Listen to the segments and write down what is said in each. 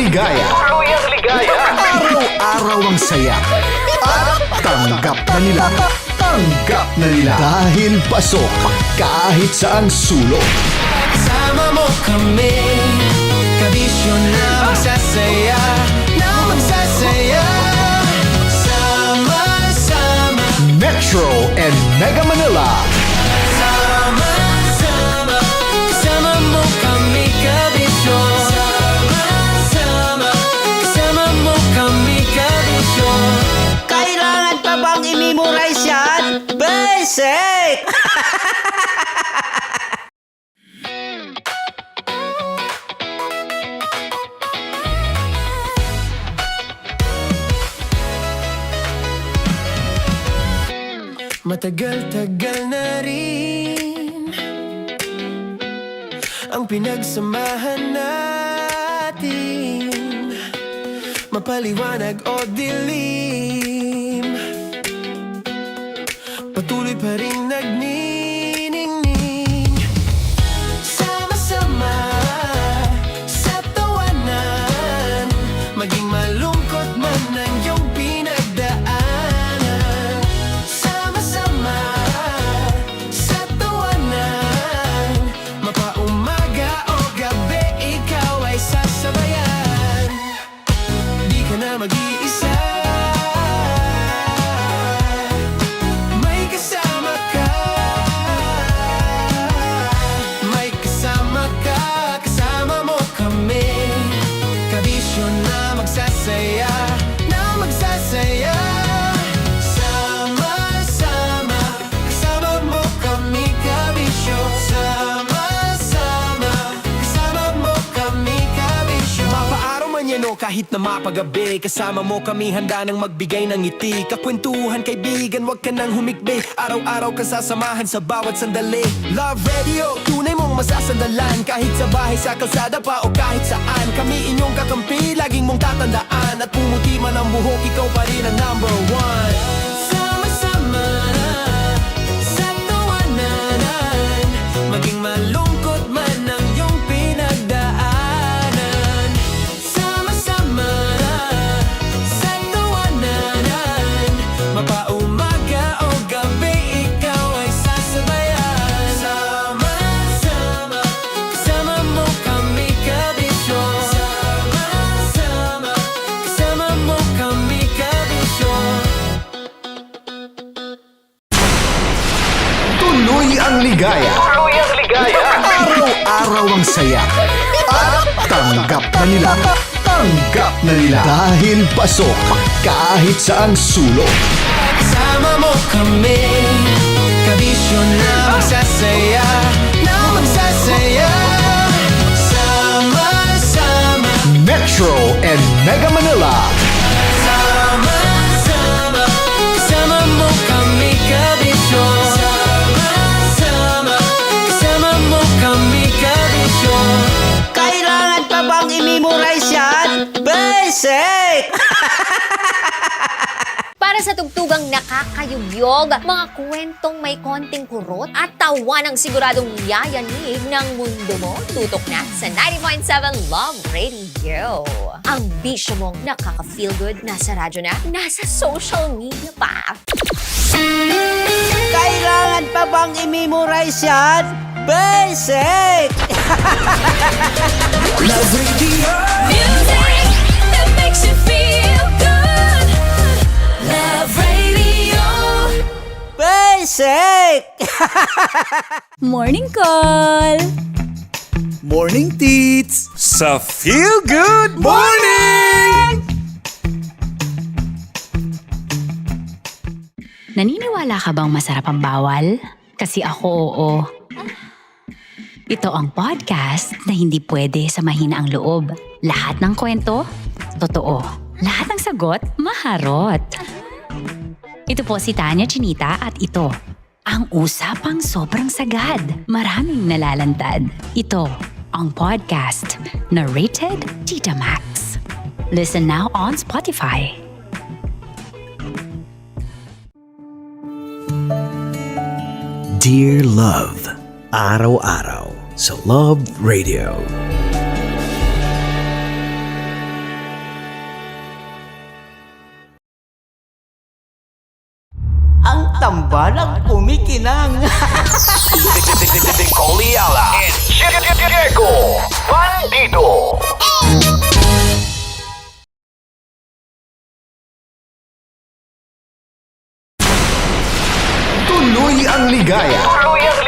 ligaya. Araw-araw ang saya. At tanggap na nila. Tanggap na nila. Dahil pasok kahit saang sulok. Sama mo kami, kabisyo na magsasaya, na magsasaya. Sama-sama Metro and Mega Manila. Sama-sama, kasama mo kami, kabisyo. Sama-sama, kasama mo kami, kabisyo. Kailangan pa bang i-memorize yan? Basic! Matagal-tagal na rin ang pinagsamahan natin, mapaliwanag o dilim, patuloy pa rin nagniningning. Sama-sama sa tawanan, maging malungkot man ang iyong pinagdaanan. Sama-sama sa tawanan, mapaumaga o gabi, ikaw ay sasabayan. Di ka na mag-iisa, may kasama ka. May kasama ka, kasama mo kami, kabisyo na magsasaya, na magsasaya. Sama-sama, kasama mo kami, kabisyo. Sama-sama, kasama mo kami, kabisyo. Mapaaraw man yan o kahit na mapagabi, kasama mo kami, handa nang magbigay ng ngiti. Kakwentuhan, kaibigan, wag ka nang humikbi. Araw-araw ka sasamahan sa bawat sandali. Love Radio, tunay mong masasandalan. Kahit sa bahay, sa kalsada pa o kahit saan, kami inyong kakampi, laging mong tatandaan. At pumuti man ang buhok, ikaw pa rin ang number one. Sama-sama sa tawanan, maging malungkot man ang iyong pinagdaanan. Sama-sama sa tawanan, mapaumaga o gabi, ikaw ay sasabayan. Sama-sama, kasama mo kami, kabisyo. Sama-sama, kasama mo kami, kabisyo. Tuloy ang ligaya. Araw-araw ang saya. At tanggap na nila. Tanggap na nila. Dahil pasok kahit saang sulok. Kasama mo kami, kabisyo na magsasaya, na magsasaya. Sama-sama, Metro and Mega Manila. sama-sama, kasama mo kami, kabisyo. Sama-sama, kasama mo kami, kabisyo. Kailangan pa bang i-memorize yan? Basic! Para sa tugtugang nakakayugyog, mga kwentong may konting kurot at tawa ng siguradong yayanig ng mundo mo, tutok na sa 90.7 Love Radio. Ang bisyo mong nakaka-feel good, nasa radyo na, nasa social media pa. Kailangan pa bang i-memorize yan? Basic! Love Radio. Music that makes you feel good. Love Radio. Basic! Morning Call. Morning, Tits! Sa Feel Good Morning! Naniniwala ka bang masarap ang bawal? Kasi ako oo. Ito ang podcast na hindi pwede sa mahina ang loob. Lahat ng kwento, totoo. Lahat ng sagot, maharot. Ito po si Tanya Chinita at ito, ang usapang sobrang sagad. Maraming nalalantad. Ito, ang podcast na Rated Tita Max. Listen now on Spotify. Dear Love, araw-araw sa Love Radio. tambalang kumikinang. Coliala and Diego Bandido. Tuloy ang ligaya.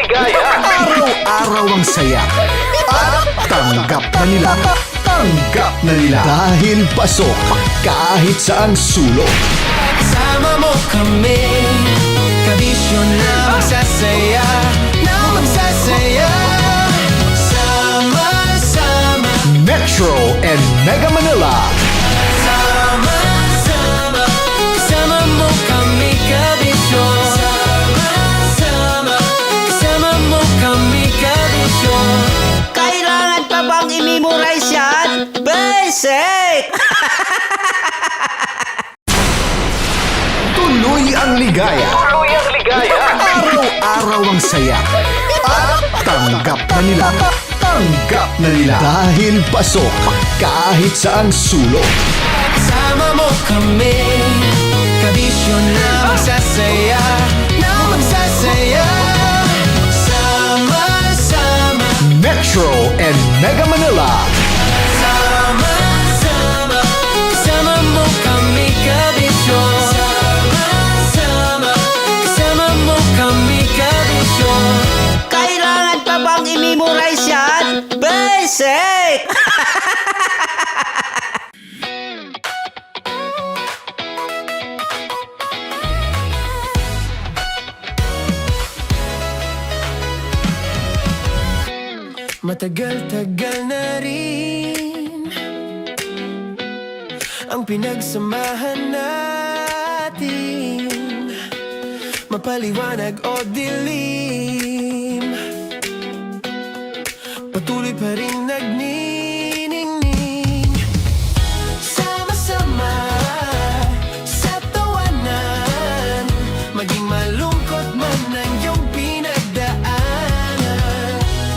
Araw-araw ang saya. At tanggap na nila. Tanggap na nila. Dahil pasok kahit saang sulok. Sama mo kami, kabisyo na magsasaya, na magsasaya. Sama-sama, Metro and Mega Manila. sama-sama, kasama mo kami, kabisyo. Sama-sama, kasama mo kami, kabisyo. Kailangan pa bang i-memorize yan? Basic! Tuloy ang ligaya. Araw-araw ang saya. At tanggap na nila. Tanggap na nila. Dahil pasok kahit saang sulok. Sama mo kami, kabisyo na magsasaya, na magsasaya. Sama-sama, Metro and Mega Manila. sama-sama, kasama mo kami, kabisyo. Sama-sama, kasama mo kami, kabisyo. Kailangan pa bang i-memorize yan? Basic! Matagal-tagal na rin ang pinagsamahan natin, mapaliwanag o dilim, patuloy pa rin nagniningning. Sama-sama sa tawanan, maging malungkot man ang iyong pinagdaanan.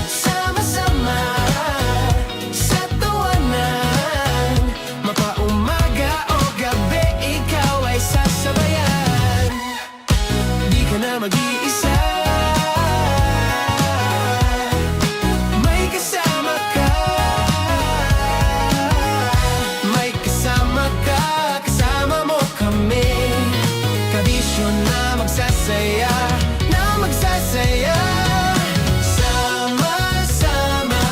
Sama-sama sa tawanan, mapaumaga o gabi, ikaw ay sasabayan. Di ka na mag-iisa, may kasama ka. May kasama ka, kasama mo kami, kabisyo na magsasaya, na magsasaya. Sama-sama,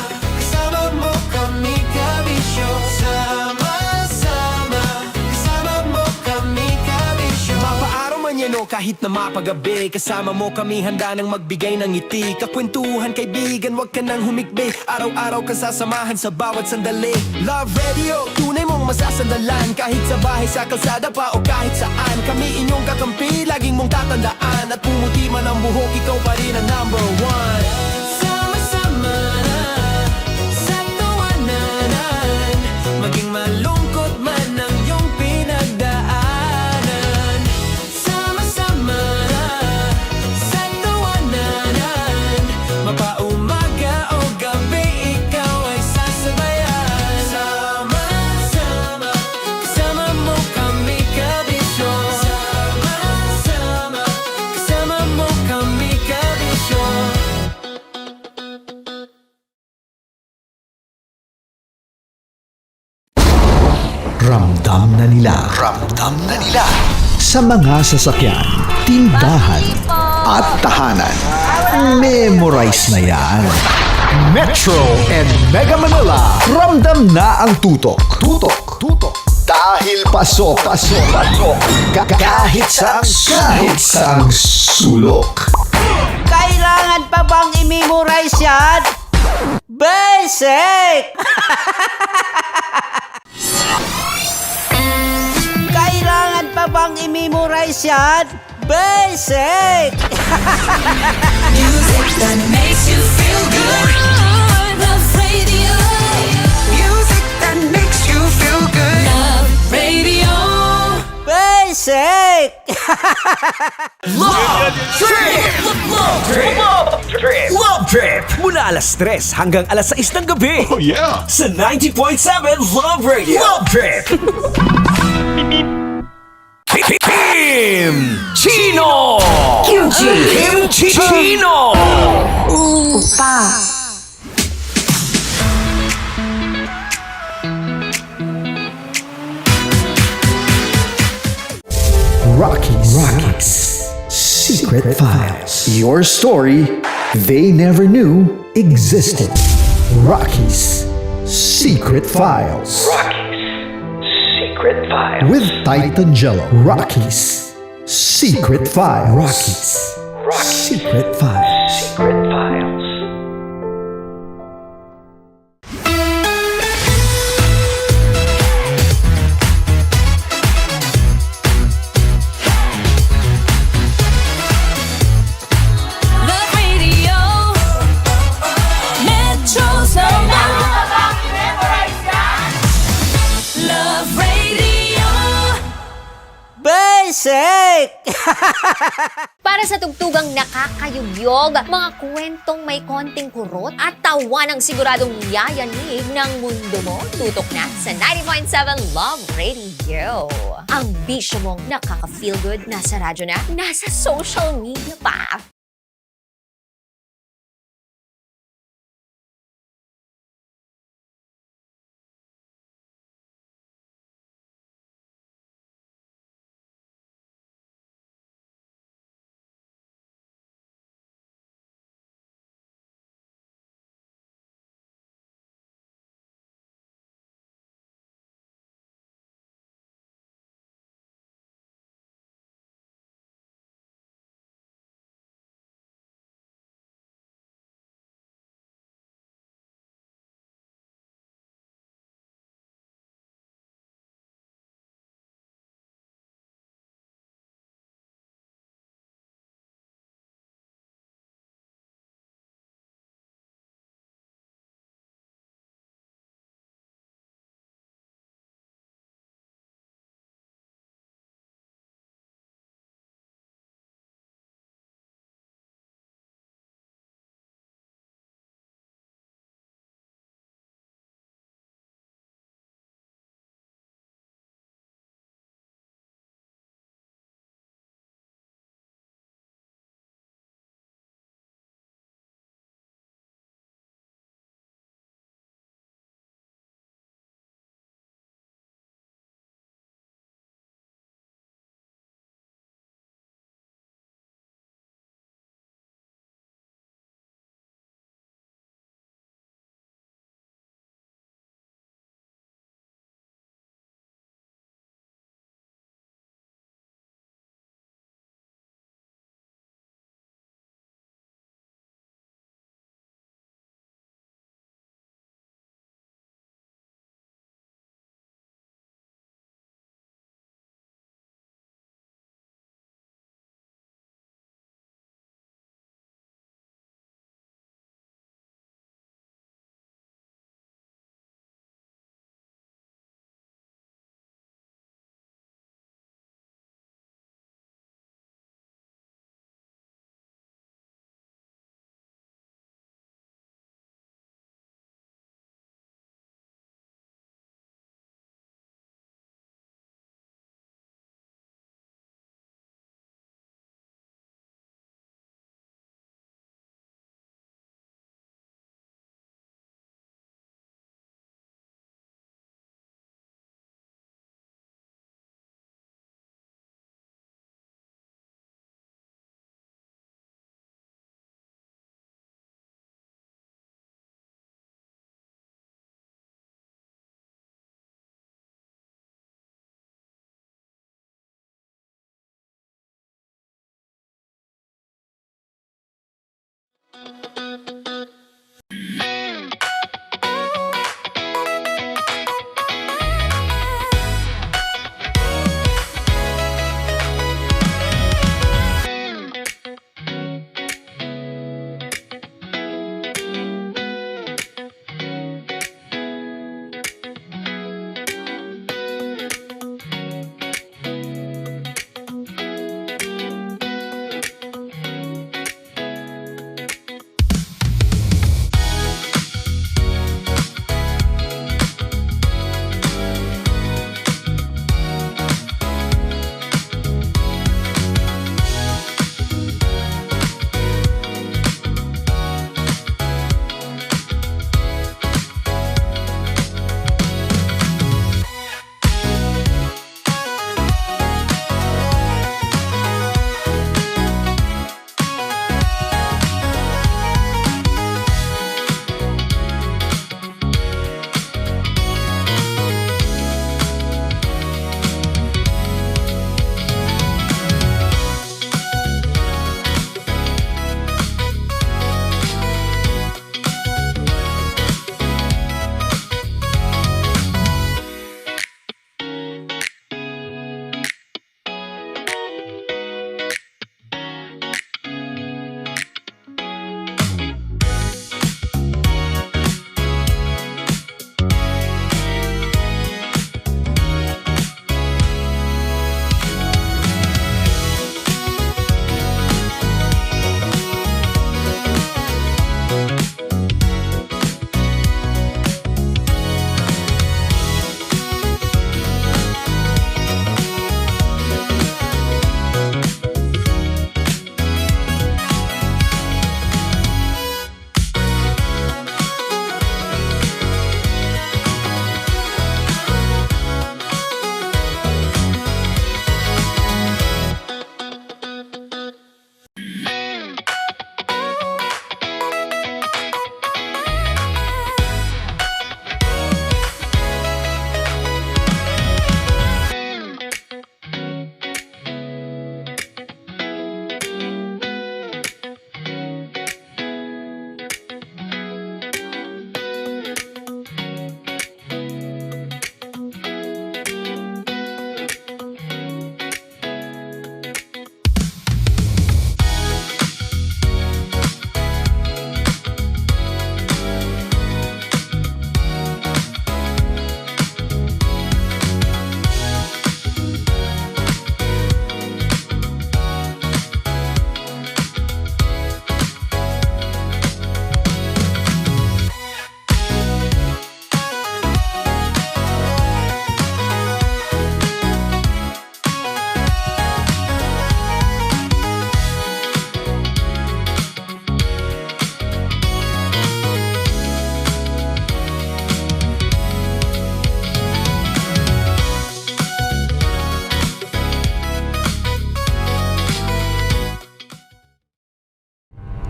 kasama mo kami, kabisyo. Sama-sama, kasama mo kami, kabisyo. Mapaaraw man yan o kahit na mapagabi, kasama mo kami, handa nang magbigay ng ngiti. Kakwentuhan, kaibigan, wag ka nang humikbi. Araw-araw ka sasamahan sa bawat sandali. Love Radio, tunay mong masasandalan. Kahit sa bahay, sa kalsada pa o kahit saan, kami inyong kakampi, laging mong tatandaan. At pumuti man ang buhok, ikaw pa rin ang number one. Sama-sama sa tawanan, maging malungkot man ang iyong pinagdaanan. Sama-sama sa tawanan, mapaumaga o gabi, ikaw ay sasabayan. Sama-sama, kasama mo kami, kabisyo. Sama-sama, kasama mo kami, kabisyo. Ramdam na nila. Ramdam na nila. Sa mga sasakyan, tindahan, at tahanan. Memorize na yan. Metro and Mega Manila. Ramdam na ang tutok. Tutok. Tutok. Dahil pasok. Pasok. Pasok. Kahit saang sulok. Kailangan pa bang i-memorize yan? Basic! Kailangan pa bang i-memorize yan? Basic! Music that makes you feel good. Love Radio. Music that makes you feel good. Love Radio. Basic! Love Trip! Mula alas 3 hanggang alas 6 ng gabi. Oh yeah! Sa 90.7 Love Radio. Love Trip! Kim Chino! Kimchi Chino! Rocky's Secret Files. Your story they never knew existed. Rocky's Secret Files. Secret Files. With Titan Jello. Rocky's Secret Files. Rocky's Secret Files. Secret Files. Love Radio. Metro's number. Love Radio. Basic! Para sa tugtugang nakakayugyog, mga kwentong may konting kurot at tawa ng siguradong yayanig ng mundo mo, tutok na sa 90.7 Love Radio. Ang bisyo mong nakaka-feel good, nasa radyo na, nasa social media pa.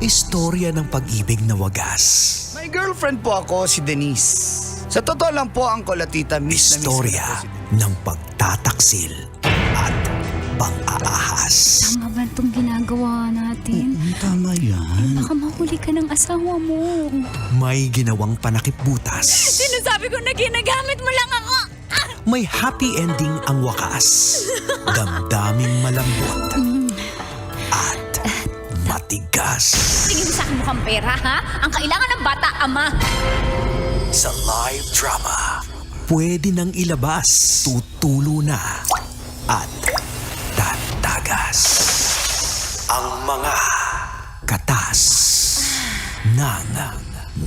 Istorya ng pag-ibig na wagas. May girlfriend po ako, si Denise. Sa totoo lang po, ang Tita, miss na miss ko na Istorya po si Denise. ng pagtataksil at pang-aahas. Tama ba itong ginagawa natin? Tama yan. Baka mahuli ka ng asawa mo. May ginawang panakip-butas. Sinasabi ko na ginagamit mo lang ako. May happy ending ang wakas. Damdaming malambot. At matigas. Tingin mo sa akin mukhang pera, ha? Ang kailangan ng bata, ama. Sa live drama, pwede nang ilabas, tutulo na, at tatagas. Ang mga katas ng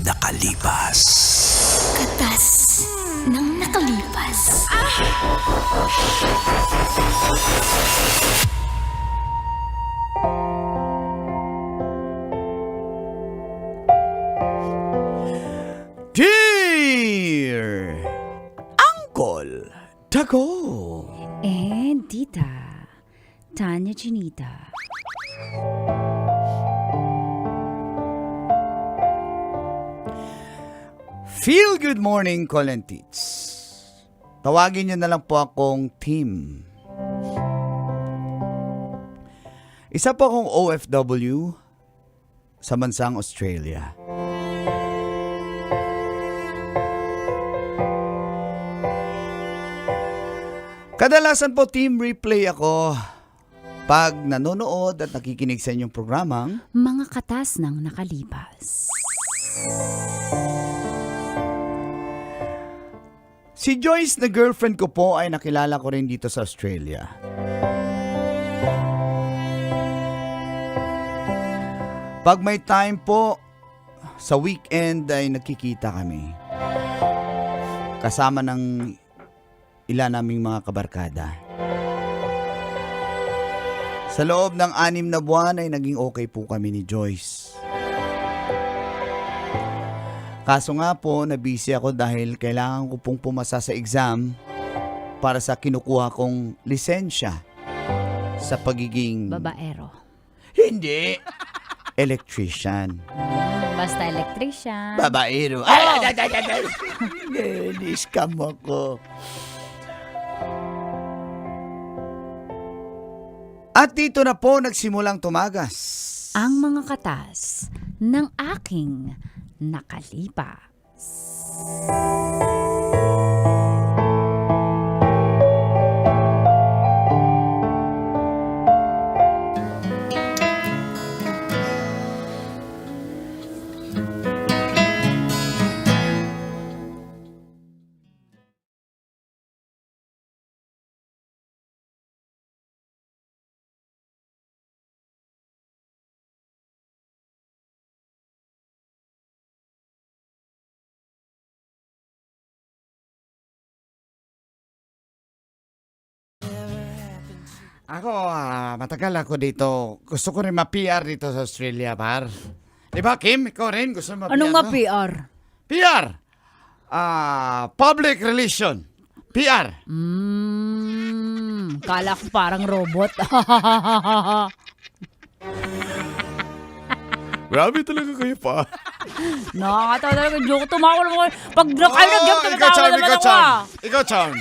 nakalipas. Katas ng nakalipas. Dear Uncle Dago. And Tita, Tanya Chinita. Feel good morning, Colentits. Tawagin niyo na lang po akong Tim. Isa po akong OFW sa bansang Australia. Kadalasan po team replay ako pag nanonood at nakikinig sa inyong programang Mga katas ng nakalipas. si Joyce na girlfriend ko po ay nakilala ko rin dito sa Australia. Pag may time po, sa weekend ay nagkikita kami. Kasama ng ilan naming mga kabarkada. Sa loob ng 6 na buwan ay naging okay po kami ni Joyce. Kaso nga po, nabisi ako dahil kailangan ko pong pumasa sa exam para sa kinukuha kong lisensya sa pagiging... Babaero. Hindi! Electrician. Basta electrician. Babaero. Ay! Ni-scam ako. At dito na po nagsimulang tumagas. Ang mga katas ng aking nakalipas. Ako, matagal ako dito. Gusto ko rin ma-PR dito sa Australia, par. Di ba, Kim? Ikaw rin gusto mo ma-PR? Anong nga no? PR? PR! Public relation. PR. Kala ko parang robot. Grabe talaga kayo pa. Nakakatawa talaga. Joke, tumawa naman. Pag kayo nag-jump, ikaw, tumatawa Charm, naman ikaw, ako. Charm. Ikaw, Charm.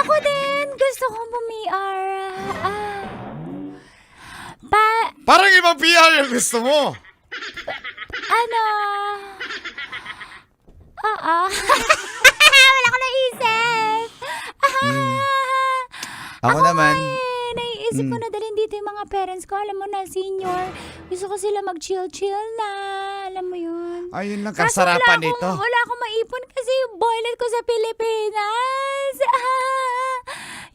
Ako din. Gusto kong bumi-R. Parang ibang PR yung gusto mo. Ano? Wala ko naisip. Ako naman. Naiisip ko na dalhin dito yung mga parents ko. Alam mo na, senior. Gusto ko sila mag-chill-chill na. Alam mo yun. Ayun lang Kaso kasarapan nito. Wala akong maipon kasi yung boylet ko sa Pilipinas.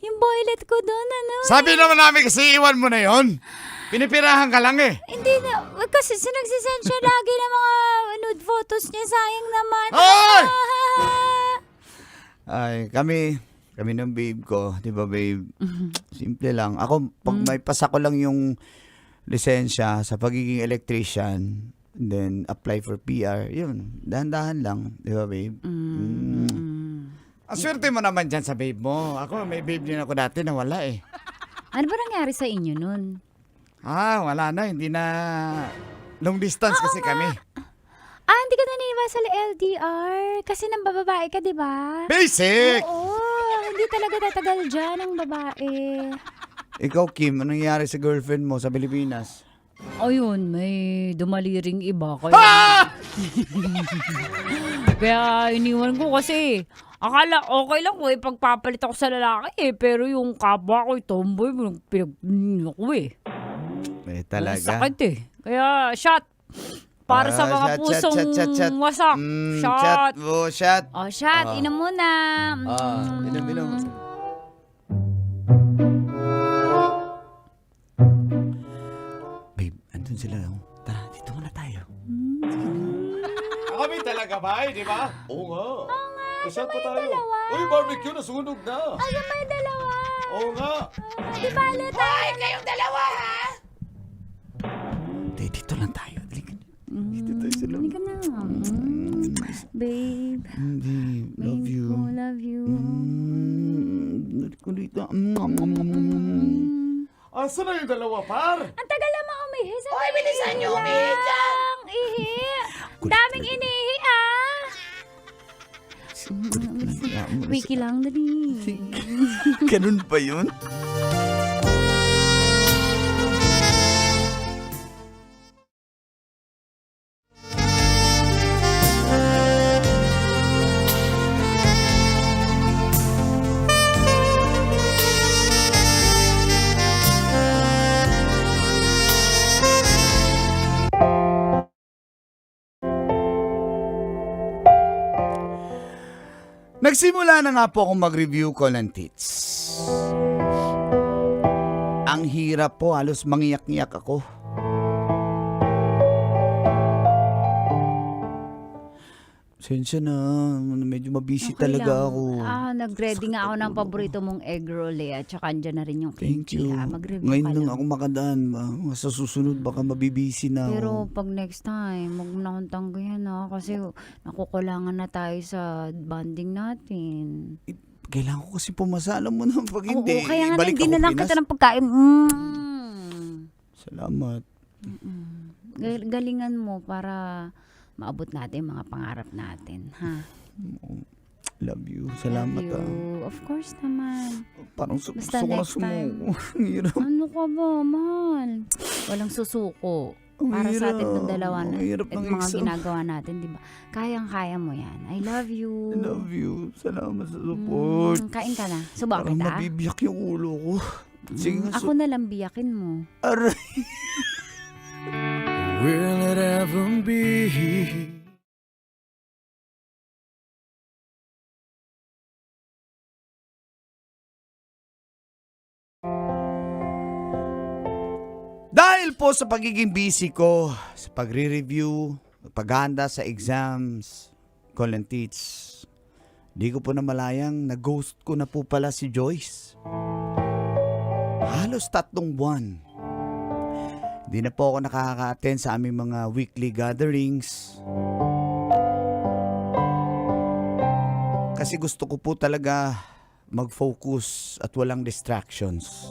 Yung boylet ko doon, ano. Sabi naman namin kasi iwan mo na yon. Pinipirahan ka lang eh. Hindi na. Kasi nagsisend siya lagi ng mga nude photos niya. Sayang naman. Ay! Ay, kami ng babe ko, di ba babe? Simple lang. Ako, pag may pasa ko lang yung lisensya sa pagiging electrician, then apply for PR, yun, dahan-dahan lang, di ba babe? Ang swerte mo naman dyan sa babe mo. Ako, may babe din ako dati na wala eh. Ano ba nangyari sa inyo nun? Wala na, hindi na Long distance kasi kami. Hindi ka naniniwala sa LDR. Kasi nang bababae ka, di ba? Basic! Oo, hindi talaga tatagal dyan ang babae. Ikaw, Kim, anong nangyari sa girlfriend mo sa Pilipinas? Ayun, may dumaliring iba. Kaya, kaya iniwan ko kasi akala okay lang ko pagpapalit ako sa lalaki pero yung kapwa ko, tomboy, pinag ko Talaga. Sakit Kaya, shot. Para sa mga pusong wasak. Shot. Shot. Oh, shot. Inom muna. Inom. Babe, andun sila. Tara, dito muna tayo. Kami talaga ba, di ba? Oo nga. Shot pa tayo. Uy, barbecue, nasunog na. May dalawa. Oo nga. Di bale tayo. Dito lang tayo. Dito tayo sila. Hindi ka na. Babe. Babe, love you. Oh, love you. Dito. Asa na yung dalawa, par? Ang tagal naman umihi. Ay, bilisan niyo umihi dyan. Ihi. Daming inihi, Wiki lang, dali. Ganun pa yun? Nagsimula na nga po akong mag-review ko ng tits. Ang hirap po, halos mangiyak-ngiyak ako. Sensya na, medyo mabisi Okay talaga lang. ako. Nag-ready nga ako ng ulo. paborito mong egg roll at saka andyan na rin yung Thank kimchi. you. Mag-review Ngayon ka lang lang. ako makadaan. Sa susunod baka mabibisi na Pero ako. pag next time, huwag mo na akong tanggihan kasi nakukulangan na tayo sa bonding natin. Kailangan ko kasi pumasa. Alam mo na, pag Oo, hindi, kaya nga ibalik hindi ako na lang Pinas. kita ng pagkain. Salamat. Galingan mo para maabot natin yung mga pangarap natin, ha? Love you. Salamat Love you. Of course naman. Parang Basta gusto ko na next time. sumuko. Ang hirap. Ano ka ba, mahal? Walang susuko. Ang Para sa hirap. atin ng dalawa Ang na hirap at ng mga exam. ginagawa natin, di ba? Kayang-kaya mo yan. I love you. I love you. Salamat sa support. Kain ka na. Subukan Parang kita. mabibiyak yung ulo ko. Sige nga. Ako na lang biyakin mo. Aray. Will it ever be? Dahil po sa pagiging busy ko, sa pagre-review, paghahanda sa exams, call and teach, di ko po namalayang na-ghost ko na po pala si Joyce. Halos 3 buwan. Di na po ako nakaka-attend sa aming mga weekly gatherings. Kasi gusto ko po talaga mag-focus at walang distractions.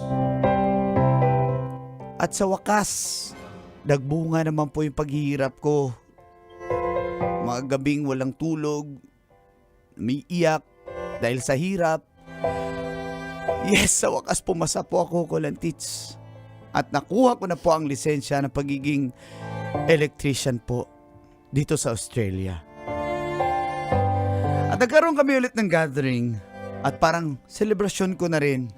At sa wakas, nagbunga naman po yung paghihirap ko. Mga gabing walang tulog, may iyak dahil sa hirap. Yes, sa wakas pumasa po ako Kolantits. At nakuha ko na po ang lisensya ng pagiging electrician po dito sa Australia. At nagkaroon kami ulit ng gathering at parang celebration ko na rin.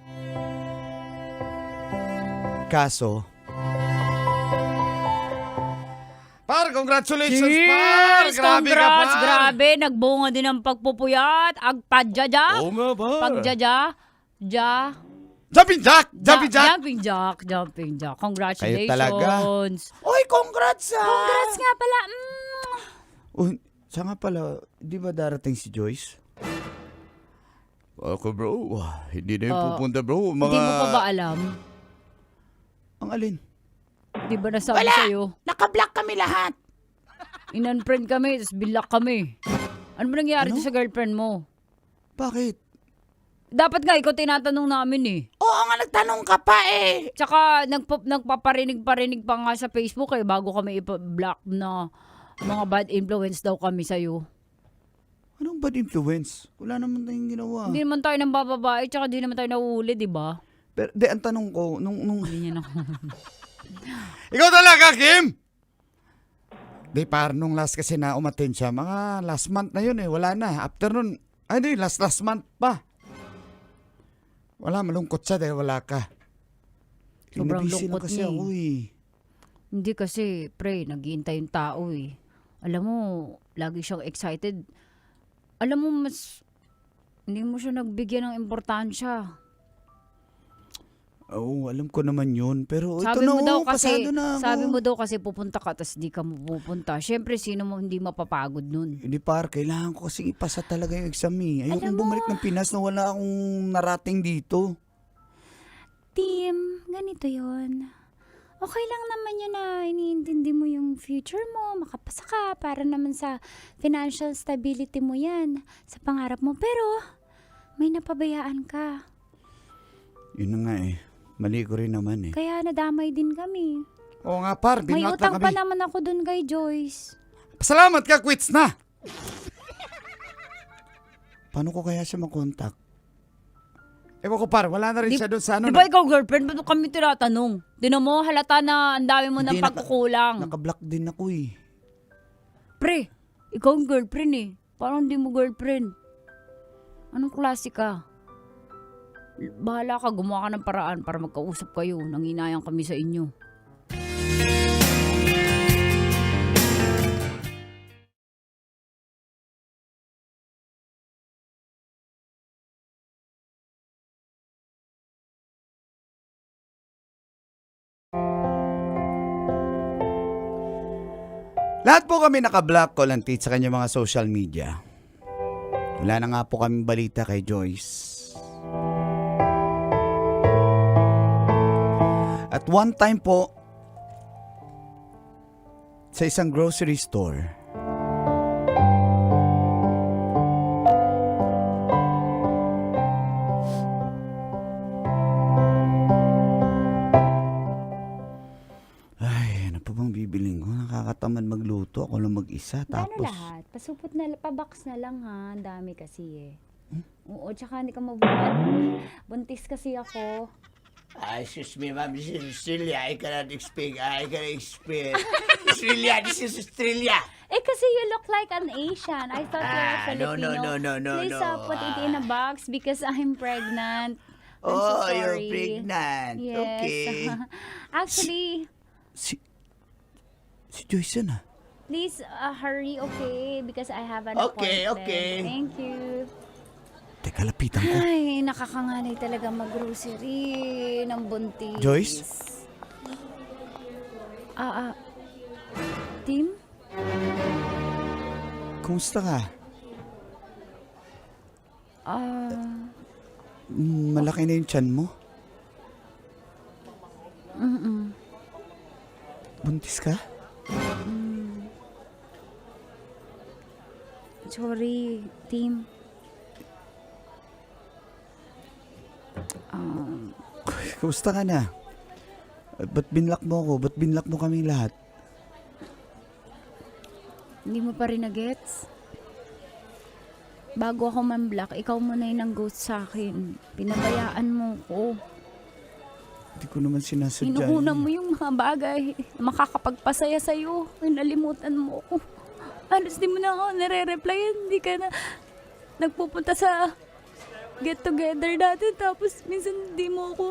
Kaso, par, congratulations, par! Grabe ka, par! Grabe, nagbunga din ang pagpupuyat. Agpadjaja. Oo nga, par! Pagjaja. Jumping Jack! Jumping Jack! Jumping Jack. Congratulations. Kayo talaga. Oy, congrats ah! Congrats nga pala. Oh, siya nga pala, di ba darating si Joyce? Ako bro, hindi na yung pupunta bro. Mga... Hindi mo pa ba alam? Ang alin? Di ba nasabi sa'yo? Naka-block kami lahat. In-unfriend kami, tapos bilak kami. Ano ba nangyari sa girlfriend mo? Bakit? Dapat nga, ikaw tinatanong namin eh. Oo nga, nagtanong ka pa eh. Tsaka nagpaparinig-parinig pa nga sa Facebook eh, bago kami ipa-block na mga bad influence daw kami sa'yo. Anong bad influence? Wala naman tayong ginawa. Hindi naman tayo nang bababae, tsaka di naman tayo nauuli, di ba? Pero, ang tanong ko, nung... Hindi niya na. Ikaw talaga, Kim! Di, parang nung last kasi na umattend siya, mga last month na yun eh, wala na. After nun, di, last month pa. Wala, malungkot siya dahil wala ka. Sobrang Busy lang lungkot kasi niya ako eh. Hindi kasi, pre, naghihintay yung tao eh. Alam mo, lagi siyang excited. Alam mo, hindi mo siya nagbigyan ng importansya. Oo, alam ko naman yun. Pero ito Sabi na, mo daw kasi, pasado na ako. sabi mo daw kasi pupunta ka, tas di ka pupunta. Siyempre, sino mo hindi mapapagod nun? Hindi par, kailangan ko kasi ipasa talaga yung exam eh. Ayokong Alam mo, bumalik ng Pinas na wala akong narating dito. Team, ganito yon. Okay lang naman yun na iniintindi mo yung future mo, makapasa ka, para naman sa financial stability mo yan, sa pangarap mo. Pero, may napabayaan ka. Yun na nga eh. Mali ko rin naman eh. Kaya nadamay din kami. Oo nga par, May binlock utang na pa kami. naman ako dun kay Joyce. Salamat ka, quits na! Paano ko kaya siya makontak? Ewan ko par, wala na rin siya doon sa ano. Di ba ikaw girlfriend? Ba't kami tinatanong? Tinan mo, halata na ang dami mo ng Hindi, pagkukulang. Naka-block din ako eh. Pre, ikaw ang girlfriend eh. Parang hindi mo girlfriend. Anong klase ka? Bahala ka, gumawa ka ng paraan para magkausap kayo. Nanginayang kami sa inyo. Lahat po kami naka-block ko lang sa kanyang mga social media. Wala na nga po kami balita kay Joyce. At one time po, sa isang grocery store, ay, ano pa bang bibiling ko? Nakakatamad magluto. Ako lang mag-isa. Tapos, lahat? Pasupot na, pabox na lang ha. Ang dami kasi eh. Oo, tsaka hindi ka mabuhat. Buntis kasi ako. excuse me, ma'am. This is Australia. I cannot speak. Australia, this is Australia. Eh kasi you look like an Asian. I thought you were Filipino. no. Please put it in a box because I'm pregnant. I'm so Oh, sorry. you're pregnant. Yes. Okay. Actually, Si Joyce yan ah. please hurry, okay? Because I have an Okay, appointment. okay. Thank you. Teka, lapitan ko. Ay, nakakanganay talaga mag-grocery ng buntis. Joyce? Tim? Kumusta ka? Malaki na yung tiyan mo? Buntis ka? Sorry, Tim. Kumusta ka na? Ba't binlock mo ako? Ba't binlock mo kami lahat? Hindi mo pa rin na-gets? Bago ako man-block, ikaw muna yung nang-ghost sa akin. Pinabayaan mo ko. Hindi ko naman sinasadya. Inuuna mo yung mga bagay na makakapagpasaya sa'yo. Ay, nalimutan mo ko. Alos di mo na ako nare-replyan. Hindi ka na nagpupunta sa get-together natin. Tapos minsan di mo ako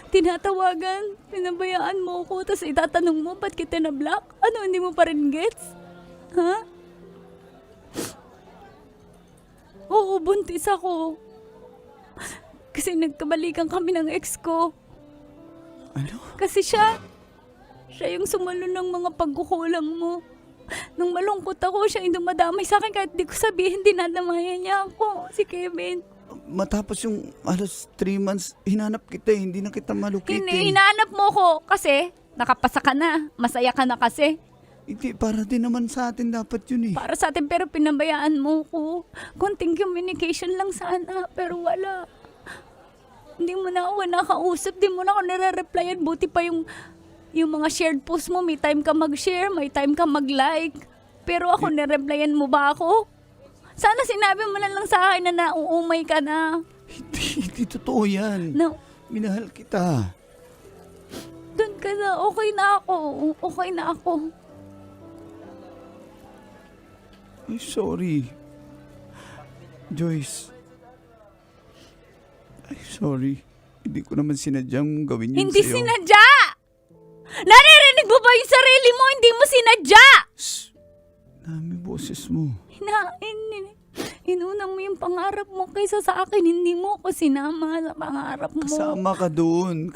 tinatawagan. Pinabayaan mo ko. Tapos itatanong mo, ba't kita na-block? Ano, hindi mo pa rin gets? Ha? Oo, buntis ako. Kasi nagkabalikan kami ng ex ko. Ano? Kasi siya yung sumalo ng mga pagkukulang mo. Nung malungkot ako, siya yung dumadamay sa akin kahit di ko sabihin, dinadamayan niya ako, si Kevin. Matapos yung alas 3 months, hinanap kita eh. Hindi na kita malukit eh. Hinahanap mo ko kasi nakapasa ka na, masaya ka na kasi. Hindi, para din naman sa atin dapat yun eh. Para sa atin pero pinabayaan mo ko. Konting communication lang sana, pero wala. Hindi mo na ako nakausap, di mo na ako nare-replyan. Buti pa yung mga shared post mo, may time ka mag-share, may time ka mag-like. Pero ako, nare-replyan mo ba ako? Sana sinabi mo na lang sa akin na nauumay ka na. Hindi totoo yan. No, Minahal kita. doon ka na. Okay na ako. Okay na ako. Ay, sorry. Joyce. Ay, sorry. Hindi ko naman sinadyang gawin yun Hindi sa'yo. sinadya! Naririnig mo ba yung sarili mo? Hindi mo sinadya! Dami boses mo. Inunang mo yung pangarap mo kaysa sa akin. Hindi mo ako sinama sa pangarap mo. Kasama ka doon.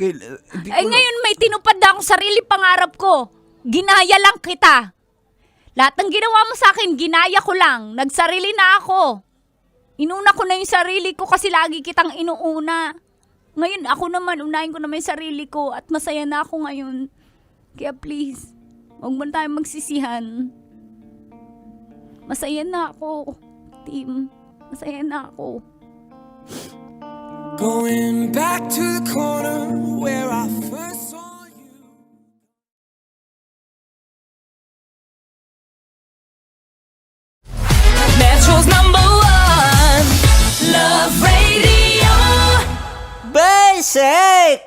Ay, ngayon may tinupad na akong sarili pangarap ko. Ginaya lang kita. Lahat ng ginawa mo sa akin, ginaya ko lang. Nagsarili na ako. Inuna ko na yung sarili ko kasi lagi kitang inuuna. Ngayon, ako naman, unahin ko naman yung sarili ko at masaya na ako ngayon. Kaya please, huwag mo tayo magsisihan. Masaya na ako, team. Masaya na ako. Going back to the corner where I first saw you. Metro's #1 Love Radio. Basic!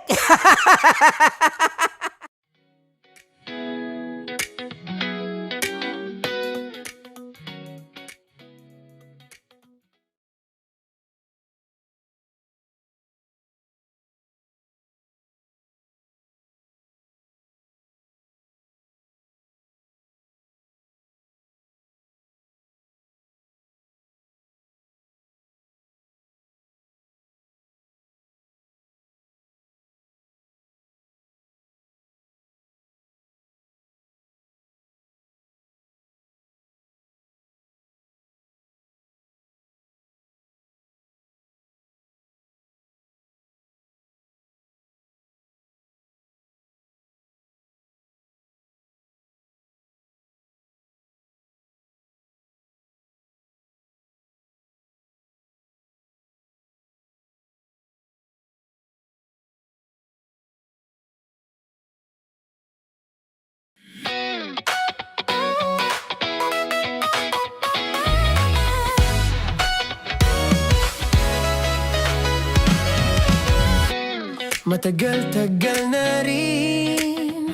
Matagal-tagal na rin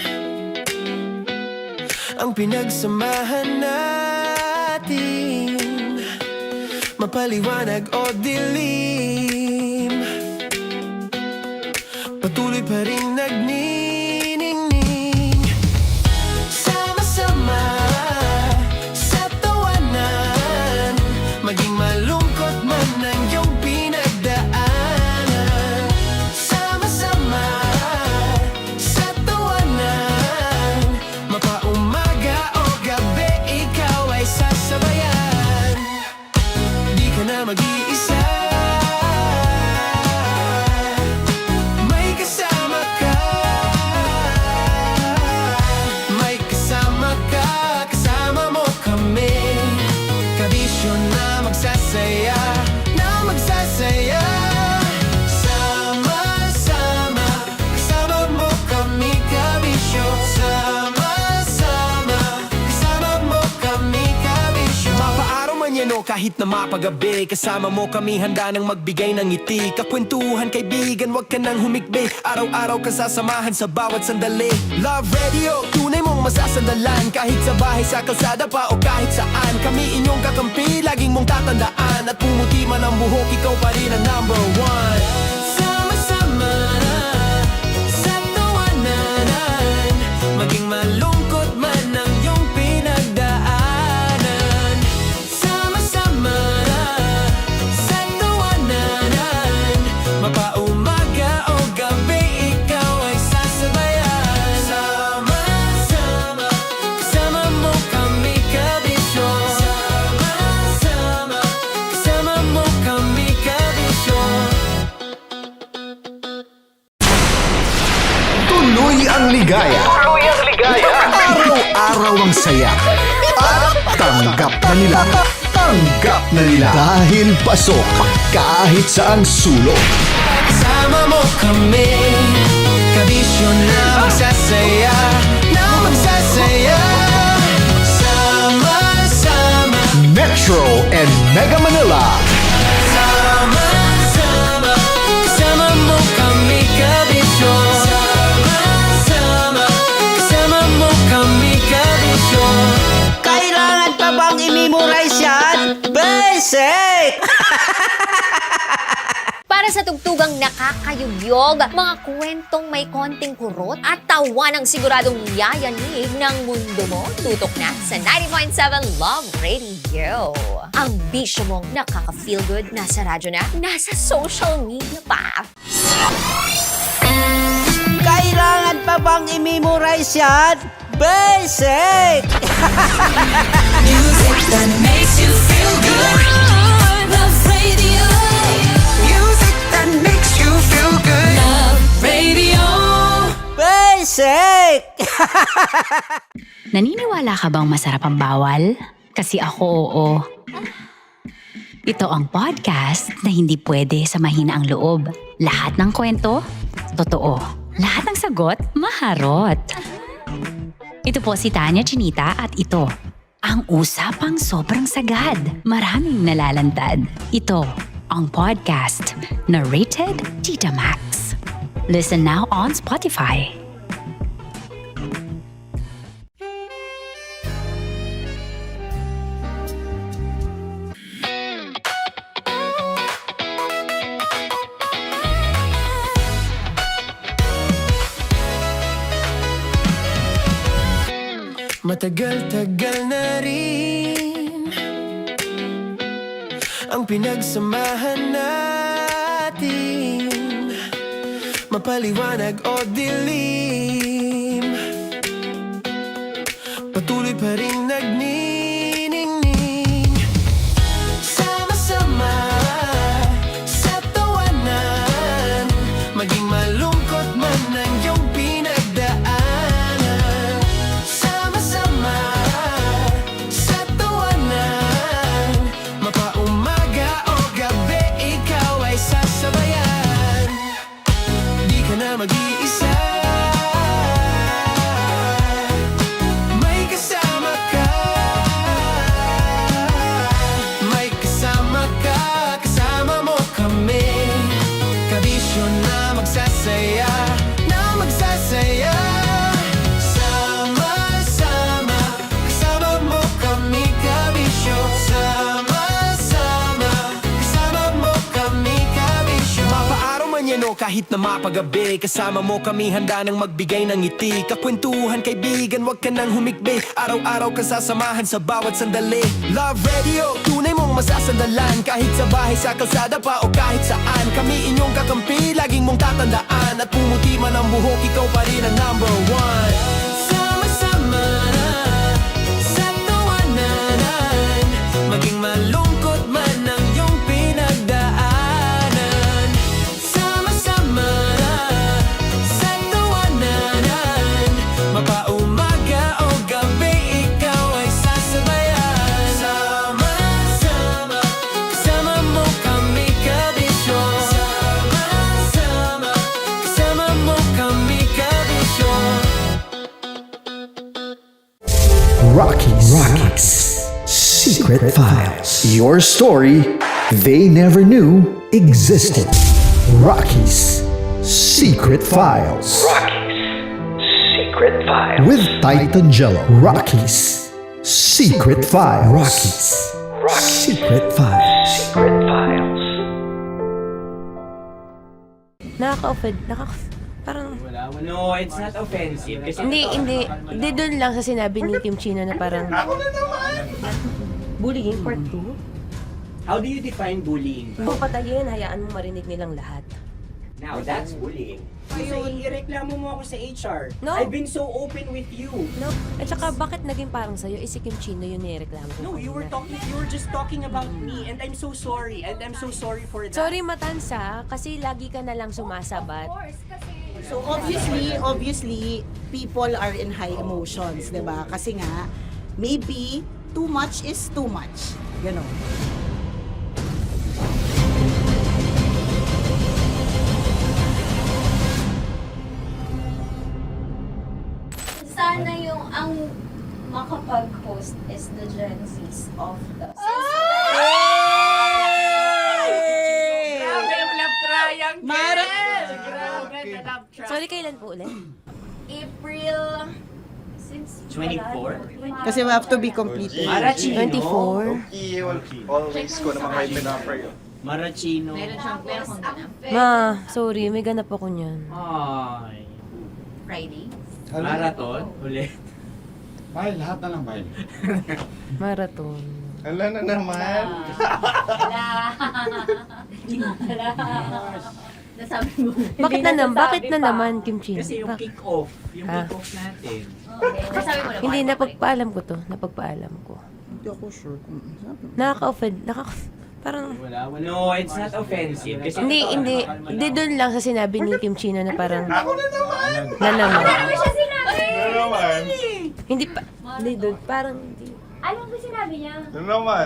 ang pinagsamahan natin, mapaliwanag o dilim, patuloy pa rin nagniningning. Sama-sama sa tawanan, maging malungkot man ang iyong pinagdaanan. Sama-sama sa tawanan, mapaumaga o gabi, ikaw ay sasabayan. Di ka na mag-iisa, may kasama ka. May kasama ka, kasama mo kami. Kabisyo na magsasaya, na magsasaya. Sama-sama, kasama mo kami, kabisyo. Sama-sama, kasama mo kami, kabisyo. Mapaaraw man yan o kahit na mapagabi, kasama mo kami, handa nang magbigay ng ngiti. Kakwentuhan, kaibigan, wag ka nang humikbi. Araw-araw ka sasamahan sa bawat sandali. Love Radio, tunay mong masasandalan. Kahit sa bahay, sa kalsada pa o kahit saan, kami inyong kakampi, laging mong tatandaan. At pumuti man ang buhok, ikaw pa rin ang #1. Sama-sama sa tawanan, maging malungkot man ang iyong pinagdaanan. Sama-sama sa tawanan, mapaumaga o gabi, ikaw ay sasabayan. Sama-sama, kasama mo kami, kabisyo. Sama-sama, kasama mo kami, kabisyo. Tuloy ang ligaya. Araw-araw ang saya. At tanggap na nila. Tanggap na nila. Dahil pasok kahit saang sulok. Kasama mo kami, kabisyo na magsasaya, na magsasaya. Sama-sama, Metro and Mega Manila. sama-sama, kasama mo kami, kabisyo. Sama-sama, kasama mo kami, kabisyo. Kailangan pa bang i-memorize yan? Basic! Para sa tugtugang nakakayugyog, mga kwentong may konting kurot at tawa ng siguradong yayanig ng mundo mo, tutok na sa 90.7 Love Radio. Ang bisyo mong nakaka-feel good, nasa radyo na, nasa social media pa. Kailangan pa bang i-memorize yan? Basic! Music that makes you feel good. Love Radio. Music that makes you feel good. Love Radio. Basic! Naniniwala ka bang masarap ang bawal? Kasi ako oo. Ito ang podcast na hindi pwede sa mahina ang loob. Lahat ng kwento, totoo. Lahat ng sagot, maharot. Ito po si Tanya Chinita at ito, ang usapang sobrang sagad. Maraming nalalantad. Ito, ang podcast na rated Tita Max. Listen now on Spotify. Matagal-tagal na rin ang pinagsamahan natin, mapaliwanag o dilim, patuloy pa rin nagniningning. Sama-sama sa tawanan, maging malungkot man ang iyong pinagdaanan. Sama-sama sa tawanan, mapaumaga o gabi, ikaw ay sasabayan. Di ka na mag-iisa, may kasama ka. May kasama ka, kasama mo kami, kabisyo na magsasaya, na magsasaya. Sama-sama, kasama mo kami, kabisyo. Sama-sama, kasama mo kami, kabisyo. Mapaaraw man yan o kahit na mapagabi, kasama mo kami, handa nang magbigay ng ngiti. Kakwentuhan, kaibigan, wag ka nang humikbi. Araw-araw ka sasamahan sa bawat sandali. Love Radio, tunay mong masasandalan. Kahit sa bahay, sa kalsada pa o kahit saan, kami inyong kakampi, laging mong tatandaan. At pumuti man ang buhok, ikaw pa rin ang number one. Sama-sama sa tawanan, maging malungkot man ang iyong pinagdaanan. Sama-sama sa tawanan, mapaumaga o gabi, ikaw ay sasabayan. Sama-sama, kasama mo kami, kabisyo. Sama-sama, kasama mo kami, kabisyo. Rockies. Secret Files. Your story they never knew existed. Rockies. Secret Files. Secret Files. With Titan Jello. Rockies. Secret Files. Rockies. Secret Files. Secret Files. Nakaka-offend. Parang... No, it's not offensive. Kasi Hindi doon lang sa sinabi ni Kim Chino na parang... Bullying, part 2? how do you define bullying? Kung patayin, hayaan mo marinig nilang lahat. Now, that's bullying. So, ireklamo mo ako sa HR. No. I've been so open with you. No? At saka, bakit naging parang sa'yo? Si Kim Chino yung nireklamo ko. No, you were just talking about me, and I'm so sorry. And I'm so sorry for that. Sorry, Matansa, kasi lagi ka na lang sumasabat. So obviously, people are in high emotions, 'di ba? Kasi nga, maybe too much is too much. Ganon. Ang makapag-host is the Gen Zs of the Grabe yung love triangle! Sorry, kailan po ulit? April... Since 24? Kasi we have to be completed. Marachino. 24? Always ko naman kayo pinapray. Marachino. Ma, sorry, may ganap ako niyan. Ay. Friday. Marathon? Ulit. Mahal, lahat na lang mahal. Marathon. Ala na naman. Nasabi mo. Bakit na naman, Kim Chin? Kasi yung kick-off. Yung Ha? kick-off natin. Nasabi mo na. Hindi, napagpaalam ko to. Napagpaalam ko. Hindi ako sure kung Nakaka-offend. Parang... Wala. No, it's not offensive. Kasi Hindi doon lang sa sinabi ni Kim Chino na parang... Ako na naman! Na naman. Na naman! Hindi pa... Hindi doon. Parang... Hindi. Ano ba sinabi niya? Na naman!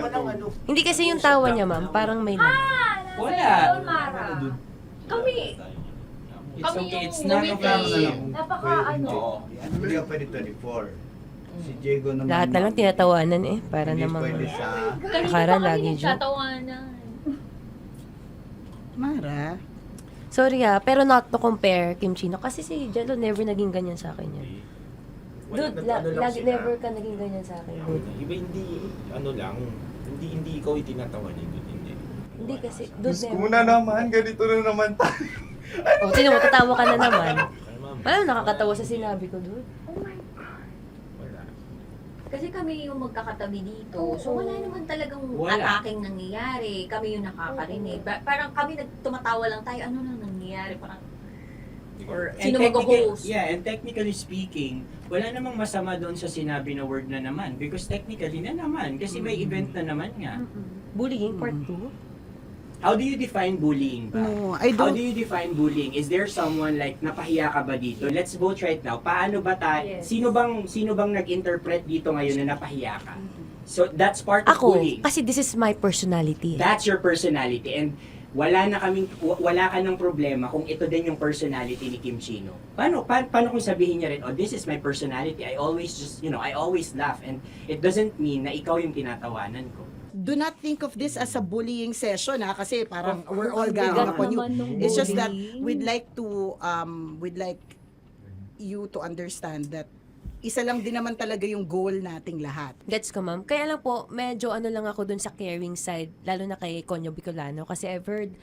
Hindi kasi yung tawa niya, ma'am. Parang may... wala. Mara. Kami. It's Kami okay. yung It's not offensive. Napaka Hindi ka pwede 24. Si Diego naman. Lahat na lang tinatawanan eh. Para Hindi namang... pwede sa... Akara lagi joke. Tatawanan. Mara. Sorry ha, pero not to compare Kim Chino. Kasi si Jello never naging ganyan sa akin yan. Dude, lagi never ka naging ganyan sa akin, dude. Iba hindi, ano lang, hindi ikaw itinatawanan yun, hindi. Hindi kasi, dude, Diyos ko na naman, ganito na naman tayo. O, sino mo, tatawa ka na naman. Alam, nakakatawa sa sinabi ko, dude. Kasi kami yung magkakatabi dito. So wala naman talagang ataking nangyayari. Kami yung nakakarinig. Parang kami tumatawa lang tayo. Ano lang nangyayari? Parang sino mag-host? Yeah, and technically speaking, wala namang masama doon sa sinabi na word na naman. Because technically na naman. Kasi may event na naman nga. Bullying, part 2? How do you define bullying ba? No, I How don't. do you define bullying? Is there someone like napahiya ka ba dito? Let's vote right now. Paano ba sino bang nag-interpret dito ngayon na napahiya ka? So that's part of Ako, bullying. kasi this is my personality. That's your personality and wala ka ng problema kung ito din yung personality ni Kim Chino. Paano kung sabihin niya rin, oh, this is my personality. I always I always laugh and it doesn't mean na ikaw yung tinatawanan ko. Do not think of this as a bullying session kasi parang we're all ganging upon you. It's just that we'd like you to understand that isa lang din naman talaga yung goal nating lahat. Gets ko, ma'am. Kaya lang po, medyo ano lang ako dun sa caring side, lalo na kay Conyo Bicolano, kasi I've heard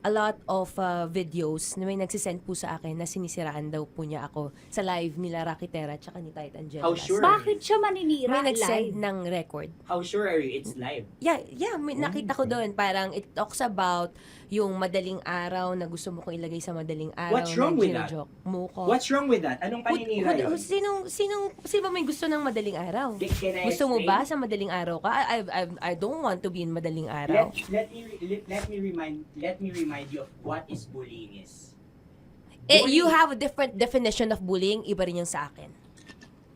a lot of videos na may nagsisend po sa akin na sinisiraan daw po niya ako sa live nila Rocky Terra at ni Tight Angela. How sure? Bakit siya maninira May live? nagsend ng record. How sure are you it's live? Yeah, may nakita ko doon. Parang it talks about yung madaling araw na gusto mo kong ilagay sa madaling araw. What's wrong with that? Mo ko. What's wrong with that? Anong paninira yun? Sino ba may gusto ng madaling araw? Can I Gusto mo explain? ba sa madaling araw ka? I don't want to be in madaling araw. Let me remind you of what is bullying is. You have a different definition of bullying, iba rin yung sa akin.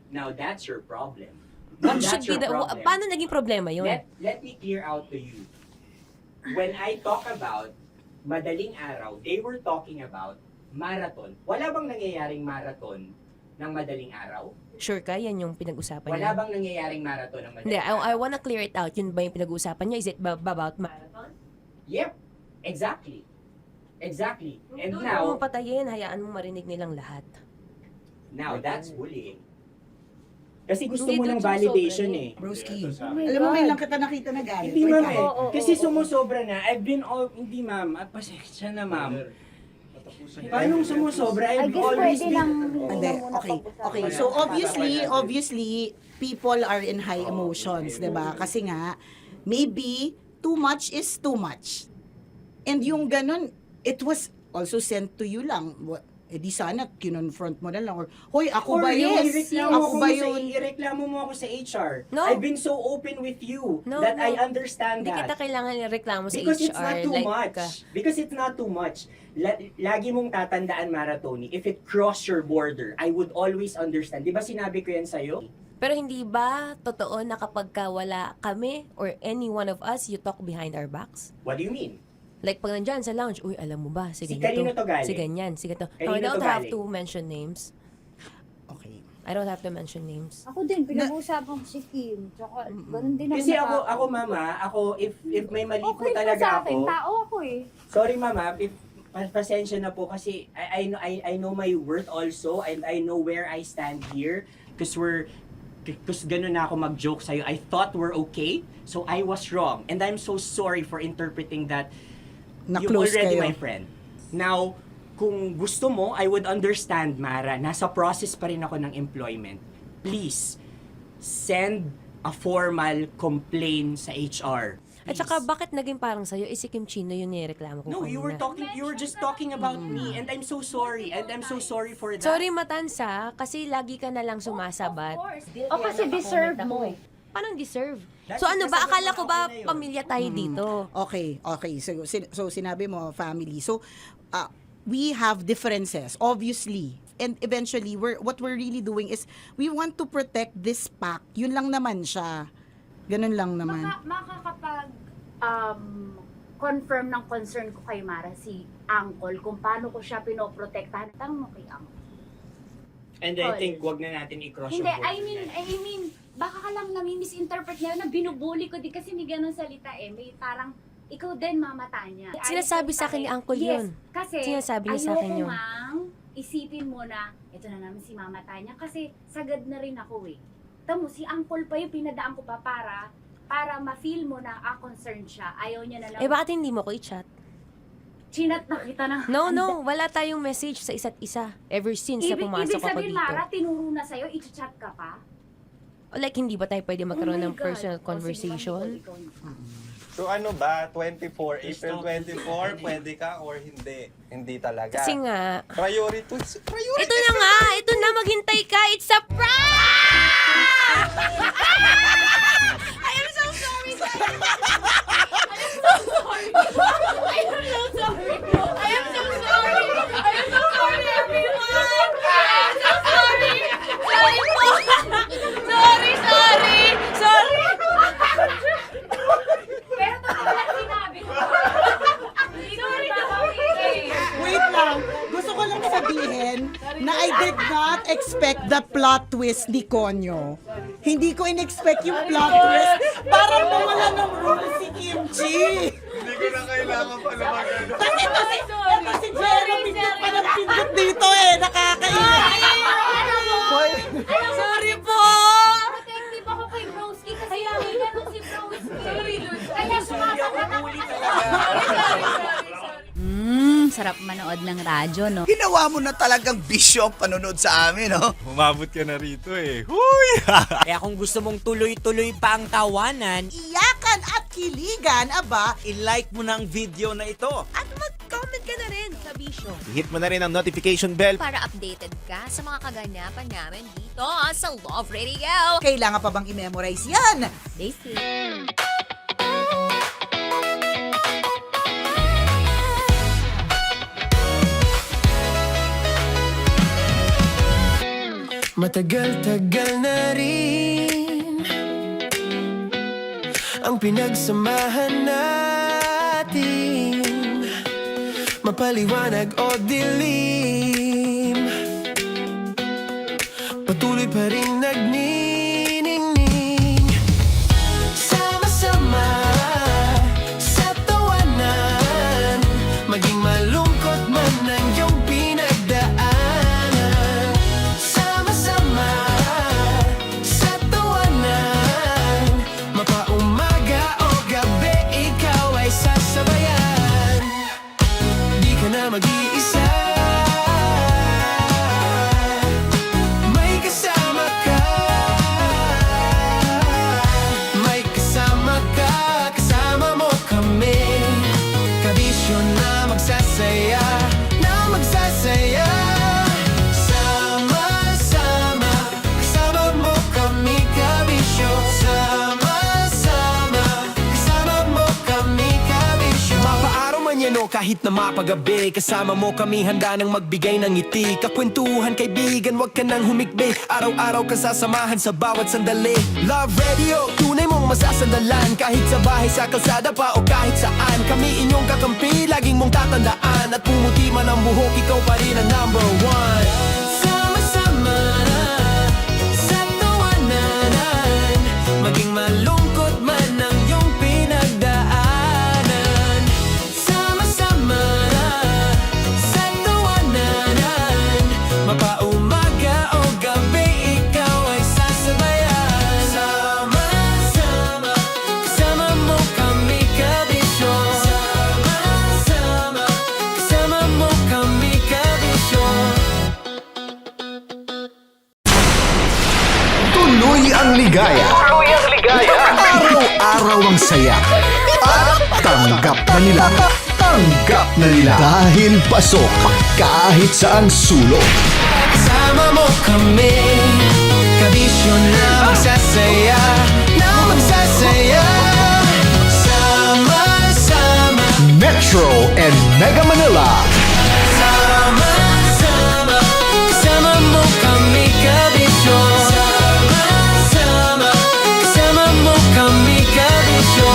Now that's your problem. What That's should be your the, problem. paano naging problema yun? Let me clear out to you. When I talk about madaling araw, they were talking about marathon. Wala bang nangyayaring marathon ng madaling araw? Sure ka? Yan yung pinag-usapan Wala niya? bang nangyayaring marathon ng Hindi, madaling araw? I wanna clear it out. Yun ba yung pinag-usapan niya? Is it about marathon? Yep, exactly. Exactly. And Doon now, mo patayin, hayaan mo marinig nilang lahat. now that's bullying. Kasi gusto Hindi mo doon ng validation sumusobra eh. Broski, alam mo ngayon lang kita nakita na galit. Hindi ma'am eh. Kasi sumusobra na. Hindi ma'am. Pasensya na ma'am. Paano sumusobra? I've always been... Hindi, okay. So obviously, people are in high emotions, 'di ba? Kasi nga, maybe too much is too much. And yung ganun, it was also sent to you lang. Di sana kinonfront mo na lang or hoy ako ba yun? Ako ba yun? Ireklamo mo ako sa HR. No. I've been so open with you that I understand Hindi that. kita kailangan ireklamo sa Because HR. it's not too much. Because it's not too much. Lagi mong tatandaan, Maratoni, if it crossed your border, I would always understand. Di ba sinabi ko yan sa'yo? Pero hindi ba totoo na kapag wala kami or any one of us, you talk behind our backs? What do you mean? Like pag nandyan sa lounge, uy, alam mo ba, si Si ganito, kanino to galing? si ganyan, si ganito. Kanino I don't to have galing? to mention names. Okay. I don't have to mention names. Ako din, pinag-uusapan ko si Kim. Tsaka, ganun din Kasi ako mama, if may mali po talaga ako. Tao ako eh. Sorry mama, pasensya na po kasi I know my worth also and I know where I stand here because ganun na ako mag-joke sa'yo. I thought we're okay, so I was wrong. And I'm so sorry for interpreting that you're Na-close already kayo. my friend. Now, kung gusto mo, I would understand, Mara. Nasa process pa rin ako ng employment. Please, send a formal complaint sa HR. At saka, bakit naging parang sa'yo? Si Kim Chino yun nireklamo ko No, you were just talking about me and I'm so sorry. And I'm so sorry for that. Sorry, Matansa, kasi lagi ka na lang sumasabat. O kasi deserve mo eh. Paano deserve? So ano ba? Akala ko ba pamilya tayo dito? Okay. So sinabi mo, family. So, we have differences, obviously. And eventually, what we're really doing is, we want to protect this pack. Yun lang naman siya. Ganun lang naman. Makakapag confirm ng concern ko kay Mara si Uncle kung paano ko siya pinoprotektahan. Tanong mo kay Uncle. And I think wag na natin i-cross Hindi, yung I mean, baka ka lang nami-misinterpret niya na binubuli ko din kasi may ganun salita eh. May parang, ikaw din mamata niya. Sinasabi sa akin ni Uncle yun. Kasi Sinasabi niya sa akin yun. ayoko mang isipin mo na, ito na naman si mamata niya kasi sagad na rin ako eh. Tamo, si Uncle pa yung pinadaan ko pa para ma-feel mo na concerned siya. Ayaw niya na lang. Eh, bakit hindi mo ko i-chat? Chinat na kita na. No, wala tayong message sa isa't isa. Ever since na pumasok Ibig ako sabihin, dito. Mara, tinuro na sa'yo, i-chat ka pa? Like, hindi ba tayo pwede magkaroon Oh my ng personal God. conversation? So ano ba, 24, April 24, pwede ka or hindi? Hindi talaga. Kasi nga, Priority. ito na nga, ito na, maghintay ka, it's a prank! I am so sorry, guys! I am so sorry! I am so sorry! I am so sorry, everyone! I am so sorry! Sorry po! Sorry! Pero talaga sinabi ko. Sorry na Wait lang. Gusto ko lang sabihin na I did not expect the plot twist ni Konyo. Hindi ko in-expect yung plot twist. Parang mawala ng role si Kimchi. Hindi ko na kailangan pa na magano. Kasi si Jeremy pa ng pindot dito eh. Nakakainis. Sorry po! Protective ako kay Broski kasi may ganun si Broski. Sorry, kaya sumasagot ako. Sarap manood ng radyo, no? Ginawa mo na talagang bisyo ang panonood sa amin, no? Umabot ka na rito eh. Huy! Kaya kung gusto mong tuloy-tuloy pa ang tawanan, Iyakan at kiligan, aba. i-like mo na ang video na ito. At mag-comment ka na rin sa Bisyo. Hit mo na rin ang notification bell. Para updated ka sa mga kaganapan namin dito sa Love Radio. Kailangan pa bang i-memorize yan? Basic. Matagal-tagal na rin ang pinagsamahan natin, mapaliwanag o dilim, patuloy pa rin nagniningning. Sama-sama sa tawanan, maging malungkot man ang iyong pinagdaanan. Sama-sama sa tawanan, mapaumaga o gabi, ikaw ay sasabayan. Di ka na mag-iisa, may kasama ka. May kasama ka, kasama mo kami. Kabisyo na magsasaya, na magsasaya. Sama-sama, kasama mo kami, kabisyo. Sama-sama, kasama mo kami, kabisyo. Mapaaraw man yan o kahit na mapagabi, kasama mo kami, handa nang magbigay ng ngiti. Kakwentuhan, kaibigan, wag ka nang humikbi. Araw-araw ka sasamahan sa bawat sandali. Love Radio, tunay mong masasandalan. Kahit sa bahay, sa kalsada pa o kahit saan, kami inyong kakampi, laging mong tatandaan. At pumuti man ang buhok, ikaw pa rin ang number one. Sama-sama Tuloy ang ligaya. Araw-araw ang saya. At tanggap na nila. Tanggap na nila. Dahil pasok kahit saang sulok. Sama mo kami, kabisyo na magsasaya, sama-sama. Metro and Mega Manila. Sama-sama, kasama mo kami, kabisyo. Sama-sama, kasama mo kami, kabisyo.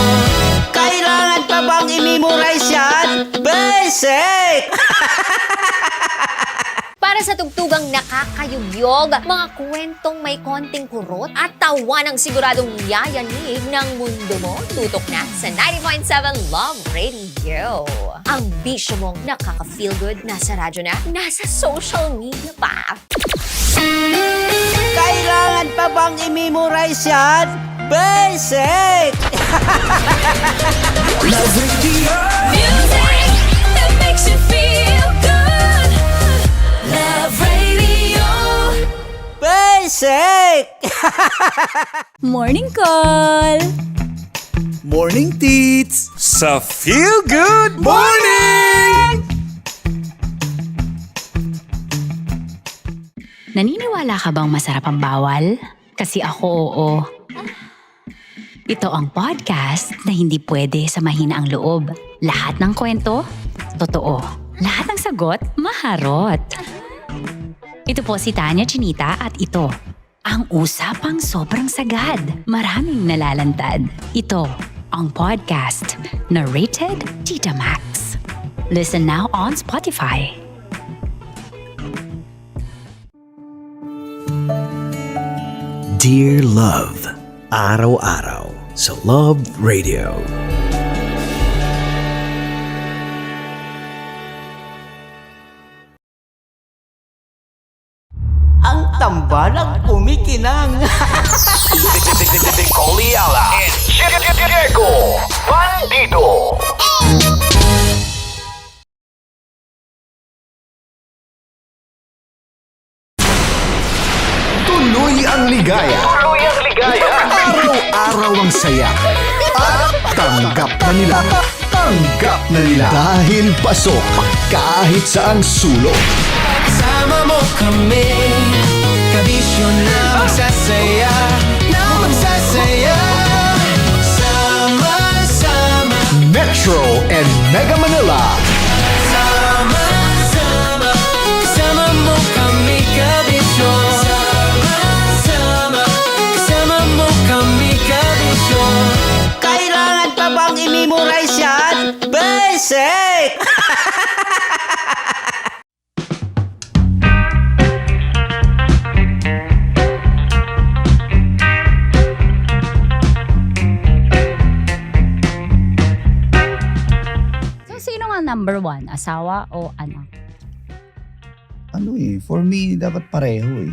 Kailangan pa bang i-memorize yan? Basic! Para sa tugtugang nakakayugyog, mga kwentong may konting kurot at tawa ng siguradong yayanig ng mundo mo, tutok na sa 90.7 Love Radio. Ang bisyo mong nakaka-feel good, nasa radyo na, nasa social media pa. Kailangan pa bang i-memorize yan? Basic! Love Radio. Music that makes you feel good. Love Radio. Basic! Morning call! Morning, Tits! Sa Feel Good Morning! Naniniwala ka bang masarap ang bawal? Kasi ako oo. Ito ang podcast na hindi pwede sa mahina ang loob. Lahat ng kwento, totoo. Lahat ng sagot, maharot. Ito po si Tanya Chinita at ito, ang usapang sobrang sagad. Maraming nalalantad. Ito, ang podcast na Rated Tita Max. Listen now on Spotify. Dear Love, araw-araw sa Love Radio. Ang tambalang kumikinang. Coliala and Diego Bandido. Tuloy ang ligaya. Araw-araw ang saya. At tanggap na nila. Tanggap na nila. Dahil pasok kahit saang sulok. Sama mo kami, kabisyo na magsasaya, sama-sama. Metro and Mega Manila. Sama-sama, kasama mo kami, kabisyo. Sama-sama, kasama mo kami, kabisyo. Kailangan pa bang i-memorize yan? Basic! So, sino nga number one? Asawa o anak? For me, dapat pareho eh.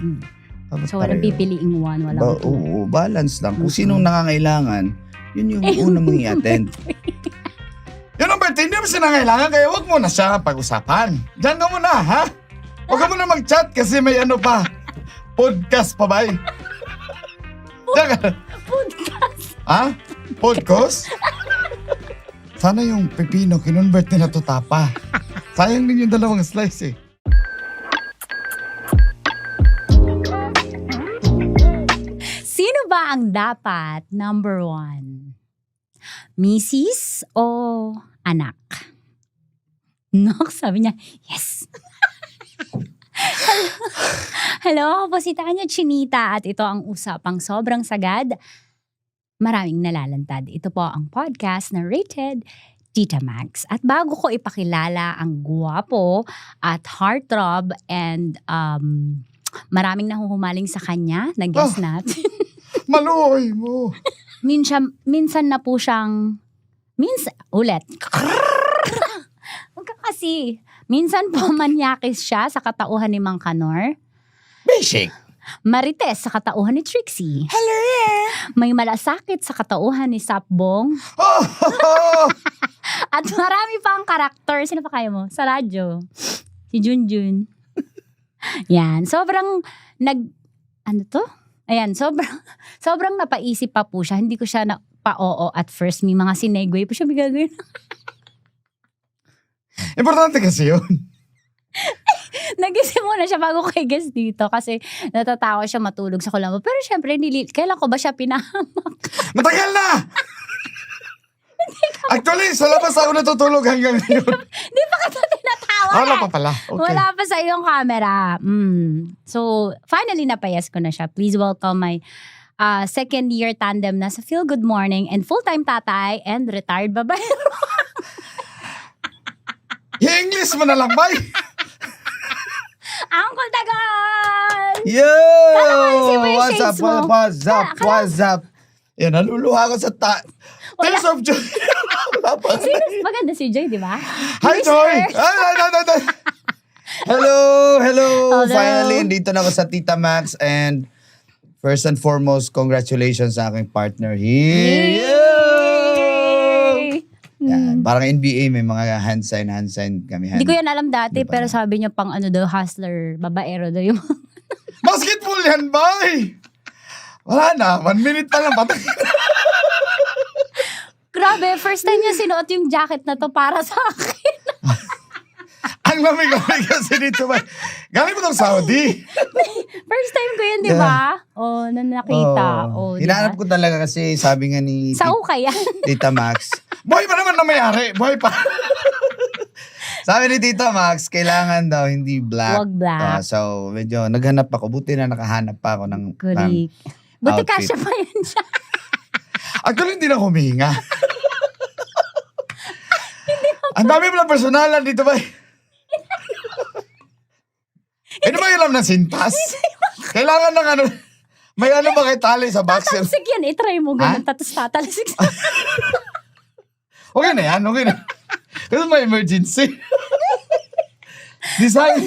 Dapat So, walang pipiliing one, walang two. Oo, balance lang. Kung sinong nangangailangan, yun yung una mong i-attend. Yun ang birthday, hindi mo siya nangailangan, kaya huwag mo na siya pag-usapan. Diyan ka muna, ha? Huwag ka muna mag-chat kasi may ano pa. Podcast pa ba eh? Diyan ka. Podcast? Ha? Podcast? Sana yung pepino, kinonvert nila to tapa. Sayang din yung dalawang slice eh. Sino ba ang dapat number one? Misis o anak? No, sabi niya, yes. Hello, ako po si Tanya Chinita at ito ang usapang sobrang sagad. Maraming nalalantad. Ito po ang podcast na Rated Tita Max. At bago ko ipakilala ang guwapo at heartthrob and maraming nahuhumaling sa kanya na guest natin. Maluoy mo. Minsan na po siyang, ulit. Huwag ka kasi. Minsan po manyakis siya sa katauhan ni Mang Kanor. Basic. Marites sa katauhan ni Trixie. Hello. May malasakit sa katauhan ni Sapbong. At marami pa ang karakter. Sino pa kaya mo? Sa radyo. Si Junjun. Yan. Sobrang Ayan, sobrang napaisip pa po siya. Hindi ko siya na pa-oo at first. May mga sinegway pa siya bigagawin. Importante kasi yun. Nagising muna siya bago kay guest dito kasi natatawa siya matulog sa kulambo. Pero syempre, kailan ko ba siya pinahamak? Matagal na! Actually, sa labas ako natutulog hanggang ngayon. Di pa kita tinatawa. Wala pa pala. Okay. Wala pa sa iyong camera. So, finally napayas ko na siya. Please welcome my second year tandem na sa Feel Good Morning and full-time tatay and retired babaero. I-English mo na lang, bay! Uncle Tagal! Yo! What's up? What's up? Yan, naluluha ko sa Tears of Joy. Wala pa. Maganda si Joy, di ba? Hi, Joy! Hello! Finally, dito na ako sa Tita Max and first and foremost, congratulations sa aking partner here. Yan, parang NBA, may mga hand sign kami. Hindi ko yan alam dati, pero sabi niya pang ano daw, hustler, babaero daw yung... Basketball yan, bay! Wala na, 1 minute pa lang, patay. Grabe, first time niya sinuot yung jacket na to para sa akin. Ang lamig-lamig kasi dito, bay. Galing mo ng Saudi. First time ko yun, di ba? Oh, na nakita. Oh, hinahanap ko talaga kasi sabi nga ni sa ukay yan. Tita Max. Buhay pa naman na mayari. Buhay pa. Sabi ni Tita Max, kailangan daw hindi black. Wag black. So, medyo naghanap ako. Buti na nakahanap pa ako ng Buti outfit. kasya pa yan siya. Actually, hindi na huminga. Ang dami mo lang personalan dito ba? Ano ba yung ng sintas? Kailangan ng ano, may ano ba kay tali sa boxer? Tatalsik yan, itry mo ganun, tapos tatalsik. Okay na yan, okay na. Kasi may emergency. Design.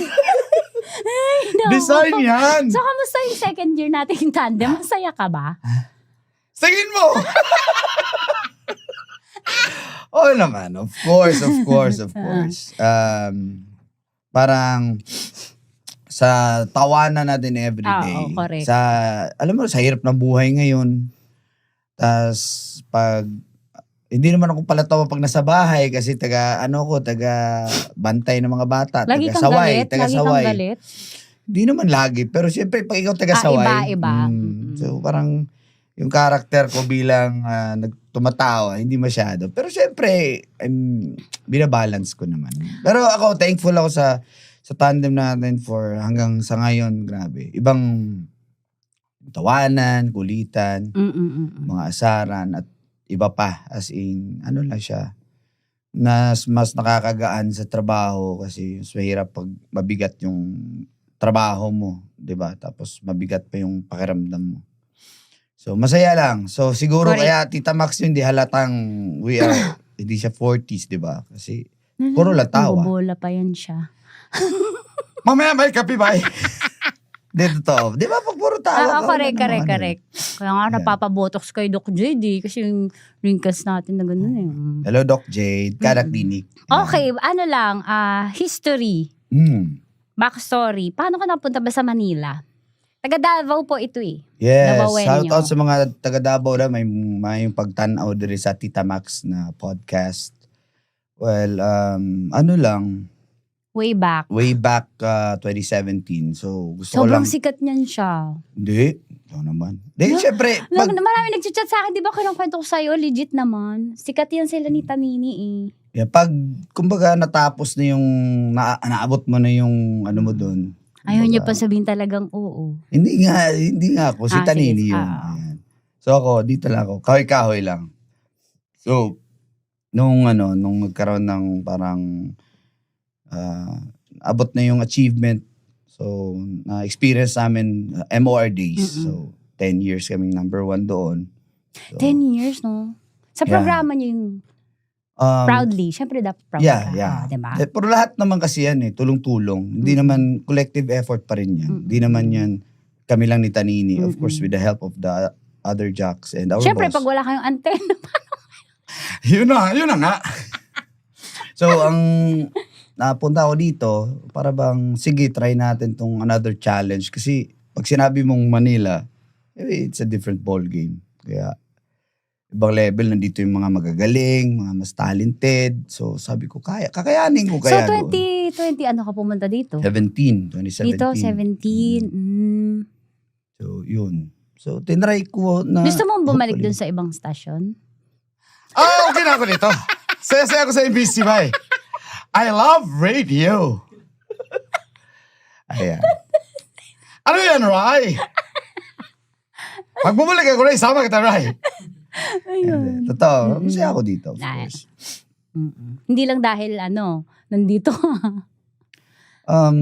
Ay, no. Design yan. So, kamusta yung second year natin yung tandem? Masaya ka ba? Tingin mo! Oo naman, of course. Parang sa tawanan natin everyday. Oo, correct. Sa, alam mo, sa hirap ng buhay ngayon. Tas pag, hindi naman ako palatawa pag nasa bahay kasi taga bantay ng mga bata. Lagi kang taga-saway. galit? Lagi kang galit? Hindi naman lagi. Pero siyempre, pag ikaw taga-saway. Iba. So parang, yung karakter ko bilang tumatawa, hindi masyado. Pero siyempre, binabalance ko naman. Pero ako, thankful ako sa tandem natin for hanggang sa ngayon, grabe. Ibang tawanan, kulitan, mga asaran, at iba pa. As in, ano lang siya, mas nakakagaan sa trabaho kasi mas mahirap pag mabigat yung trabaho mo, 'di ba? Tapos mabigat pa yung pakiramdam mo. So, masaya lang. So, siguro kaya Tita Max yun, di halatang hindi siya 40s, di ba? Kasi, puro lang tawa. Bobola pa yan siya. Mamaya may kape ba? Di totoo. Di ba pag puro tawa? Correct. Kaya nga napapabotox kay Doc JD kasi yung wrinkles natin na gano'n eh. Hello, Doc Jade. Karaklinik. Okay, ano lang, history. Backstory. Paano ka napunta ba sa Manila? Taga Davao po ito eh. Yes. Davaoenyo. Shout out sa mga taga Davao na may pagtanaw diri sa Tita Max na podcast. Well, ano lang. Way back 2017. So, gusto ko lang. Sobrang sikat niyan siya. Hindi. Ito naman. Hindi, syempre. Marami nagchat sa akin, di ba kinukwento ko sa'yo? Legit naman. Sikat yan sila ni Tamini eh. Yeah, pag, kumbaga, natapos na yung, naabot mo na yung, ano mo doon. Ayaw niya pa sabihin talagang oo. Hindi nga ako. Si Tanini yun. Ayan. So ako, dito lang ako. Kahoy-kahoy lang. So, nung nagkaroon ng parang, abot na yung achievement. So, na-experience namin MOR days. So, 10 years kaming number 1 doon. So, 10 years, no? Sa programa niyo yung proudly. Siyempre dapat proud ka. Yeah. Diba? Pero lahat naman kasi yan tulong-tulong. Hindi naman collective effort pa rin yan. Hindi naman yan kami lang ni Tanini. Of course, with the help of the other jocks and our Siyempre, boss. pag wala kayong antena, Yun na nga. So, ang napunta ako dito, para bang, sige, try natin tong another challenge. Kasi, pag sinabi mong Manila, it's a different ball game. Kaya, ibang level, nandito yung mga magagaling, mga mas talented. So, sabi ko, kakayanin ko So, kaya 2020, ano ka pumunta dito? 2017. Dito, 17. So, yun. So, tinry ko na... Gusto mong bumalik dun sa ibang stasyon? Okay na ako dito. Saya-saya ako sa MBC, bay. I love radio. Ayan. Ano yan, Rai? Pag bumalik ako, Rai, sama kita, Rai. Ayun. Totoo, masaya ako dito, of Ay. course. Hindi lang dahil nandito ka.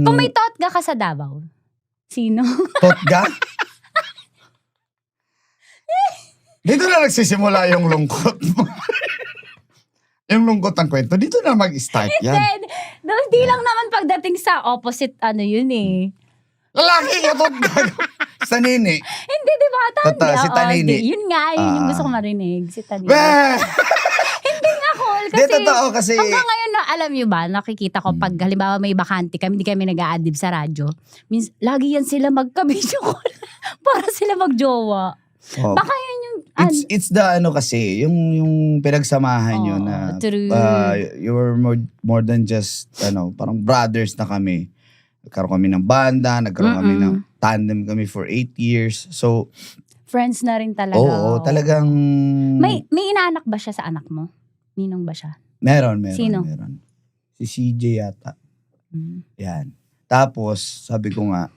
Kung may Totga ka sa Davao, sino? Totga? Dito na nagsisimula yung lungkot. Yung lungkot ng kwento, dito na mag-start yan. Hindi lang naman pagdating sa opposite, yun eh. Lalaki ka, Totga. Sa Nini. Hindi, di ba? Totoo, si Tanini. Yun nga, yun yung gusto ko marinig. Si Tanini. Bah! Hindi nga, Col. Kasi, Di, totoo kasi... hanggang ngayon, alam nyo ba, nakikita ko pag halimbawa may bakante kami, hindi kami nag-a-adlib sa radyo. Means, lagi yan sila magka-video call para sila magjowa. Oh. Baka yun yung... It's the kasi, yung pinagsamahan nyo na true. You were more than just, parang brothers na kami. Nagkaroon kami ng banda, nagkaroon kami ng tandem kami for 8 years. So, friends na rin talaga. oo, talagang... May inaanak ba siya sa anak mo? Ninong ba siya? Meron. Sino? Meron. Si CJ yata. Yan. Tapos, sabi ko nga,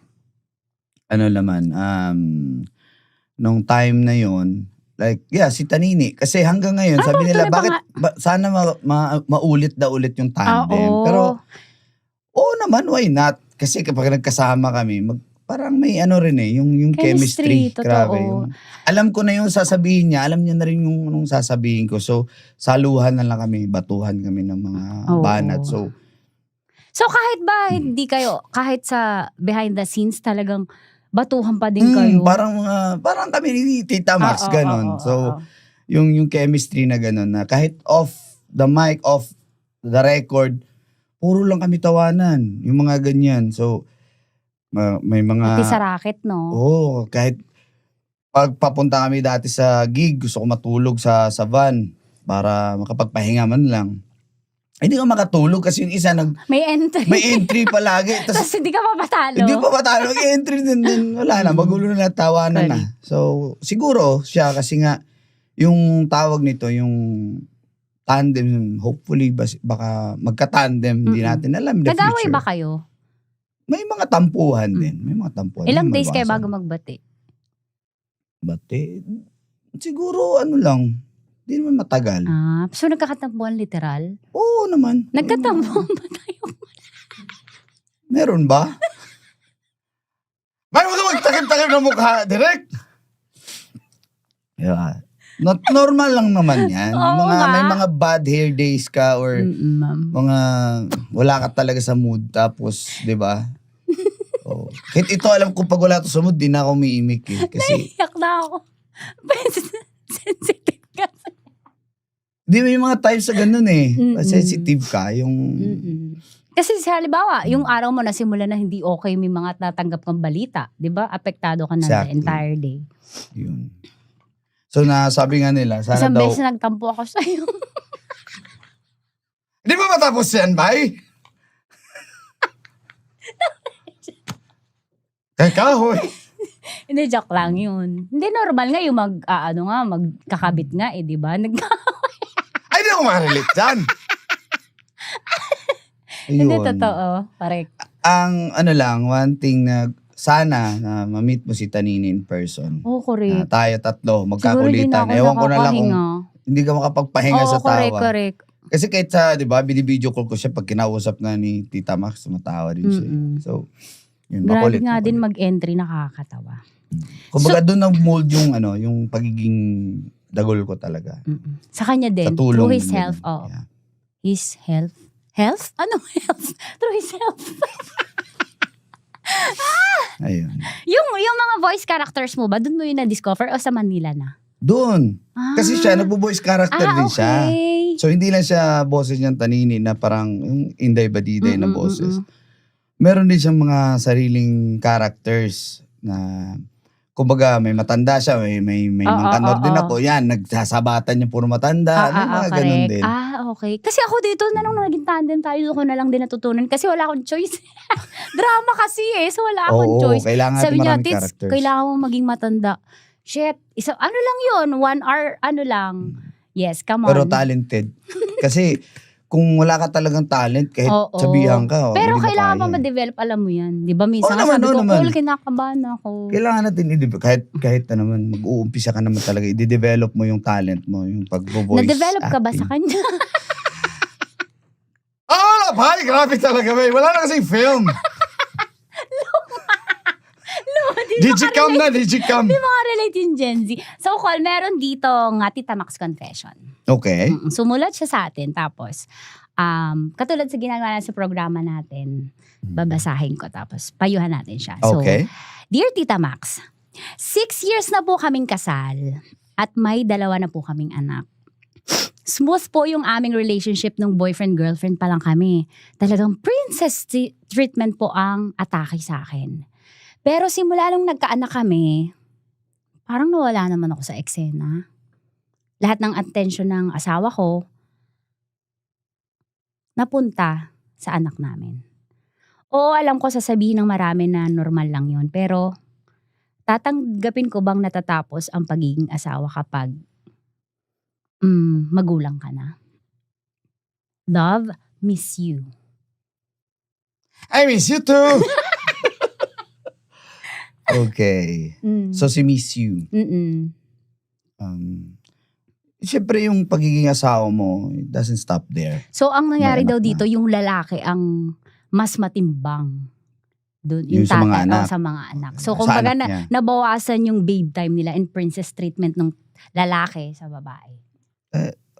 nung time na yon, like, si Tanini. Kasi hanggang ngayon, sabi nila, bakit, sana maulit na ulit yung tandem. Pero, oo naman, why not? Kasi kapag nagkasama kami, parang may yung chemistry. Totoo. Grabe. Alam ko na yung sasabihin niya, alam niya na rin yung sasabihin ko. So, saluhan na lang kami, batuhan kami ng mga banat. So kahit ba hindi kayo, kahit sa behind the scenes talagang batuhan pa din kayo? Parang kami ni Tita Max, ganon. So, yung chemistry na ganon na kahit off the mic, off the record, puro lang kami tawanan. Yung mga ganyan. So, may mga... Pati sa racket, no? Oo, kahit pag papunta kami dati sa gig, gusto ko matulog sa van para makapagpahinga man lang. Hindi ka makatulog kasi yung isa may entry. May entry palagi. Tapos hindi ka papatalo. Hindi pa patalo. Mag-entry din. Wala na. Magulo na, tawanan na. So, siguro siya kasi nga, yung tawag nito, yung tandem, hopefully, baka magka-tandem, hindi natin alam. Nag-away ba kayo? May mga tampuhan din. May mga tampuhan. Ilang days kayo bago magbati? Bati? Siguro, lang. Hindi naman matagal. So nagkakatampuhan literal? Oo naman. Nagkatampuhan ba tayo? Meron ba? May mga magtakip-takip na mukha, direct. Yeah. Normal lang naman yan. May mga bad hair days ka or mga wala ka talaga sa mood. Tapos, di ba? Kahit ito, alam ko pag wala to sa mood, di na ako umiimik eh. Kasi, naiyak na ako. Sensitive ka. Di may mga times sa ganun eh. Sensitive ka. Kasi halimbawa, yung araw mo nasimula na hindi okay, may mga tatanggap kang balita. Di ba? Apektado ka na the entire day. Yun. So, sabi nga nila, sana isang daw... beses nagtampo ako sa'yo. Di ba matapos yan, bay? Teka, hoy. Hindi, joke lang yun. Hindi, normal nga yung magkakabit nga eh, di ba? Ay, di ako makarelate dyan. Hindi, totoo. Correct. Ang one thing na sana na ma-meet mo si Tanini in person. Oo, correct. Tayo tatlo, magkakulitan. Ewan ko na lang kung hindi ka makapagpahinga sa tawa. Correct. Kasi kahit sa, di ba, binibideo call ko siya pag kinausap na ni Tita Max, matawa din siya. So, yun, grabe nga din mag-entry, nakakatawa. Kumbaga doon nag-mold yung, yung pagiging dagol ko talaga. Sa kanya din, through his health. Yeah. His health? Health? Ano health? Through his health. Ayun. Yung mga voice characters mo ba, doon mo yung na-discover o sa Manila na? Doon. Kasi siya, nagbo-voice character din siya. Okay. So, hindi lang siya boses niyang Tanini na parang yung Inday Badiday na boses. Meron din siyang mga sariling characters na kumbaga may matanda siya, may mangkanor din ako. Yan, nagsasabatan niya puro matanda. May mga ganun din. Okay. Kasi ako dito, na nung naging tandem tayo, doon ko na lang din natutunan. Kasi wala akong choice. Drama kasi so wala akong choice. Kailangan Sabi natin niya, maraming Tits, characters. kailangan mo maging matanda. Shit, ano lang yun? 1 hour, ano lang. Yes, come on. Pero talented. Kasi kung wala ka talagang talent, kahit sabihan ka. Pero hindi mo kailangan kaya. pa ma-develop, alam mo yan. Di ba minsan naman, sabi ko, naman. cool, kinakabahan ako. Kailangan natin kahit na naman, mag-uumpisa ka naman talaga, i-develop mo yung talent mo, yung pag-voice Na-develop ka ba sa kanya? Wala pa. Grabe talaga, may. Wala na kasing film. Digicam na, digicam. Di makarelate yung Gen Z. So, call, meron dito nga Tita Max Confession. Okay. Sumulat siya sa atin. Tapos, katulad sa ginagawa na sa programa natin, babasahin ko. Tapos, payuhan natin siya. So, Okay. Dear Tita Max, 6 years na po kaming kasal at may 2 na po kaming anak. Smooth po yung aming relationship nung boyfriend-girlfriend pa lang kami. Talagang princess treatment po ang atake sa akin. Pero simula nung nagkaanak kami, parang nawala naman ako sa eksena. Lahat ng attention ng asawa ko, napunta sa anak namin. Oo, alam ko sasabihin ng marami na normal lang yun. Pero tatanggapin ko bang natatapos ang pagiging asawa kapag magulang ka na? Love, miss you. I miss you too. Okay. So, si Miss You. Siyempre yung pagiging asawa mo, it doesn't stop there. So, ang nangyari May daw anak dito, yung lalaki ang mas matimbang. Doon, Yung sa mga anak. sa mga anak. So, Sa kumbaga anak niya. nabawasan yung babe time nila and princess treatment ng lalaki sa babae.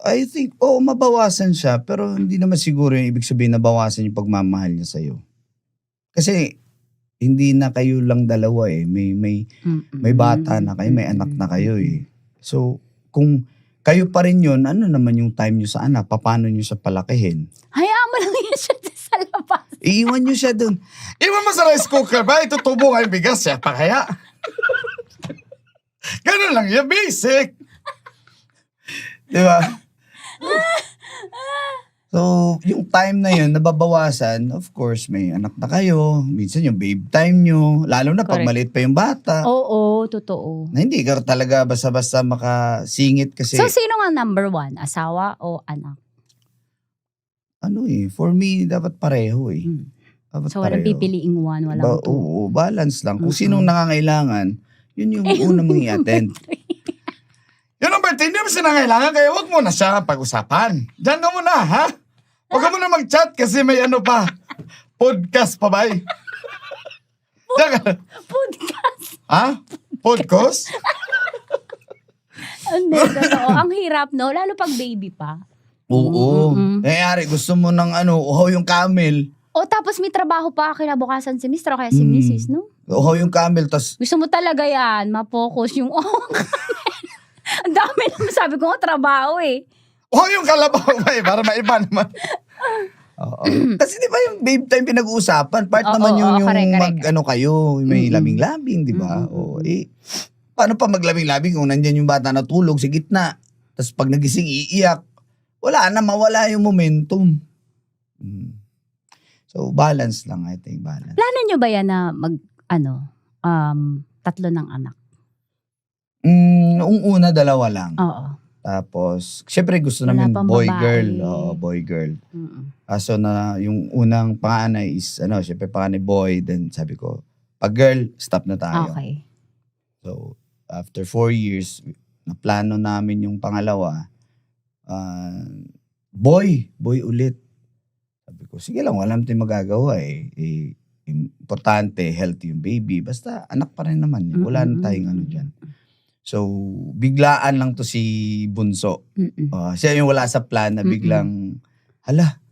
I think, mabawasan siya, pero hindi naman siguro yung ibig sabihin na bawasan yung pagmamahal niya sa'yo. Kasi, hindi na kayo lang dalawa may bata na kayo, may anak na kayo So, kung kayo pa rin yun, ano naman yung time nyo sa anak? Paano nyo siya palakihin? Hayaan mo lang yan siya sa labas. Iiwan nyo siya dun. Iwan mo sa rice cooker ba? Itutubo nga yung bigas siya. Pakaya. Ganun lang yan. Basic. Di ba? So, yung time na yun, nababawasan, of course, may anak na kayo, minsan yung babe time nyo, lalo na pag Correct. maliit pa yung bata, Oo, totoo. na hindi ka talaga basta-basta makasingit kasi, So, sino nga number 1? Asawa o anak? for me, dapat pareho Dapat So, walang pareho. pipiliing 1, walang 2. Oo, balance lang. Kung sinong nangangailangan, yun yung una mong i-attend. Yung number 10, hindi mo siya nangailangan, kaya huwag mo na siya pag-usapan. Diyan ka muna, ha? Huwag ka muna mag-chat kasi may pa. Podcast pa ba? Diyan ka. Podcast. Ha? Podcast? Hindi, totoo. Ang hirap, no? Lalo pag baby pa. Oo. Nangyari, gusto mo ng uhaw yung camel. O tapos may trabaho pa kinabukasan si Mr. o kaya si Mrs., no? Uhaw yung camel, tas Gusto mo talaga yan, ma-focus yung ang dami naman sabi ko nga trabaho Yung kalabaw ba para maiba naman. Oo. Kasi di ba yung babe time pinag-uusapan? Part Oo, naman yung correct. kayo, may labing-labing, di ba? Paano pa maglabing-labing kung nandyan yung bata natulog sa gitna? Tapos pag nagising, iiyak. Wala na, mawala yung momentum. So, balance lang, I think, balance. Plano nyo ba yan na tatlo ng anak? Noong una, 2 lang. Oo. Tapos, syempre gusto Wala namin pang boy-girl. babae. Oo, boy-girl. So na yung unang panganay is, syempre panganay boy. Then sabi ko, pag girl, stop na tayo. Okay. So, after 4 years, naplano namin yung pangalawa, boy ulit. Sabi ko, sige lang, wala naman tayong magagawa importante, healthy yung baby. Basta, anak pa rin naman yun. Wala na tayong dyan. So, biglaan lang to si Bunso. Siya yung wala sa plan na biglang,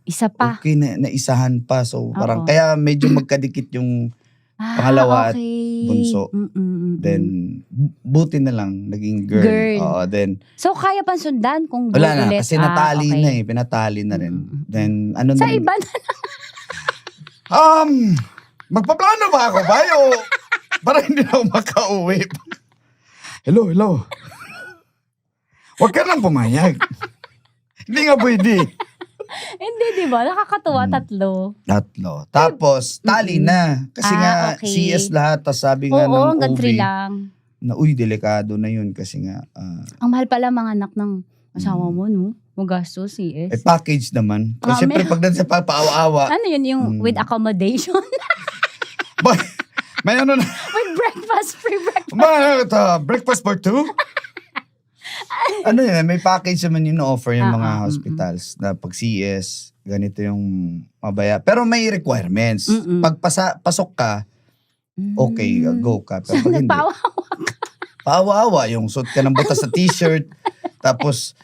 isa pa. Okay, naisahan pa. So, parang, Oo. kaya medyo magkadikit yung pangalawa at okay. Bunso. Then, buti na lang, naging girl. Girl. Oo, then, So, kaya pang sundan kung wala na, ulit? kasi natali okay. na pinatali na rin. Then, Sa iba na Magpaplano ba ako ba? Para hindi na ako makauwi. Hello. Huwag ka nang pumayag. Hindi nga pwede. Hindi, di ba? Nakakatuwa, tatlo. Tapos, tali na. Kasi nga, okay. CS lahat. Tapos sabi nga Oo, ng hanggang OV, 3 lang. na delikado na yun. Kasi nga, Ang mahal pala mga anak ng asawa mo, no? Magastos, CS. package naman. Kasi syempre, pagdating sa paawa-awa, Ano yun, yung with accommodation? may ano na, with breakfast, free breakfast. breakfast for 2? Ano yun, may package naman yun na-offer yung mga hospitals na pag CS, ganito yung mabaya. Pero may requirements. Pag pasok ka, okay, go ka. Pero pag hindi, paawa-awa, yung suot ka ng butas sa t-shirt, tapos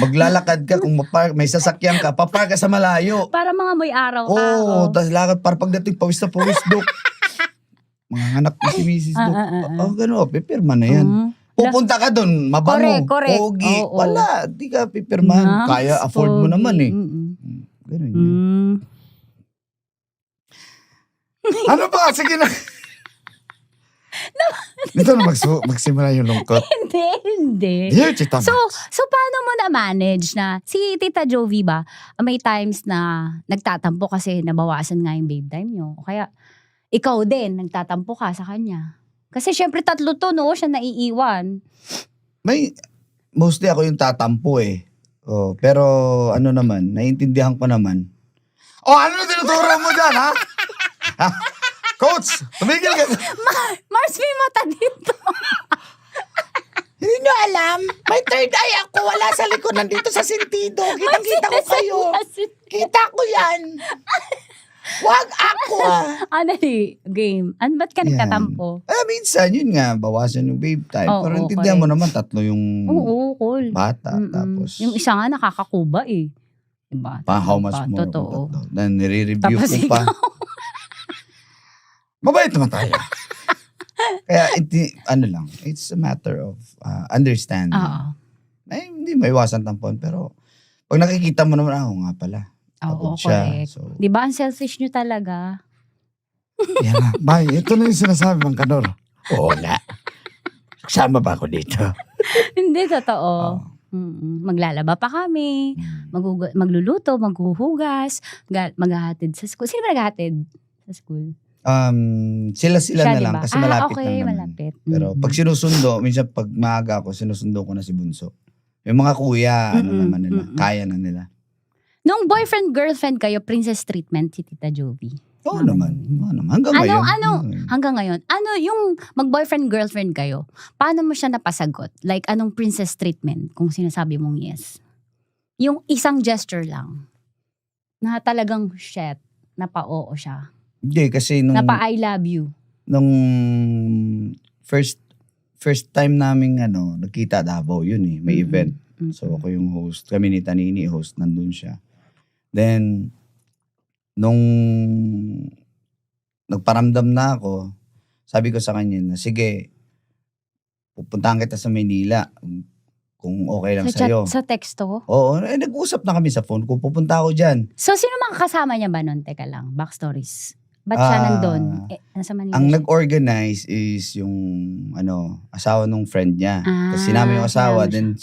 maglalakad ka kung may sasakyan ka, papar ka sa malayo. Para mga may araw ka. Oo, tapos lakad para pagdating pawis na pawis, Dok. Mga anak ko si Mrs. Dok. Gano'n, pipirma na yan. Pupunta ka doon, mabango, correct. pogi, Oo. wala, di ka pipirmahan. Kaya afford mo naman eh. Ganun yun. Ano ba? Sige na. Dito na magsimula yung lungkot. Hindi. Dear Tita Max. So paano mo na-manage na si Tita Jovi ba, may times na nagtatampo kasi nabawasan nga yung babe time nyo. O kaya ikaw din, nagtatampo ka sa kanya. Kasi syempre 3 to, no? Siya naiiwan. Mostly ako yung tatampo eh. Pero ano naman, naiintindihan ko naman. Ano tinuturo mo dyan, ha? Coach, tumigil ka. Mars, may mata dito. Hindi nyo alam, may third eye ako, wala sa likod, nandito sa sentido. Kitang-kita ko kayo. Kita ko yan. Wag ako Dali, game. Ba't ka nagtatampo? Minsan, yun nga, bawasan yung babe time. Oo, pero intindihan mo naman, 3 yung cool. bata. Tapos, Yung isa nga nakakakuba eh. Diba? how much more? Totoo. Then, nire-review Tapos ko pa. Mabait naman tayo. Kaya, it's a matter of understanding. Hindi maiwasan tampon, pero pag nakikita mo naman, nga pala. Oo, siya. correct. So, Di ba, ang selfish nyo talaga? Yan na. Bay, ito na yung sinasabi ng Kanor. Wala. Sama ba ako dito? Hindi, totoo. Maglalaba pa kami, magluluto, maghuhugas, maghahatid sa school. Sino ba naghahatid sa school? Sila Siya, na lang diba? kasi malapit okay, lang naman. malapit. Pero pag sinusundo, minsan pag maaga ako, sinusundo ko na si Bunso. Yung mga kuya, naman nila, kaya na nila. Nung boyfriend-girlfriend kayo, princess treatment si Tita Jovi? Oo naman. Hanggang ngayon. Hanggang ngayon. Ano yung mag-boyfriend-girlfriend kayo, paano mo siya napasagot? Like, anong princess treatment kung sinasabi mong yes? Yung isang gesture lang. Na talagang shit, napa-oo siya. Hindi, kasi nung... Napa-I love you. Nung first time namin nagkita Davao, yun eh. May event. So ako yung host. Kami ni Tanini, host. Nandun siya. Then, nung nagparamdam na ako, sabi ko sa kanya na, sige, pupuntahan kita sa Maynila kung okay lang sa'yo. Sa texto? Oo, nag-usap na kami sa phone kung pupunta ako dyan. So, sino mga kasama niya ba nun? Teka lang, backstories. Ba't siya nandun? Nasa Manila Ang siya? nag-organize is yung asawa nung friend niya. Tapos sinama yung asawa, then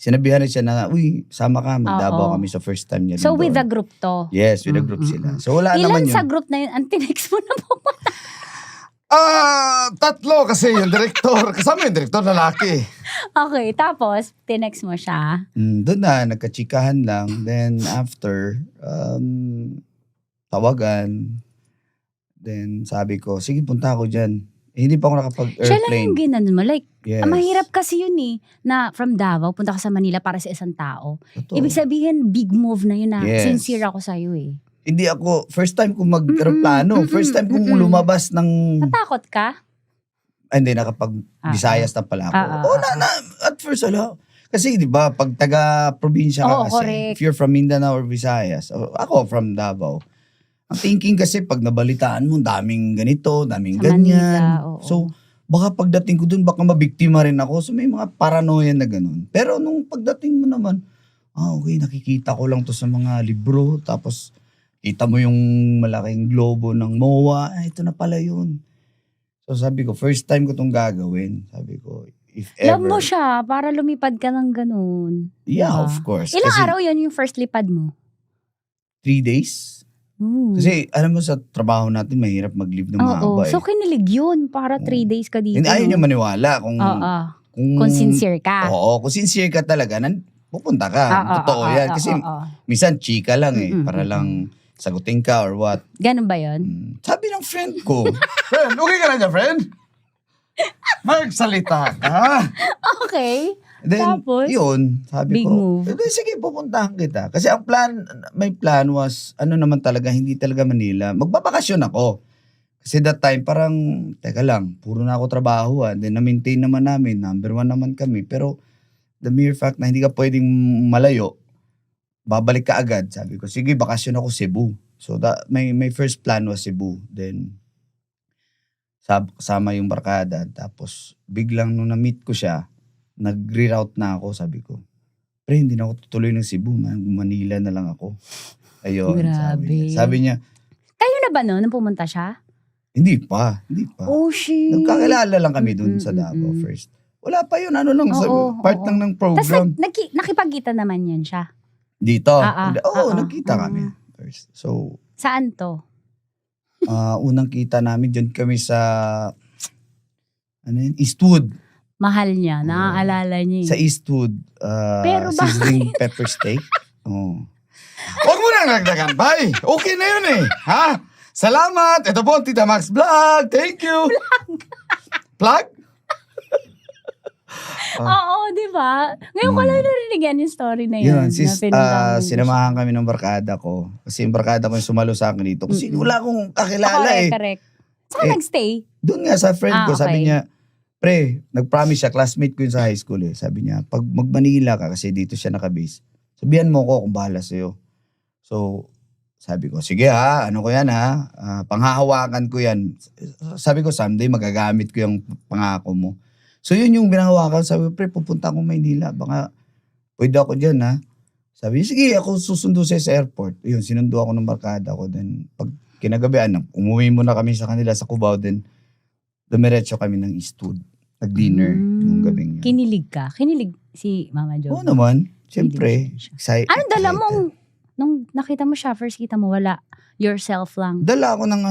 sinabihan na siya na, uy, sama ka, magdabaw kami sa first time niya. So with the group to? Yes, with the group sila. So wala Ilan naman yun. sa group na yun ang tinext mo na pupunta? 3 kasi yung direktor. Kasama yung direktor, lalaki. Okay, tapos tinext mo siya. Doon na, nagkachikahan lang. Then after, tawagan. Then sabi ko, sige punta ako dyan. Hindi pa ako nakapag-airplane. Siya lang yung ginanon mo. Like, Yes. mahirap kasi yun eh. Na from Davao, punta ka sa Manila para sa isang tao. Totoo. Ibig sabihin, big move na yun na Yes. sincere ako sa'yo eh. Hindi ako, first time kong mag-aeroplano. First time kong lumabas ng... Natakot ka? Hindi, nakapag-Visayas na pala ako. At first, kasi di ba, pag taga-probinsya ka kasi, correct. if you're from Mindanao or Visayas, ako from Davao, ang thinking kasi, pag nabalitaan mo, daming ganito, daming Sa ganyan. Manila, So, baka pagdating ko dun, baka mabiktima rin ako. So, may mga paranoia na ganun. Pero nung pagdating mo naman, okay, nakikita ko lang to sa mga libro, tapos kita mo yung malaking globo ng MOA, ito na pala yun. So sabi ko, first time ko itong gagawin. Sabi ko, if ever. Love mo siya para lumipad ka ng ganun. Yeah, Diba? of course. Ilang Kasi araw yun yung first lipad mo? 3 days. Ooh. Kasi alam mo sa trabaho natin, mahirap mag-leave ng mahaba So kinilig yun para 3 days ka dito. Hindi, ayaw niya maniwala kung... Oo. Kung sincere ka. Oo, kung sincere ka talaga, pupunta ka. Totoo yan. Kasi minsan chika lang para lang sagutin ka or what. Ganun ba yun? Sabi ng friend ko. Friend, okay ka na dyan, friend? Magsalita ka. Okay. Then, Tapos, yun, sabi big ko, move. sige, pupuntahan kita. Kasi ang my plan was, naman talaga, hindi talaga Manila. Magbabakasyon ako. Kasi that time, parang, teka lang, puro na ako trabaho. Then, na-maintain naman namin, number 1 naman kami. Pero, the mere fact na hindi ka pwedeng malayo, babalik ka agad. Sabi ko, sige, bakasyon ako Cebu. So, my first plan was Cebu. Then, kasama yung barkada. Tapos, biglang nung na-meet ko siya, nag-reroute na ako, sabi ko, pre, hindi na ako tutuloy ng Cebu, Manila na lang ako. Ayun, Grabe. sabi niya. Kayo na ba no, nung pumunta siya? Hindi pa. Oh, shit. Nagkakilala lang kami dun sa Davao first. Wala pa yun, part lang ng Tapos program. nakipagkita naman yan siya. Dito? Oo. Nagkita kami first. So, saan to? unang kita namin, dyan kami sa, Eastwood. Mahal niya, naaalala niya. Sa Eastwood, Pero sizzling pepper steak. Oh. Huwag mo nang nagdagan, bye. Okay na yun eh. Ha? Salamat. Ito po, Tita Max Vlog. Thank you. Plug? Oo, di ba? Ngayon ko lang narinig yan yung story na yun. Yun, sinamahan kami ng barkada ko. Kasi yung barkada ko yung sumalo sa akin dito. Kasi wala akong kakilala Correct. Saan nagstay? Doon nga sa friend ko, okay. sabi niya, pre, nag-promise siya, classmate ko yun sa high school eh. Sabi niya, pag mag-Manila ka, kasi dito siya nakabase, sabihan mo ko kung bahala sa'yo. So, sabi ko, sige ha, ano ko yan ha, panghahawakan ko yan. Sabi ko, someday magagamit ko yung pangako mo. So, yun yung binahawakan. Sabi ko, pre, pupunta akong Maynila. Baka, pwede ako dyan ha. Sabi niya, sige, ako susundo sa airport. Yun, sinundo ako ng barkada ko. Then, pag kinagabihan, umuwi muna kami sa kanila sa Cubao. Then, dumiretso kami ng Eastwood. Nag-dinner nung gabing yun. Kinilig ka? Kinilig si Mama Jo? Oo naman. Siyempre. Anong dala mo? Nung nakita mo siya, first kita mo, wala. Yourself lang. Dala ako ng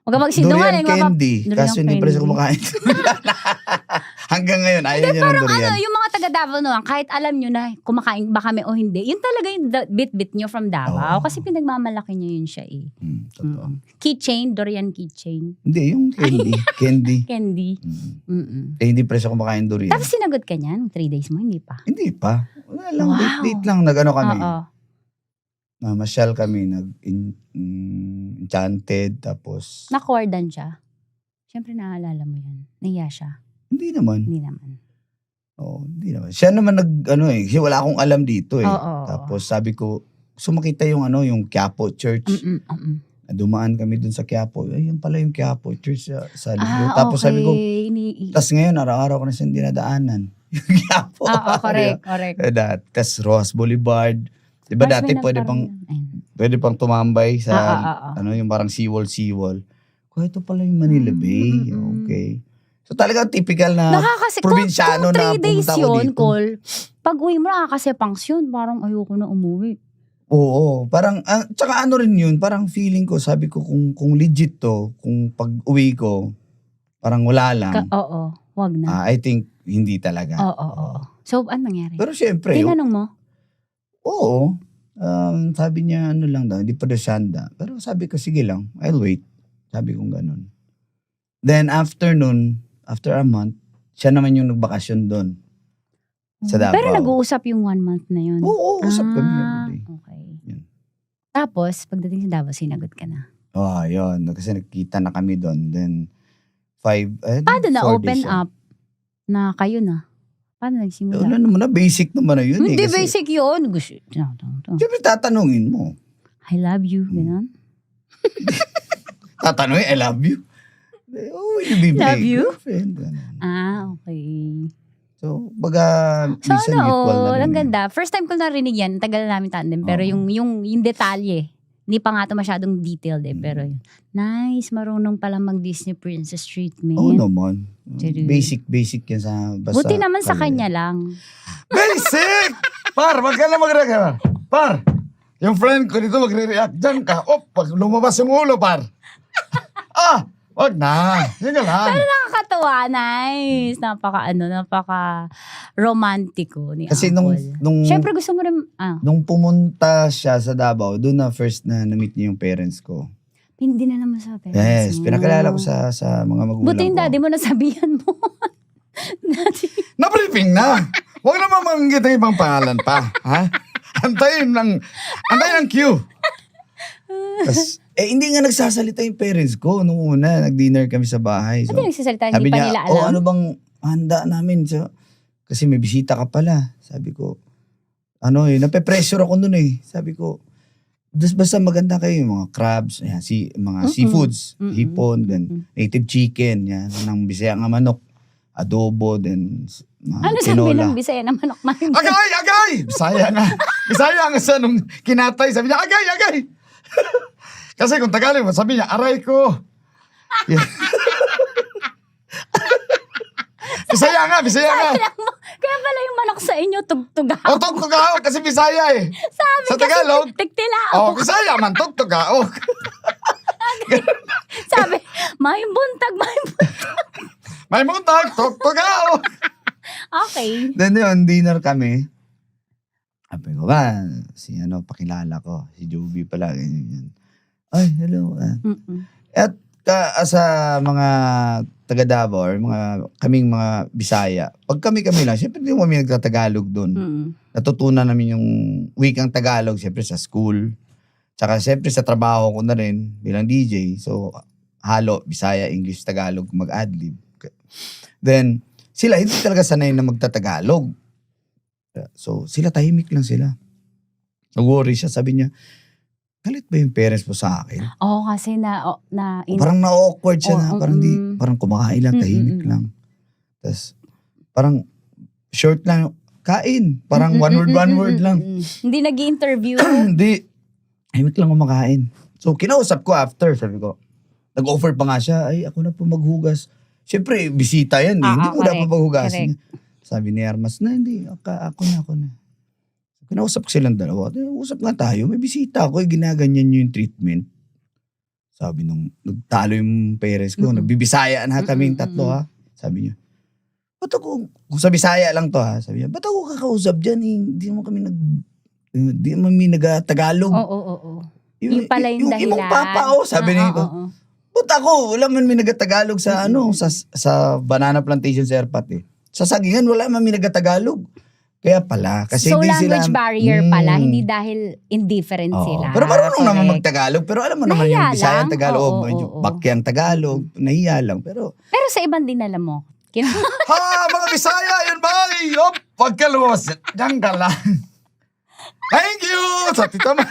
Huwag ka magsinungaling. durian candy. Kaso hindi pa rin siya kumakain. Hanggang ngayon, ayaw niya ng Parang durian. yung mga taga Davao naman, kahit alam nyo na kumakain ba kami o hindi, yun talaga yung bit-bit nyo from Davao. Kasi pinagmamalaki nyo yun siya eh. Totoo. Keychain, durian keychain. Hindi, yung candy. Candy. Hindi pa rin siya kumakain durian. Tapos sinagot ka niyan, 3 days mo, hindi pa? Hindi pa. Wala lang, Wow. date lang. Nag-ano kami. Oo. Masyal kami, nag-enchanted, tapos... Nakuwardan siya. Siyempre naaalala mo yan. Nahiya siya. Hindi naman. Hindi naman. Oo, hindi naman. Siya naman kasi wala akong alam dito eh. Oo. Tapos sabi ko, gusto makita yung yung Quiapo Church. Dumaan kami dun sa Quiapo. Ay, yun pala yung Quiapo Church sa Libro. Tapos sabi ko, tas ngayon, araw-araw ko na siyang dinadaanan. Yung Quiapo. Oo, correct. Tas Rojas Boulevard. Diba Mas dati may pwede pang tumambay sa, yung parang seawall. Ito pala yung Manila Bay. Okay. So talagang typical na probinsyano na 3 days pumunta ako yun, dito. Col, pag uwi mo nakakasepangs yun, parang ayoko na umuwi. Oo. Parang, tsaka rin yun, parang feeling ko, sabi ko kung legit to, kung pag uwi ko, parang wala lang. Wag na. I think hindi talaga. Oo. So, anong nangyari? Pero syempre, tinanong mo? oo. Sabi niya, lang daw, hindi pa daw siya handa. Pero sabi ko, sige lang, I'll wait. Sabi ko gano'n. Then after a month, siya naman yung nagbakasyon doon. Sa Davao. Pero nag-uusap yung 1 month na yun? Oo, usap kami everyday. Okay. Yan. Tapos, pagdating sa Davao, sinagot ka na? Yun. Kasi nagkita na kami doon. Then, paano na open up na kayo na? Paano nagsimula? Wala naman na, basic naman na yun. Hindi kasi, basic yun. siyempre tatanungin mo. I love you, gano'n? Tatanungin, I love you. Oh, will you be my Love you? girlfriend? Okay. So, baga, minsan mutual na rin. Ang ganda. First time ko narinig yan, tagal na namin tandem. Pero yung detalye Hindi pa nga ito masyadong detailed pero yun. Nice, marunong pala mag-Disney princess treatment. Oo naman. Seryoso. Basic yan sa basta. Buti naman sa kanya lang. Basic! Par, wag ka na mag-react. Par, yung friend ko dito magre-react. Diyan ka. Pag lumabas yung ulo, par. Wag na. Yan ka lang. Pero nakakatawa, nice. Napaka romantiko ni Kasi Uncle. nung Siyempre gusto mo rin, nung pumunta siya sa Davao, doon na first na na-meet niya yung parents ko. hindi na naman sa parents Yes, mo. pinakilala ko sa mga magulang Buti yung ko. daddy mo nasabihan mo. Na-briefing na. Huwag naman manggit ang ibang pangalan pa. Ha? Antayin ng cue. Tas, hindi nga nagsasalita yung parents ko nung una. Nag-dinner kami sa bahay. So, Hindi nagsasalita, sabi hindi pa niya, nila alam. ano bang handa namin? So, kasi may bisita ka pala. Sabi ko, nape-pressure ako nun eh. Sabi ko, basta maganda kayo, mga crabs, yan, mga seafoods, hipon, then native chicken, yan, ng Bisaya nga manok, adobo, then Ano sabi tinola. ng Bisaya na manok mahin? Agay! Bisaya nga. Bisaya nga sa nung kinatay. Sabi niya, agay! Kasi kung Tagalog mo, sabi niya, aray ko. Yeah. Bisaya nga. Kaya pala yung manok sa inyo, tugtugaw. Tugtugaw, kasi Bisaya eh. Sabi Sa Tagalog, kasi, tigtilao. Bisaya man, tugtugaw. Sabi, may buntag. May buntag, tugtugaw. Okay. Then yun, dinner kami. Sabi ko, pakilala ko. Si Joby pala. Ganyan. Ay, hello. At sa mga taga Davao or kaming mga Bisaya, pag kami lang, syempre hindi mo kami nagtatagalog doon. Natutunan namin yung wikang Tagalog, syempre sa school. Tsaka syempre sa trabaho ko na rin bilang DJ. So, halo, Bisaya, English, Tagalog, mag-adlib. Then, sila hindi talaga sanay na magtatagalog. So, sila tahimik lang sila. Nag-worry siya, sabi niya, galit ba yung parents mo sa akin? Oo, kasi Parang na-awkward siya na, parang kumakain lang, tahimik lang. Tapos, parang short lang, kain. Parang one word lang. Hindi nag-i-interview. Hindi. Tahimik lang kumakain. So, kinausap ko after, sabi ko, nag-offer pa nga siya, ay, ako na po maghugas. Siyempre, bisita yan eh. Hindi ko dapat maghugasin. Sabi ni Armas, hindi, ako na. Kinausap ko silang dalawa. Usap nga tayo, may bisita ako, ginaganyan nyo yung treatment. Sabi nung, nagtalo yung parents ko, nagbibisaya na kaming tatlo ha. Sabi niya, ba't ako, kung sa Bisaya lang to ha, sabi niya, ba't ako kakausap dyan eh, hindi mo kami nag-Tagalog. Oo. Yung pala yung dahilan. Yung papa sabi niya ko. Ba't ako, wala man may nag-Tagalog sa sa banana plantation sa Erpat eh. Sa Sagingan, wala man may nag-Tagalog. Kaya pala, kasi so hindi sila... language barrier pala, hindi dahil indifferent sila. Pero marunong naman mag-Tagalog. Pero alam mo naman yung Bisaya ang Tagalog, yung Bakyang Tagalog, nahiya lang. Pero sa ibang din alam mo. Mga Bisaya, yun ba? Wag ka lumabas. Diyan ka lang. Thank you! Sa tita mo.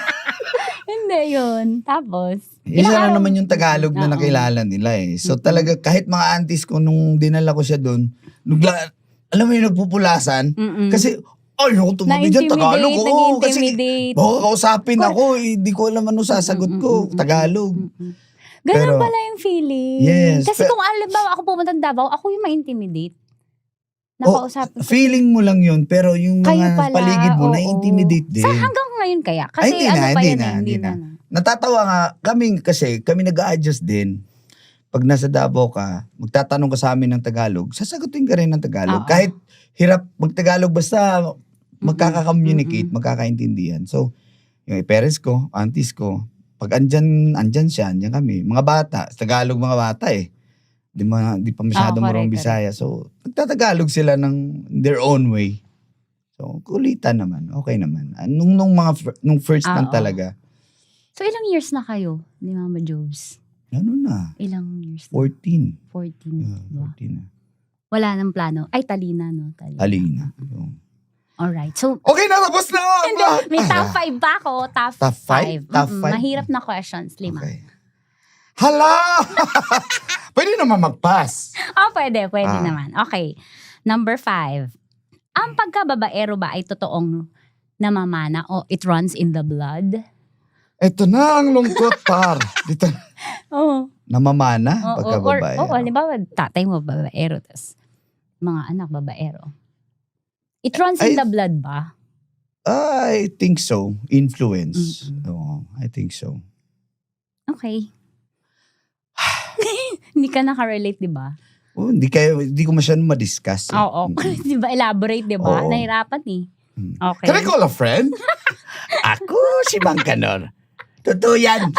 Hindi yun. Tapos? isa lang naman yung Tagalog na nakilala nila eh. So talaga, kahit mga aunties ko, nung dinala ko siya doon, alam mo yung nagpupulasan, kasi, ako tumabi dyan, Tagalog. Oo, kasi, kausapin ako, hindi ko alam ano sasagot ko, Tagalog. Ganun pala yung feeling. Yes. Kasi kung alam ba ako pumunta ng Davao, ako yung ma-intimidate. Nakausapin ko. Feeling mo lang yun, pero yung mga paligid mo, na-intimidate din. Hanggang ngayon kaya? Kasi hindi na. Natatawa nga, kami nag-a-adjust din. Pag nasa Davao ka, magtatanong ka sa amin ng Tagalog, sasagutin ka rin ng Tagalog. Kahit hirap mag-Tagalog, basta magkaka-communicate, magkakaintindihan. So, yung parents ko, aunties ko, pag andyan siya, andyan kami. Mga bata, Tagalog mga bata eh. Di pa masyadong marunong Bisaya. So, nagtatagalog sila ng their own way. So, kulitan naman. Okay naman. Nung first lang talaga. So, ilang years na kayo ni Mama Jobs? Ano na? Ilang years na? 14. 14. 14 na. Wala nang plano. Ay, Talina, no? Talina. Alright. So, okay na, tapos na! Hindi, may top 5 pa ako. Top 5. Top 5? Mahirap na questions. 5. Okay. Hala! Pwede naman mag-pass. Pwede naman. Okay. Number 5. Ang pagkababaero ba ay totoong namamana o it runs in the blood? Ito na ang lungkot, par. Dito. Oo. Namamana pagka babae. Oo, halimbawa, tatay mo babaero, tas mga anak babaero. It runs in the blood ba? I think so. Influence. Oo, I think so. Okay. Hindi ka nakarelate, di ba? Oh, hindi ko masyadong ma-discuss. Oo. Di ba, elaborate, di ba? Oo. Nahirapan eh. Okay. Can I call a friend? Ako si Mang Kanor. Totoo yan.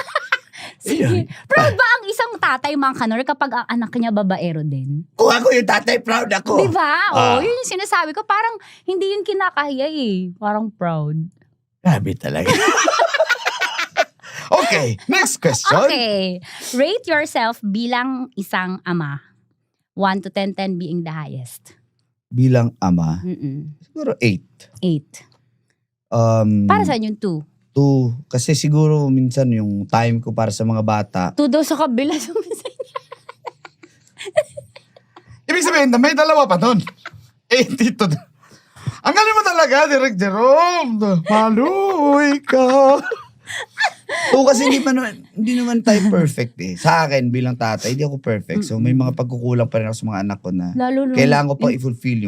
Sige. Proud ba ang isang tatay, Mang Kanor, kapag ang anak niya babaero din? Kung ako yung tatay, proud ako. Di ba? Oo, yun yung sinasabi ko. Parang hindi yun kinakahiya eh. Parang proud. Grabe talaga. Okay, next question. Okay. Rate yourself bilang isang ama. 1 to 10, 10 being the highest. Bilang ama, siguro 8. 8. Para saan yung 2? 2. Kasi siguro minsan yung time ko para sa mga bata. 2 daw sa kabila. Ibig sabihin na may dalawa pa doon. 82. Ang galing mo talaga, Direk Jerome. Maluy ka. 2 kasi hindi naman tayo perfect eh. Sa akin bilang tatay, hindi ako perfect. So may mga pagkukulang pa rin ako sa mga anak ko na kailangan ko pa i-fulfill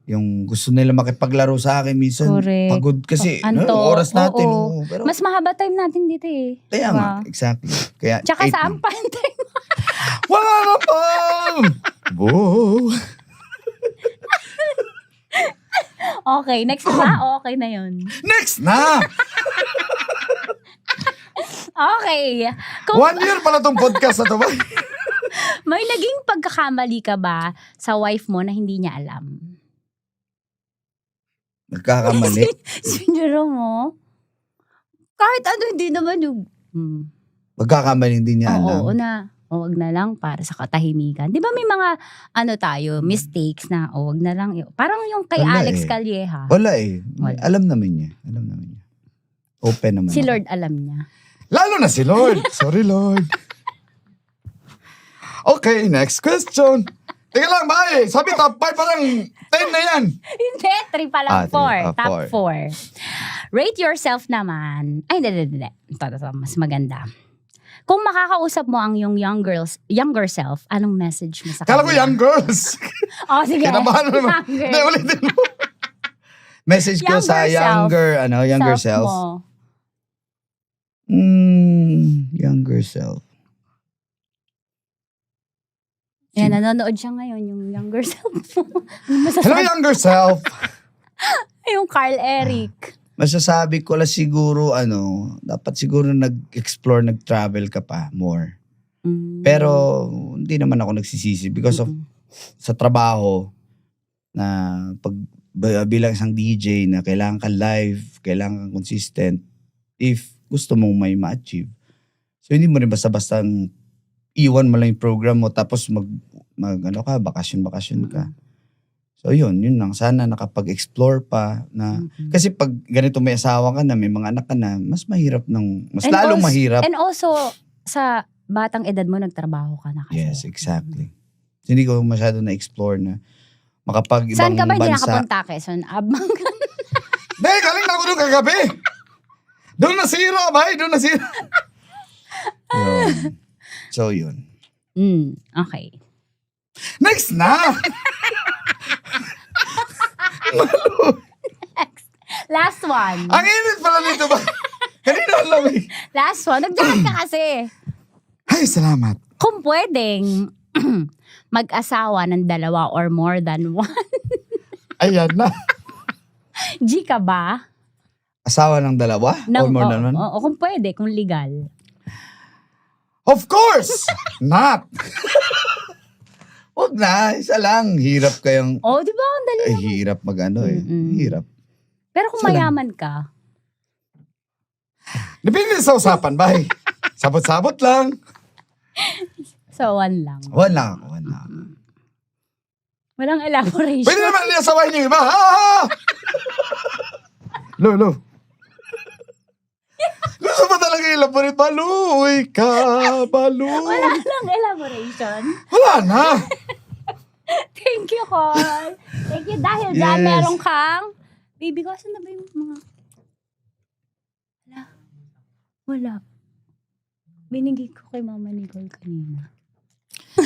yung gusto nila makipaglaro sa akin. Minsan Correct. pagod kasi Anto, oras natin. oo. Pero, Mas mahaba time natin dito eh. kaya Diba? nga, exactly. Kaya, Tsaka 8 saan na. pa ang time mo? Wala na pa. Okay, next na. Okay na yun. Next na. Okay. 1 year pala tong podcast na to ba? May naging pagkakamali ka ba sa wife mo na hindi niya alam? Nagkakamali. Sinuro mo? Kahit ano, hindi naman yung... Magkakamali hindi niya alam. Oo na. O wag na lang para sa katahimikan. Di ba may mga mistakes na o wag na lang. Parang yung kay Wala Alex eh. Calleja. Wala eh. Wala. Alam naman niya. Open naman. Si ako. Lord alam niya. Lalo na si Lord. Sorry, Lord. Okay, next question. Teka lang, bye. Sabi top 5 parang 10 na yan. Hindi, 3 pa lang, 4. Top four. 4. Rate yourself naman. Ay, hindi. Ito, mas maganda. Kung makakausap mo ang yung younger self, anong message mo sa Kala ko young girls. Oh, sige. Kinabahan mo naman. Younger. Hindi, ulitin mo. Message ko sa younger self. Mo. Younger self. Yan, nanonood siya ngayon, yung younger self mo. Hello, younger self. Yung Carl Eric. Masasabi ko lang siguro, dapat siguro nag-explore, nag-travel ka pa more. Pero, hindi naman ako nagsisisi because of sa trabaho na bilang isang DJ na kailangan ka live, kailangan ka consistent if gusto mong may ma-achieve. So, hindi mo rin basta-basta iwan mo lang yung program mo tapos bakasyon ka. So yun lang. Sana nakapag-explore pa na, kasi pag ganito may asawa ka na, may mga anak ka na, mas mahirap lalong mahirap. And also, sa batang edad mo, nagtrabaho ka na kasi. Yes, exactly. So, hindi ko masyado na-explore na makapag-ibang bansa. Saan ka ba hindi nakapunta? Quezon Abang? Hindi, galing na ako doon kagabi. Doon nasira, bay. Doon nasira. Yun. So, yun. Okay. Next na! Last one. Ang init pala nito ba? Kanina ang lamig. Last one. Nagdahan ka kasi. Ay, salamat. Kung pwedeng mag-asawa ng 2 or more than 1. Ayan na. G ka ba? Asawa ng 2? Or more than 1? O kung pwede, kung legal. Of course! Not! Huwag na, isa lang. Hirap kayong... Oh, di ba? Ang dali naman. Hirap Hirap. Pero kung mayaman ka. Depende sa usapan, bay. Sabot-sabot lang. So, 1 lang. 1 lang. Walang elaboration. Pwede naman niyasawahin yung iba. Ha! Lo. Gusto mo talaga elaborate? Baluy ka, baluy. Wala lang elaboration. Wala na. Thank you, Col. Thank you dahil dyan meron kang... Baby, ko, saan na ba yung mga... Wala. Binigay ko kay Mama Nicole kanina.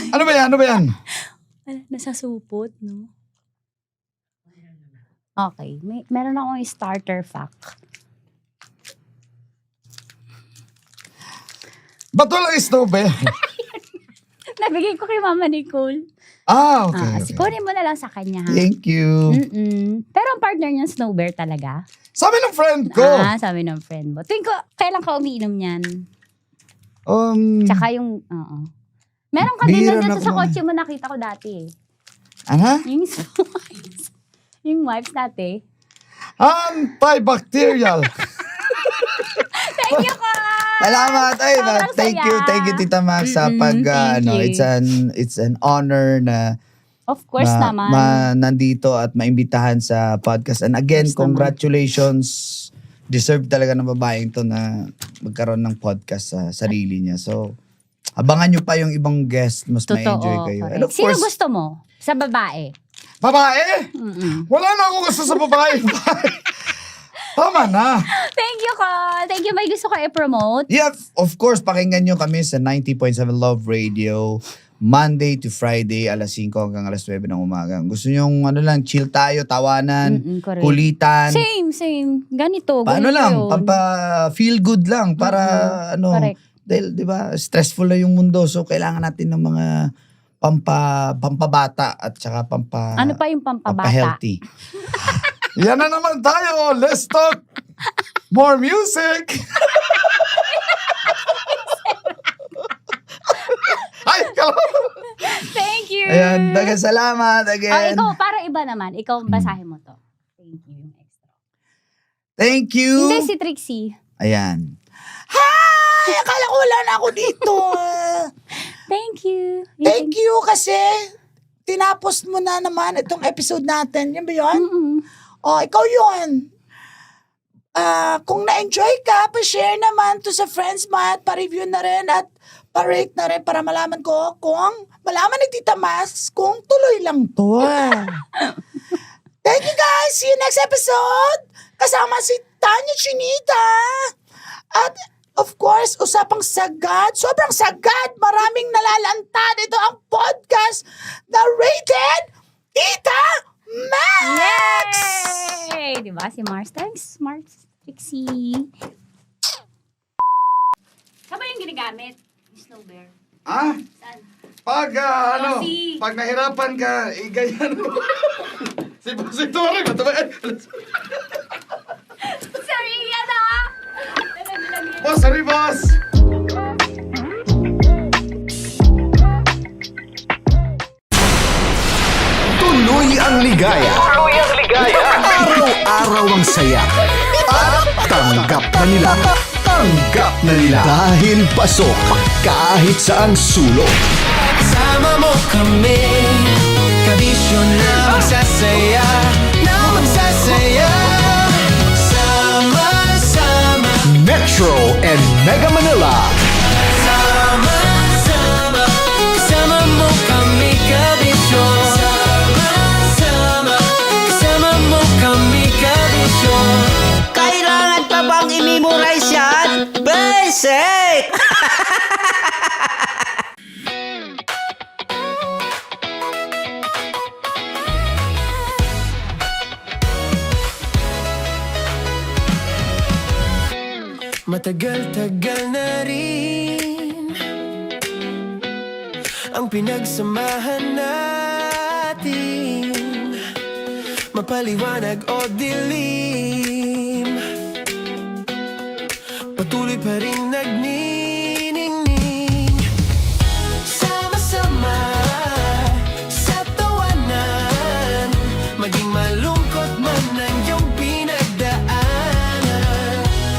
Ano ba yan? Ano ba yan? Nasa supot, no? Okay. Meron akong starter fact. Ba't walang strawberry? Nabigay ko kay Mama Nicole. Okay. Kunin mo na lang sa kanya, ha? Thank you. Pero ang partner niya, Snow Bear talaga. Sabi ng friend ko. Sabi ng friend mo. Tuwing ko, kailan ka umiinom niyan? Tsaka yung, Meron ka din bihira na na dito sa ako. kotse mo, nakita ko dati eh. Ano? Yung wipes dati. Antibacterial. Thank you, ka! Salamat. Ay, Sobrang thank you, Tita Max sa pag thank you. it's an honor na Of course naman. nandito at maimbitahan sa podcast. And again, congratulations. Deserve talaga ng babaeng to na magkaroon ng podcast sa sarili niya. So, abangan nyo pa yung ibang guest. Mas ma-enjoy kayo. And of Sino course, gusto mo? Sa babae? Babae? Wala na ako gusto sa babae. Tama na. Thank you, ka. Thank you. May gusto ka i-promote? Yeah, of course, pakinggan nyo kami sa 90.7 Love Radio. Monday to Friday, alas 5 hanggang alas 9 ng umaga. Gusto nyo chill tayo, tawanan, correct. kulitan. Same. Ganito. Paano ganito lang, yun. feel good lang para Correct. dahil 'di ba, stressful na yung mundo, so kailangan natin ng mga pampabata at saka Ano pa yung pampabata? healthy. Yan na naman tayo. Let's talk more music. Ay, Thank you. Ayan, dagang salamat again. Ikaw, para iba naman. Ikaw, basahin mo to. Thank you. Hindi, si Trixie. Ayan. Hi! Akala ko wala na ako dito. Thank you. Thank you kasi tinapos mo na naman itong episode natin. Yan ba yun? Ikaw yun. Kung na-enjoy ka, pa-share naman to sa friends mo at pa-review na rin at pa-rate na rin para malaman ko kung malaman ni Tita Mas kung tuloy lang to. Thank you guys. See you next episode. Kasama si Tanya Chinita. At of course, usapang sagad. Sobrang sagad. Maraming nalalantad. Ito ang podcast na rated Tita Max! Yay! Diba? Si Mars. Thanks, Mars. Trixie. Saan ba yung ginagamit? Snow Bear. Saan? Pag, si- pag nahirapan ka, ganyan mo. si Tori, mataba. Sorry, yan ah! Boss, sorry, boss. Tuloy ang ligaya. Araw-araw ang saya. At tanggap na nila. Tanggap na nila. Dahil pasok kahit saang sulok. Sama mo kami, kabisyo na magsasaya, sama-sama. Metro and Mega Manila. Sama-sama, kasama mo kami, kabisyo. Sama-sama, kasama mo kami, kabisyo. Kailangan pa bang i-memorize yan? Basic! Matagal-tagal na rin ang pinagsamahan natin, mapaliwanag o dilim, patuloy pa rin nagniningning. Sama-sama sa tawanan, maging malungkot man ang iyong pinagdaanan.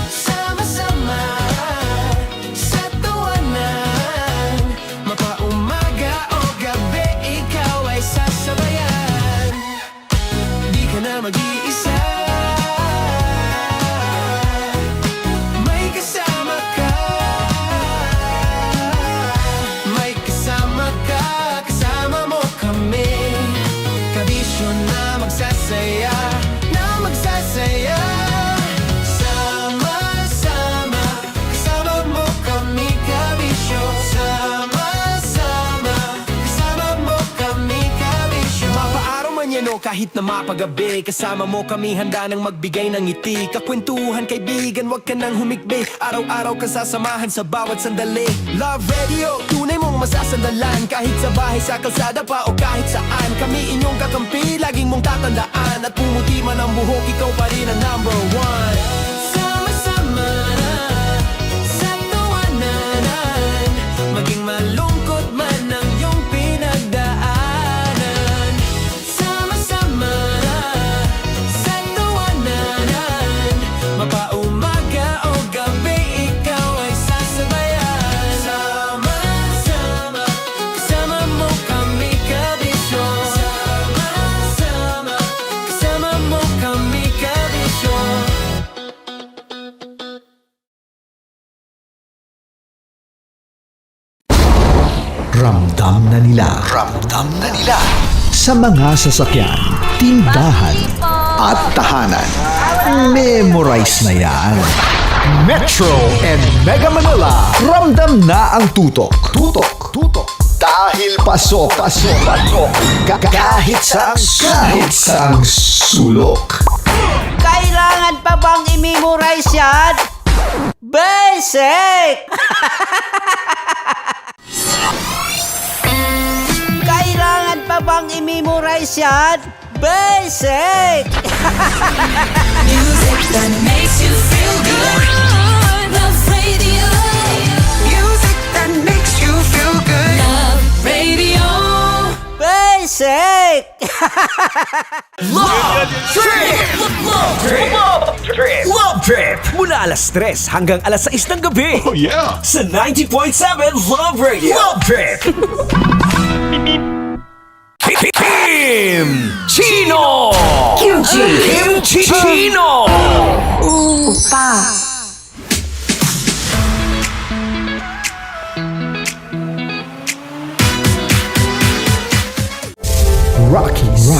Sama-sama sa tawanan, mapaumaga o gabi, ikaw ay sasabayan. Di ka na mag-iisa, may kasama ka. manyan o kahit na mapagabi. Kasama mo kami handa nang magbigay ng ngiti. Kakwentuhan kaibigan, wag ka nang humikbi. Araw-araw ka sasamahan sa bawat sandali. Love Radio, tunay mong masasandalan. Kahit sa bahay, sa kalsada pa o kahit saan. Kami inyong kakampi, laging mong tatandaan. At pumuti man ang buhok, ikaw pa rin ang number one. Sama-sama na sa tawanan, maging malungkot man ang iyong pinagdaanan. Sama-sama na sa tawanan, mapaumaga o gabi, ikaw ay sasabayan. Sama-sama, kasama mo kami kabisyo. Sama-sama, kasama mo kami kabisyo. Ramdam na nila. Ramdam na nila. Sa mga sasakyan, tindahan, at tahanan. Memorize na yan. Metro and Mega Manila. Ramdam na ang tutok. Tutok. Tutok. Dahil pasok. Pasok. Pasok. Kahit saang sulok. Kailangan pa bang i-memorize yan? Basic! Kailangan pa bang i-memorize yan? Basic! Music that makes you feel good. Love Radio. Music that makes you feel good. Love Radio. Basic! Love Trip! Love Trip! Love Trip! Love Trip! Mula alas 3 hanggang alas 6 ng gabi. Oh yeah! Sa 90.7 Love Radio. Love Trip! Kim Chino! Kim Chino! Rockies.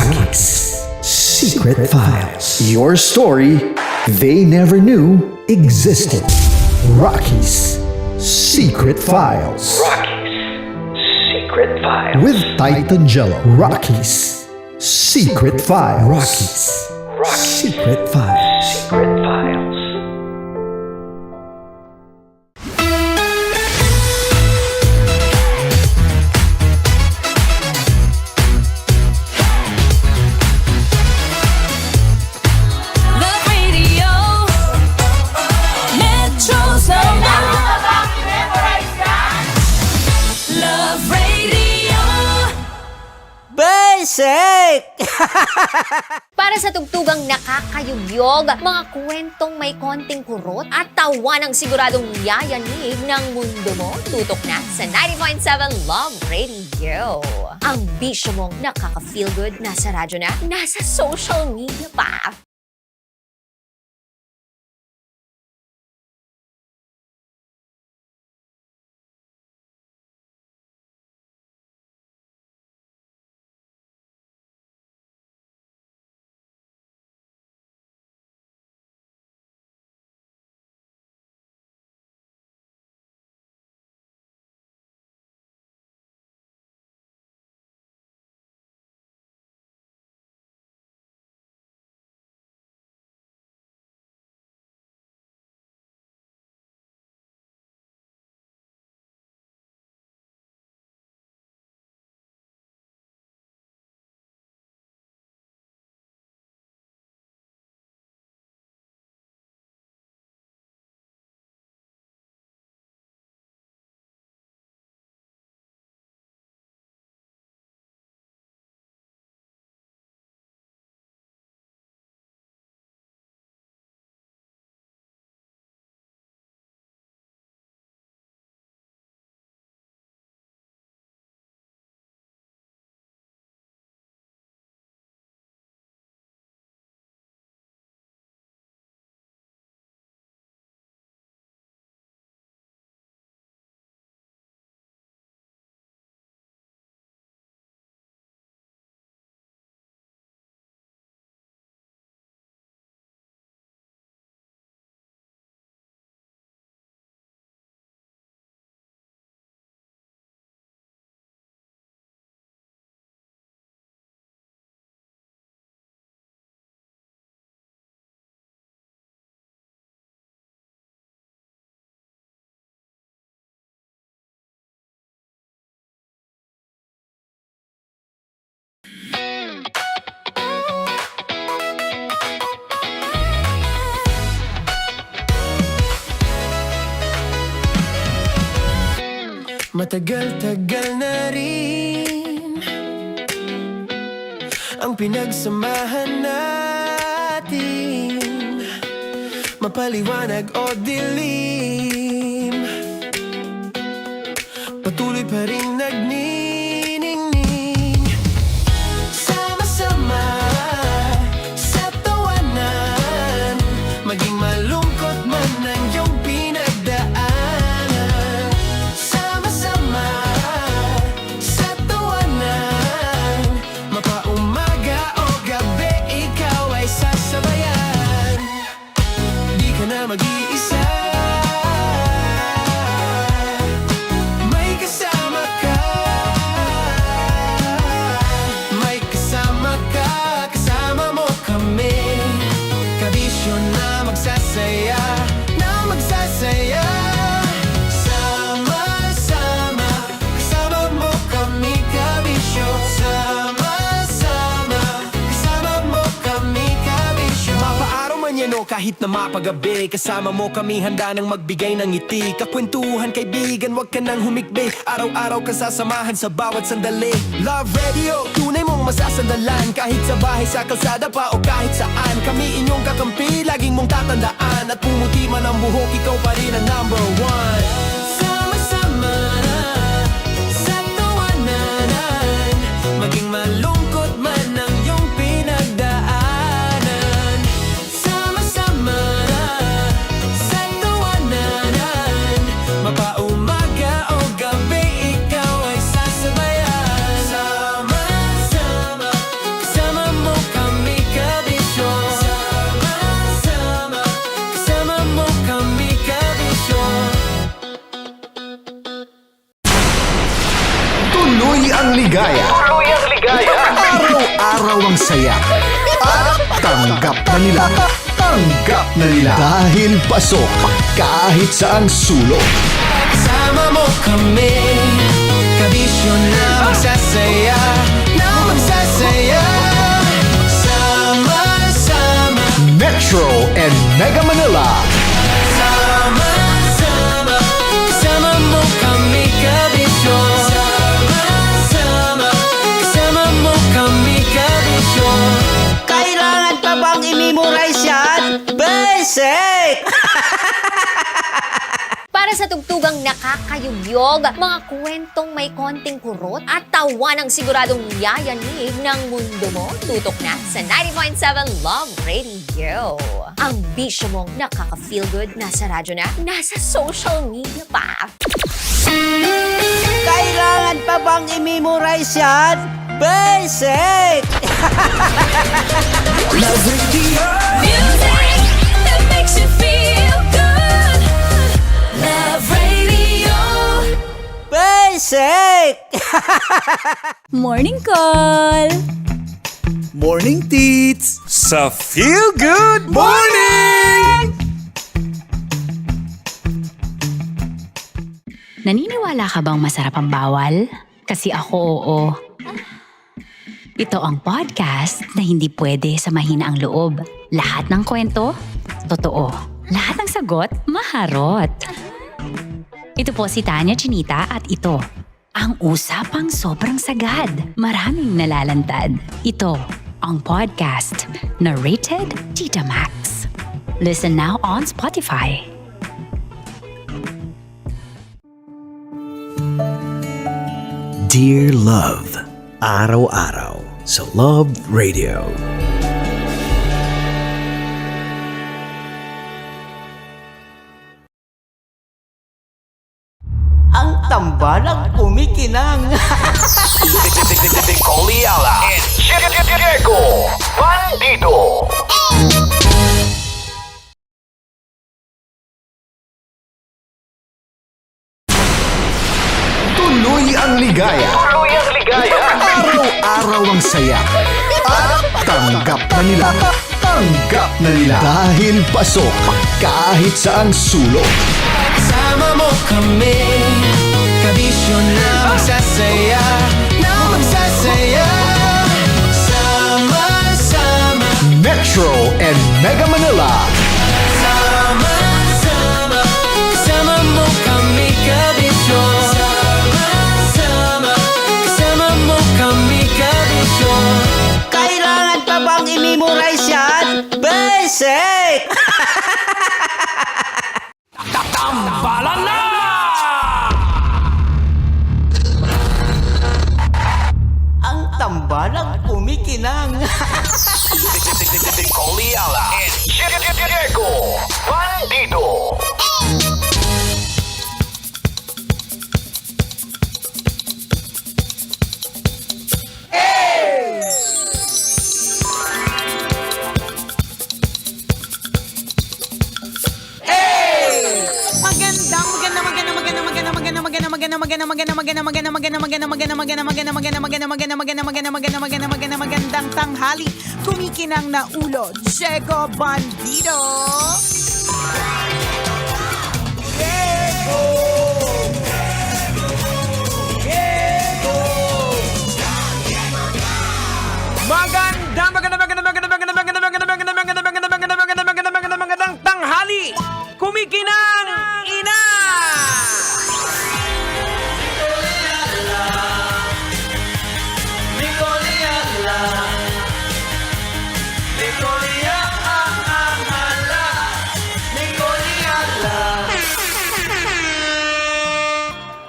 Secret Files. Your story they never knew existed. Rockies. Secret Files. Secret Files. With Titan Jello. Rockies. Secret Files. Rockies. Secret Files. Secret Files. Love Radio. Metro's number. Love Radio. Basic! Para sa tugtugang nakakayugyog, mga kwentong may konting kurot at tawa ng siguradong yayanig ng mundo mo, tutok na sa 90.7 Love Radio. Ang bisyo mong nakaka-feel good, nasa radyo na, nasa social media pa. Matagal-tagal na rin ang pinagsamahan natin, mapaliwanag o dilim, patuloy pa rin nagniningning. Sama-sama sa tawanan, maging malungkot man ang iyong pinagdaanan. Sama-sama sa tawanan, mapaumaga o gabi, ikaw ay sasabayan. Di ka na mag-iisa, may kasama ka. May kasama ka, kasama mo kami. Kabisyo na magsasaya, na magsasaya. Sama-sama, kasama mo kami, kabisyo. Sama-sama, kasama mo kami, kabisyo. Mapaaraw man yan o kahit na mapagabi, kasama mo kami, handa nang magbigay ng ngiti. Kakwentuhan, kaibigan, wag ka nang humikbi. Araw-araw kasasamahan sa bawat sandali. Love Radio, tunay mong masasandalan. Kahit sa bahay, sa kalsada pa o kahit saan, kami inyong kakampi, laging mong tatandaan. At pumuti man ang buhok, ikaw pa rin ang number one. Sama-sama sa tawanan, maging malungkot man ang iyong pinagdaanan. Sama-sama sa tawanan, mapaumaga o gabi, ikaw ay sasabayan. Sama-sama, kasama mo kami, kabisyo. Sama-sama, kasama mo kami, kabisyo. Tuloy ang ligaya. Araw-araw ang saya. At tanggap na nila. Tanggap na nila. Dahil pasok kahit saang sulok. Kasama mo kami, kabisyo na magsasaya, na magsasaya. Sama-sama, Metro and Mega Manila. sama-sama, kasama mo kami, kabisyo. Sama-sama, kasama mo kami, kabisyo. Kailangan pa bang i-memorize yan? Basic! Para sa tugtugang nakakayugyog, mga kwentong may konting kurot at tawa ng siguradong yayanig ng mundo mo, tutok na sa 90.7 Love Radio. Ang bisyo mong nakaka-feel good, nasa radyo na, nasa social media pa. Kailangan pa bang i-memorize yan? Basic! Love Radio. Music that makes you feel good. Love Radio. Basic! Morning call! Morning, Tits! Sa Feel Good Morning! Naniniwala ka bang masarap ang bawal? Kasi ako oo. Ito ang podcast na hindi pwede sa mahina ang loob. Lahat ng kwento, totoo. Lahat ng sagot, maharot. Ito po si Tanya Chinita at ito, ang usapang sobrang sagad. Maraming nalalantad. Ito, ang podcast na Rated Tita Max. Listen now on Spotify. Dear Love, araw-araw sa Love Radio. Ang tambalang kumikinang. Coliala and Diego Bandido. Tuloy ang ligaya. Araw-araw ang saya. At tanggap na nila. Tanggap na nila. Dahil pasok kahit saang sulok. Kasama mo kami, kabisyo na magsasaya, na magsasaya. Sama-sama, Metro and Mega Manila. sama-sama, kasama mo kami, kabisyo. milkshake! Tambalan na! Ang tambalang kumikinang. Coliala and Diego Bandido. Magandang tanghali, kumikinang na ulo, Diego Bandido. Magandang tanghali, kumikinang ina!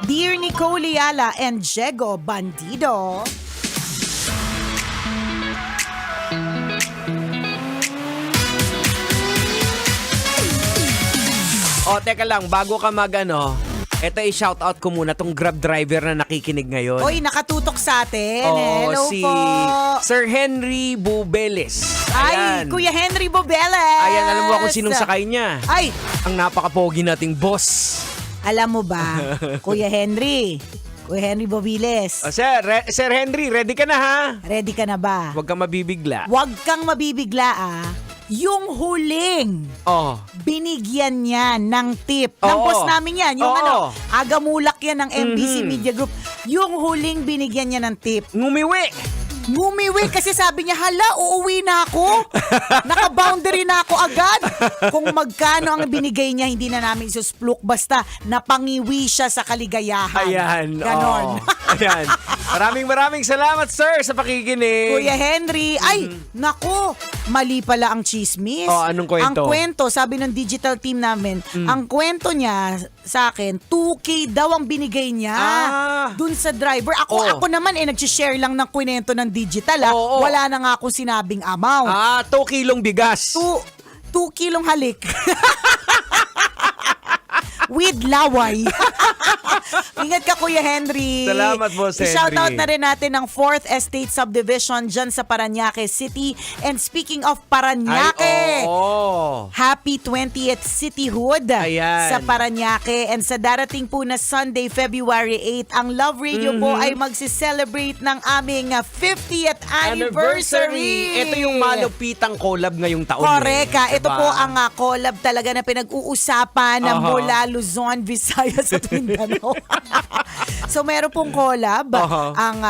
Dear Nicole Yala and Diego Bandido. O, teka lang, bago ka eto i-shoutout ko muna tong Grab driver na nakikinig ngayon. Oy, nakatutok sa atin. Oo, Hello si po. Sir Henry Bubeles. Ay, Kuya Henry Bubeles. Ayan, alam mo kung sinong sakay niya? Ay, Ang napaka-pogi nating boss. alam mo ba, Kuya Henry Bubeles. O, Sir Henry, ready ka na ha? Ready ka na ba? Huwag kang mabibigla. Huwag kang mabibigla Yung huling binigyan niya ng tip. Ng Oo. boss namin yan. Yung Oo. agamulak yan ng MBC Mhm. Media Group. Yung huling binigyan niya ng tip. Ngumiwi kasi sabi niya, hala, uuwi na ako. Naka-boundary na ako agad. Kung magkano ang binigay niya, hindi na namin isuspluk. Basta napangiwi siya sa kaligayahan. Ayan. Ganon. Ayan. Maraming salamat, sir, sa pakikinig. Kuya Henry, ay, nako, mali pala ang chismis. Anong kwento? Ang kwento, sabi ng digital team namin, ang kwento niya sa akin, 2K daw ang binigay niya dun sa driver. Ako naman, nag-share lang ng kwento ng digital. Wala na nga akong sinabing amount. 2 kilong bigas. 2 kilong halik. With laway. Ingat ka, Kuya Henry. Salamat, Boss Henry. I-shoutout na rin natin ang 4th Estate Subdivision dyan sa Parañaque City. And speaking of Parañaque, happy 20th cityhood sa Parañaque. And sa darating po na Sunday, February 8, ang Love Radio po ay magsi-celebrate ng aming 50th anniversary. Ito yung malupitang collab ngayong taon. Correct. Ito Diba? po ang collab talaga na pinag-uusapan na mula Luzon, Visayas at Mindanao. So meron pong collab ang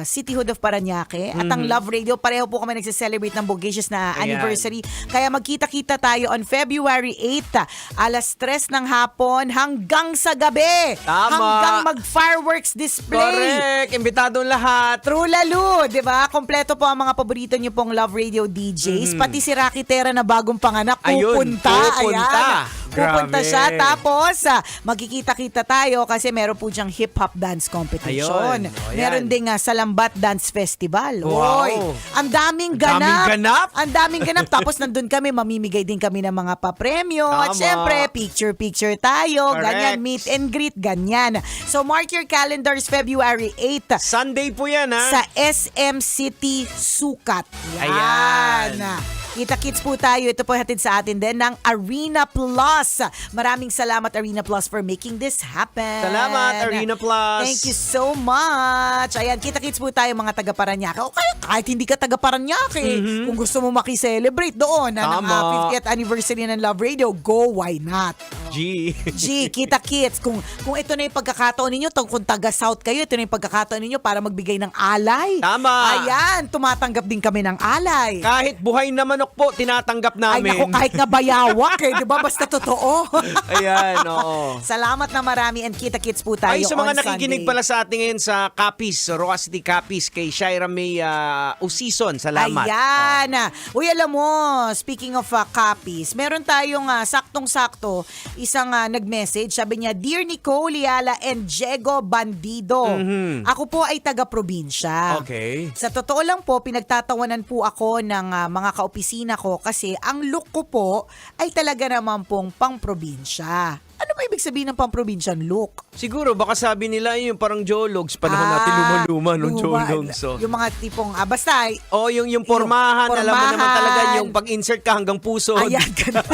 Cityhood of Parañaque at ang Love Radio. Pareho po kami nagse-celebrate ng bogacious na Ayan. anniversary. Kaya magkita-kita tayo on February 8, alas 3 ng hapon hanggang sa gabi. Tama. Hanggang mag-fireworks display. Correct. Imbitado lahat. True lalo, di ba? Kompleto po ang mga paborito niyo pong Love Radio DJs. Pati si Rocky Terra na bagong panganak, pupunta. Ayan. Pupunta Grabe. siya. Tapos, magkikita-kita tayo kasi meron po diyang hip-hop dance competition. Ayun. O, yan. Meron ding Salambat Dance Festival. Wow. Oy, ang daming ganap. Ang daming ganap. Tapos nandun kami, mamimigay din kami ng mga papremyo. At Tama. syempre, picture-picture tayo. Correct. Ganyan, meet and greet, ganyan. So, mark your calendars, February 8. Sunday po yan, Sa SM City Sukat. Ayan. Kita-kits po tayo. Ito po hatid sa atin din ng Arena Plus. Maraming salamat, Arena Plus, for making this happen. Salamat, Arena Plus. Thank you so much. Ayan, kita-kits po tayo mga taga-Parañaque. O kaya kahit hindi ka taga-Parañaque, kung gusto mo makiselebrate doon ng 50th anniversary ng Love Radio, go, why not? G, Kita Kits. Kung ito na yung pagkakataon ninyo, kung taga-South kayo, ito na yung pagkakataon ninyo para magbigay ng alay. Tama. Ayan, tumatanggap din kami ng alay. Kahit buhay na manok po, tinatanggap Ay, namin. naku, kahit nga bayawak di ba? Basta totoo. Ayan, oo. Salamat na marami and Kita Kits po tayo Ay, sa mga on nakikinig Sunday. pala sa atin ngayon sa Capiz, Roacity Capiz, kay Shaira May Usison, salamat. Ayan. Uy, alam mo, speaking of copies, meron tayong saktong-sakto isang nag-message. Sabi niya, Dear Nicole Liala and Diego Bandido, ako po ay taga-probinsya. Okay. Sa totoo lang po, pinagtatawanan po ako ng mga kaopisina ko kasi ang look ko po ay talaga naman pong pang-probinsya. Ano ba ibig sabihin ng pang-provincian look? Siguro, baka sabi nila yung parang jologs, panahon natin luma-luma nung jologs. So. Yung mga tipong, basta. Yung pormahan, alam mo naman talaga yung pag-insert ka hanggang puso. Ayan, ganun.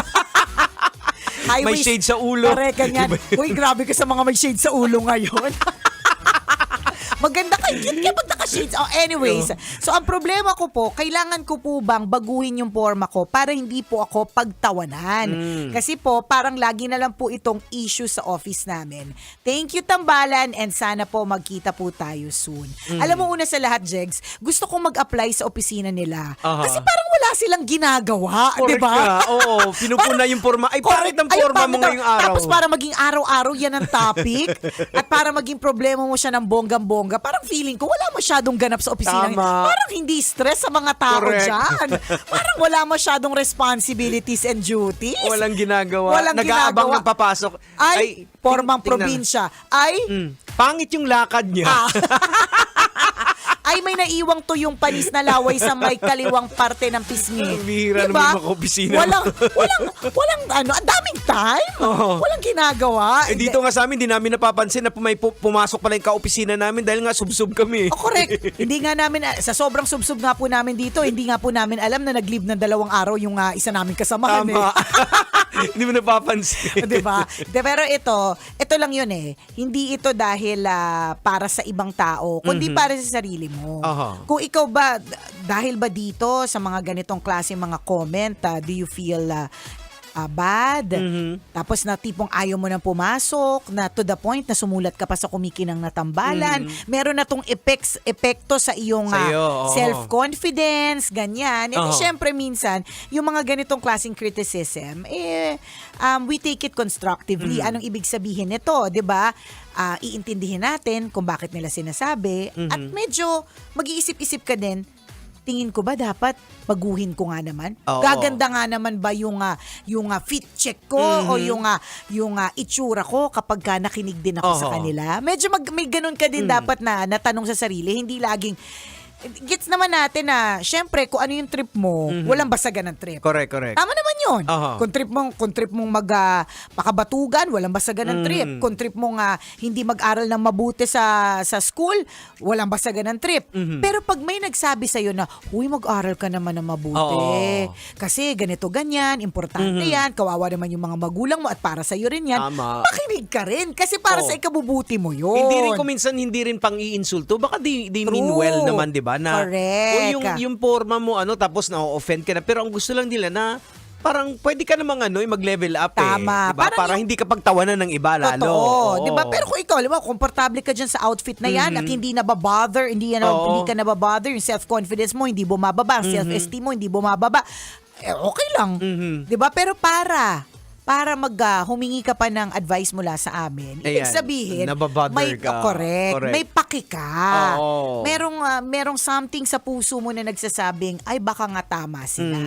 May shade sa ulo. Correct, ganyan. Uy, grabe ka sa mga may shade sa ulo ngayon. Maganda kayo, cute kayo pag naka-shades. Anyways, so ang problema ko po, kailangan ko po bang baguhin yung forma ko para hindi po ako pagtawanan. Kasi po, parang lagi na lang po itong issue sa office namin. Thank you, Tambalan, and sana po magkita po tayo soon. Alam mo, una sa lahat, Jegs, gusto kong mag-apply sa opisina nila. Kasi parang wala silang ginagawa, di Correct ba? ka. Oo, pinupuna yung forma. Ay, pangit ang forma mo ngayong araw. Tapos para maging araw-araw yan ang topic at para maging problema mo siya ng bonggang-bongga, parang feeling ko wala masyadong ganap sa opisina. Tama. Parang hindi stress sa mga tao Correct. dyan. Parang wala masyadong responsibilities and duties. Walang ginagawa. Walang Nag-aabang ginagawa. ng papasok. Ay, formang tingnan. probinsya. Ay, pangit yung lakad niya. ay may naiwang tuyong panis na laway sa may kaliwang parte ng pisngi. Bihira naman maka-opisina. Walang ang daming time. Oo. Walang ginagawa. Dito nga sa amin, di namin napapansin na may pumasok pala yung ka-opisina namin dahil nga subsub kami. Correct. Hindi nga namin, sa sobrang subsub nga po namin dito, hindi nga po namin alam na nag-leave ng 2 araw yung isa naming kasamahan. Tama. Hindi mo napapansin. Diba? Pero ito lang yun Hindi ito dahil para sa ibang tao, kundi para sa sarili mo. Kung ikaw ba, dahil ba dito sa mga ganitong klase mga comment, do you feel bad? Tapos na tipong ayaw mo nang pumasok, na to the point na sumulat ka pa sa kumikinang na tambalan. Meron na tong epekto sa iyong self-confidence, ganyan. And syempre minsan, yung mga ganitong klaseng criticism, we take it constructively. Anong ibig sabihin nito, 'di ba? Iintindihin natin kung bakit nila sinasabi at medyo mag-iisip-isip ka din, tingin ko ba dapat baguhin ko nga naman? Gaganda nga naman ba yung fit check ko o yung itsura ko kapag ka nakinig din ako sa kanila? Medyo may ganun ka din dapat na natanong sa sarili, hindi laging gets naman natin na syempre kung ano yung trip mo, walang basagan ng trip. Correct. Tama naman yun. Kung trip mong makabatugan, walang basagan ng trip. Kung trip mong hindi mag-aral ng mabuti sa school, walang basagan ng trip. Pero pag may nagsabi sa'yo na, huy, mag-aral ka naman ng mabuti. Kasi ganito, ganyan, importante yan, kawawa naman yung mga magulang mo at para sa'yo rin yan. Tama. Makinig ka rin kasi para sa ikabubuti mo yun. Hindi rin pang iinsulto. Baka they mean well naman, di ba? Na, correct. Yung forma mo, tapos na-offend ka na. Pero ang gusto lang nila na, parang pwede ka namang mag-level up Tama. Diba? Para hindi ka pagtawanan ng iba lalo. Totoo. Diba? Pero kung ikaw, komportable ka dyan sa outfit na yan at hindi nababother, hindi ka nababother, yung self-confidence mo hindi bumababa, ang self-esteem mo hindi bumababa, okay lang. Diba? Pero para humingi ka pa ng advice mula sa amin, ibig sabihin, nababother ka. Correct. May paki ka. Oo. Merong something sa puso mo na nagsasabing, ay baka nga tama sila.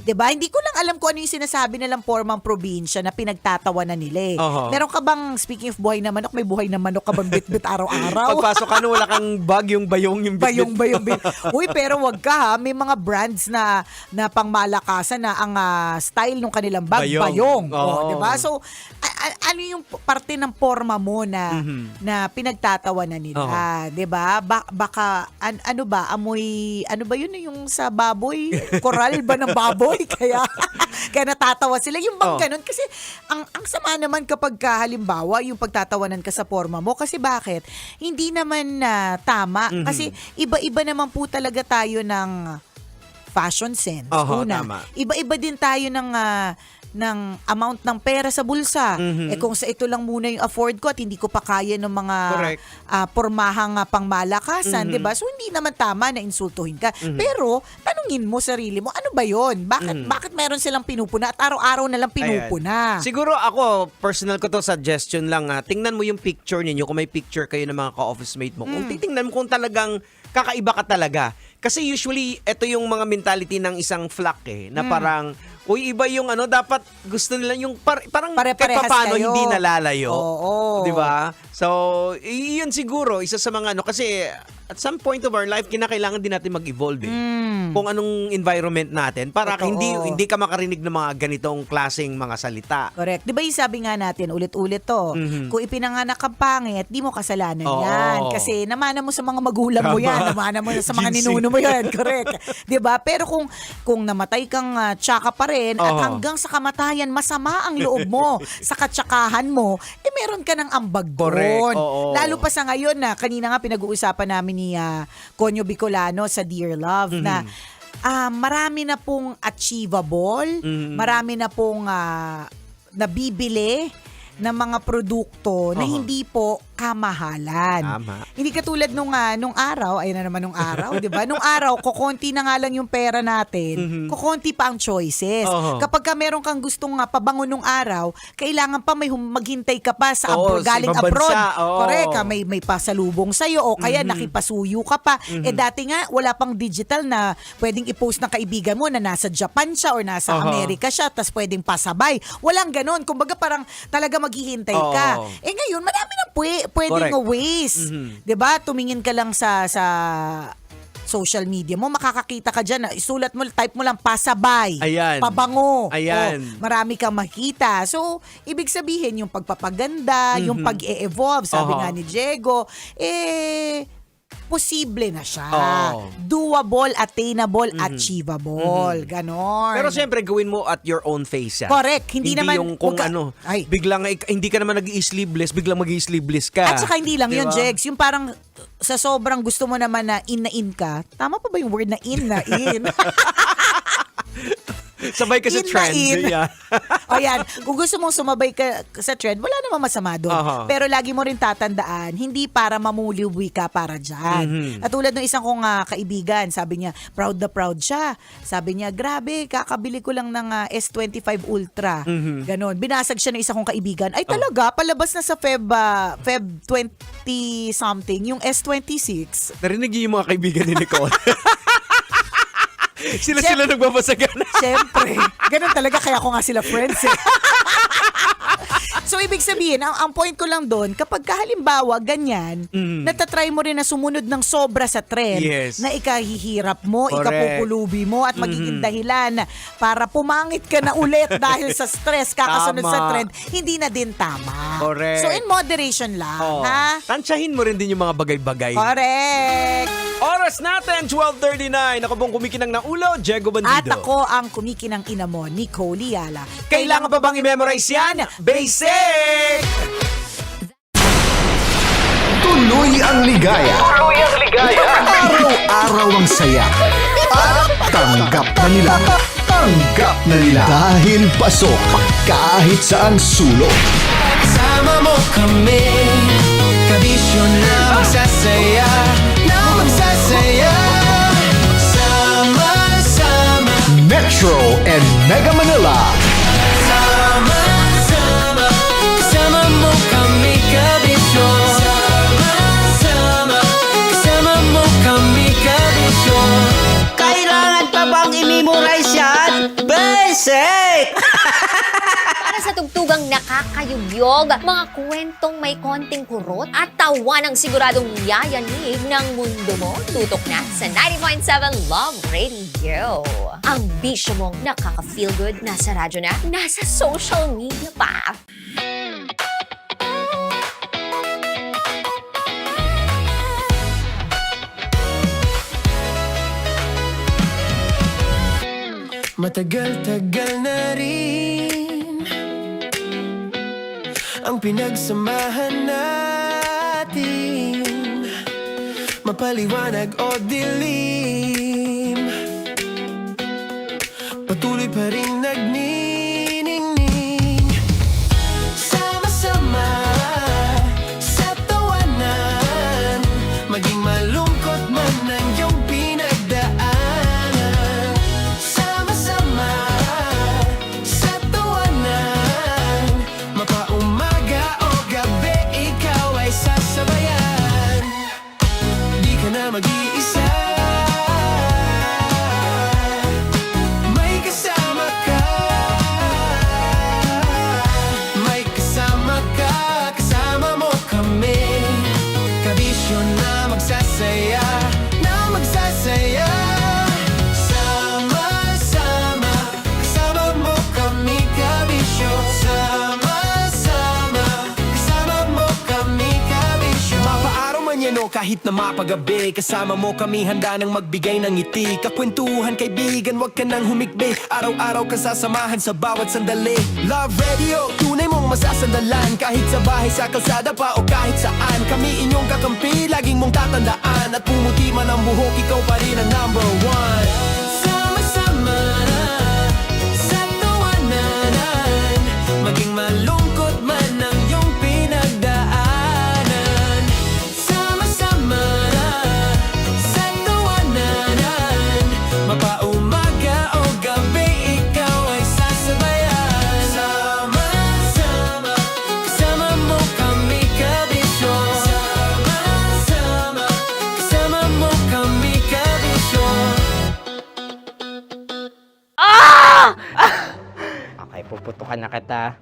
Diba? Hindi ko lang alam kung ano yung sinasabi nilang formang probinsya na pinagtatawanan nila Meron ka bang, speaking of buhay na manok, may buhay na manok ka bang bit-bit araw-araw? Pagpasok ka wala kang bag, yung bayong, yung bit-bit. Bayong. Uy, pero wag ka may mga brands na pangmalakasan na ang style ng kanilang bag, bayong. Diba? So, ano yung parte ng forma mo na pinagtatawanan nila? Diba? Baka, ano ba? Amoy, ano ba yun yung sa baboy? Koral ba ng baboy? Kaya natatawa sila. Yung bang ganun? Kasi, ang sama naman kapag halimbawa, yung pagtatawanan ka sa forma mo. Kasi bakit? Hindi naman tama. Kasi, iba-iba naman po talaga tayo ng fashion sense. Una. Tama. Iba-iba din tayo ng amount ng pera sa bulsa. Kung sa ito lang muna yung afford ko at hindi ko pa kaya ng mga pormahang pangmalakasan, 'di ba? So hindi naman tama na insultuhin ka. Pero tanungin mo sarili mo, ano ba 'yon? Bakit meron silang pinupuna at araw-araw na lang pinupuna? Ayan. Siguro ako, personal ko to suggestion lang, tingnan mo yung picture ninyo kung may picture kayo ng mga ka-office mate mo. Kung titingnan mo kung talagang kakaiba ka talaga. Kasi usually, ito yung mga mentality ng isang flock na parang, uy, iba yung dapat gusto nila yung parang kahit paano hindi nalalayo. Oo. Di ba? So, yun siguro, isa sa mga kasi at some point of our life, kinakailangan din natin mag-evolve kung anong environment natin para hindi ka makarinig ng mga ganitong klaseng mga salita. Correct. Di ba yung sabi nga natin, ulit-ulit to, kung ipinanganak kang pangit, di mo kasalanan yan. Kasi namana mo sa mga magulang mo yan, namana mo sa mga ninuno mo yan. Correct. Di ba? Pero kung namatay kang tsaka pa rin at hanggang sa kamatayan, masama ang loob mo sa katsakahan mo, meron ka ng ambag doon. Lalo pa sa ngayon na, kanina nga pinag-uusapan namin ni Conyo Bicolano sa Dear Love na marami na pong achievable, marami na pong nabibili ng mga produkto na hindi po kamahalan. Tama. Hindi katulad nung araw, ayun na naman nung araw, 'di ba? Nung araw, kukonti na nga lang yung pera natin, kukonti pa ang choices. Kapag ka meron kang gustong pabango nung araw, kailangan pa maghintay ka pa sa galing abroad. Correct, may pasalubong sa iyo o kaya nakipasuyo ka pa. Dati nga wala pang digital na pwedeng i-post ng kaibigan mo na nasa Japan siya or nasa Amerika siya, tas pwedeng pasabay. Walang ganon. Kumbaga parang talaga maghihintay ka. Ngayon, marami nang pwedeng ways. 'Di ba? Tumingin ka lang sa social media mo, makakakita ka dyan. Isulat mo, type mo lang pasabay, pabango. Marami kang makita. So, ibig sabihin, yung pagpapaganda, yung pag-e-evolve, sabi nga ni Diego, posible na siya. Doable, attainable, achievable. Ganon. Pero siyempre, gawin mo at your own pace. Correct. Hindi naman yung kung biglang hindi ka naman nag-i-sleeveless, biglang mag-i-sleeveless ka. At saka hindi lang yun, Jegs. Yung parang sa sobrang gusto mo naman na in ka. Tama pa ba yung word na in? Sabay ka sa trend. O yan, kung gusto mong sumabay ka sa trend, wala namang masama doon. Pero lagi mo rin tatandaan, hindi para mamuliwi ka para dyan. At tulad ng isang kong kaibigan, sabi niya, proud na proud siya. Sabi niya, grabe, kakabili ko lang ng S25 Ultra. Ganon. Binasag siya ng isang kong kaibigan. Ay talaga, palabas na sa Feb 20 something, yung S26. Narinig niyo yung mga kaibigan ni Nicole? Sila nagbabasagan. Siyempre. Ganun talaga, kaya ko nga sila friends So, ibig sabihin, ang point ko lang doon, kapag halimbawa ganyan, natatry mo rin na sumunod ng sobra sa trend, na ikahihirap mo, ikapupulubi mo, at magiging dahilan para pumangit ka na ulit dahil sa stress, kakasunod sa trend, hindi na din tama. Correct. So, in moderation lang, ha? Tansyahin mo rin din yung mga bagay-bagay. Correct. Oras natin, 12:39. Ako pong kumikinang ng ulo, Diego Bandido. At ako ang kumikinang ina mo, Nicole Liala. Kailangan pa bang i-memorize yan? Basic! Tuloy ang ligaya. Araw-araw ang saya. At tanggap na nila. Dahil pasok kahit saang sulok. Sama mo kami, kabisyo na magsasaya, sama-sama. Metro and Mega Manila. Sama-sama, kasama mo kami, kabisyo. Sama-sama, kasama mo kami, kabisyo. Kailangan pa bang i-memorize yan? Basic! Para sa tugtugang nakakayugyog, mga kwentong may konting kurot at tawa ng siguradong yayanig ng mundo mo, tutok na sa 90.7 Love Radio. Ang bisyo mong nakaka-feel good, nasa radyo na, nasa social media pa. Matagal-tagal na rin ang pinagsamahan natin, mapaliwanag o dilim, patuloy pa rin nagniningning kahit na mapagabi. Kasama mo kami handa nang magbigay ng ngiti. Kakwentuhan kaibigan, wag ka nang humikbi. Araw-araw kasasamahan sa bawat sandali. Love Radio, tunay mong masasandalan. Kahit sa bahay, sa kalsada pa o kahit saan. Kami inyong kakampi, laging mong tatandaan. At pumuti man ang buhok, ikaw pa rin ang number one. Sama-sama sa tawanan, maging malungkot man ang iyong pinagdaanan. Sama-sama sa tawanan, mapaumaga o gabi, ikaw ay sasabayan. Sama-sama, kasama mo kami kabisyo. Sama-sama, kasama mo kami kabisyo. Okay, puputukan na kita.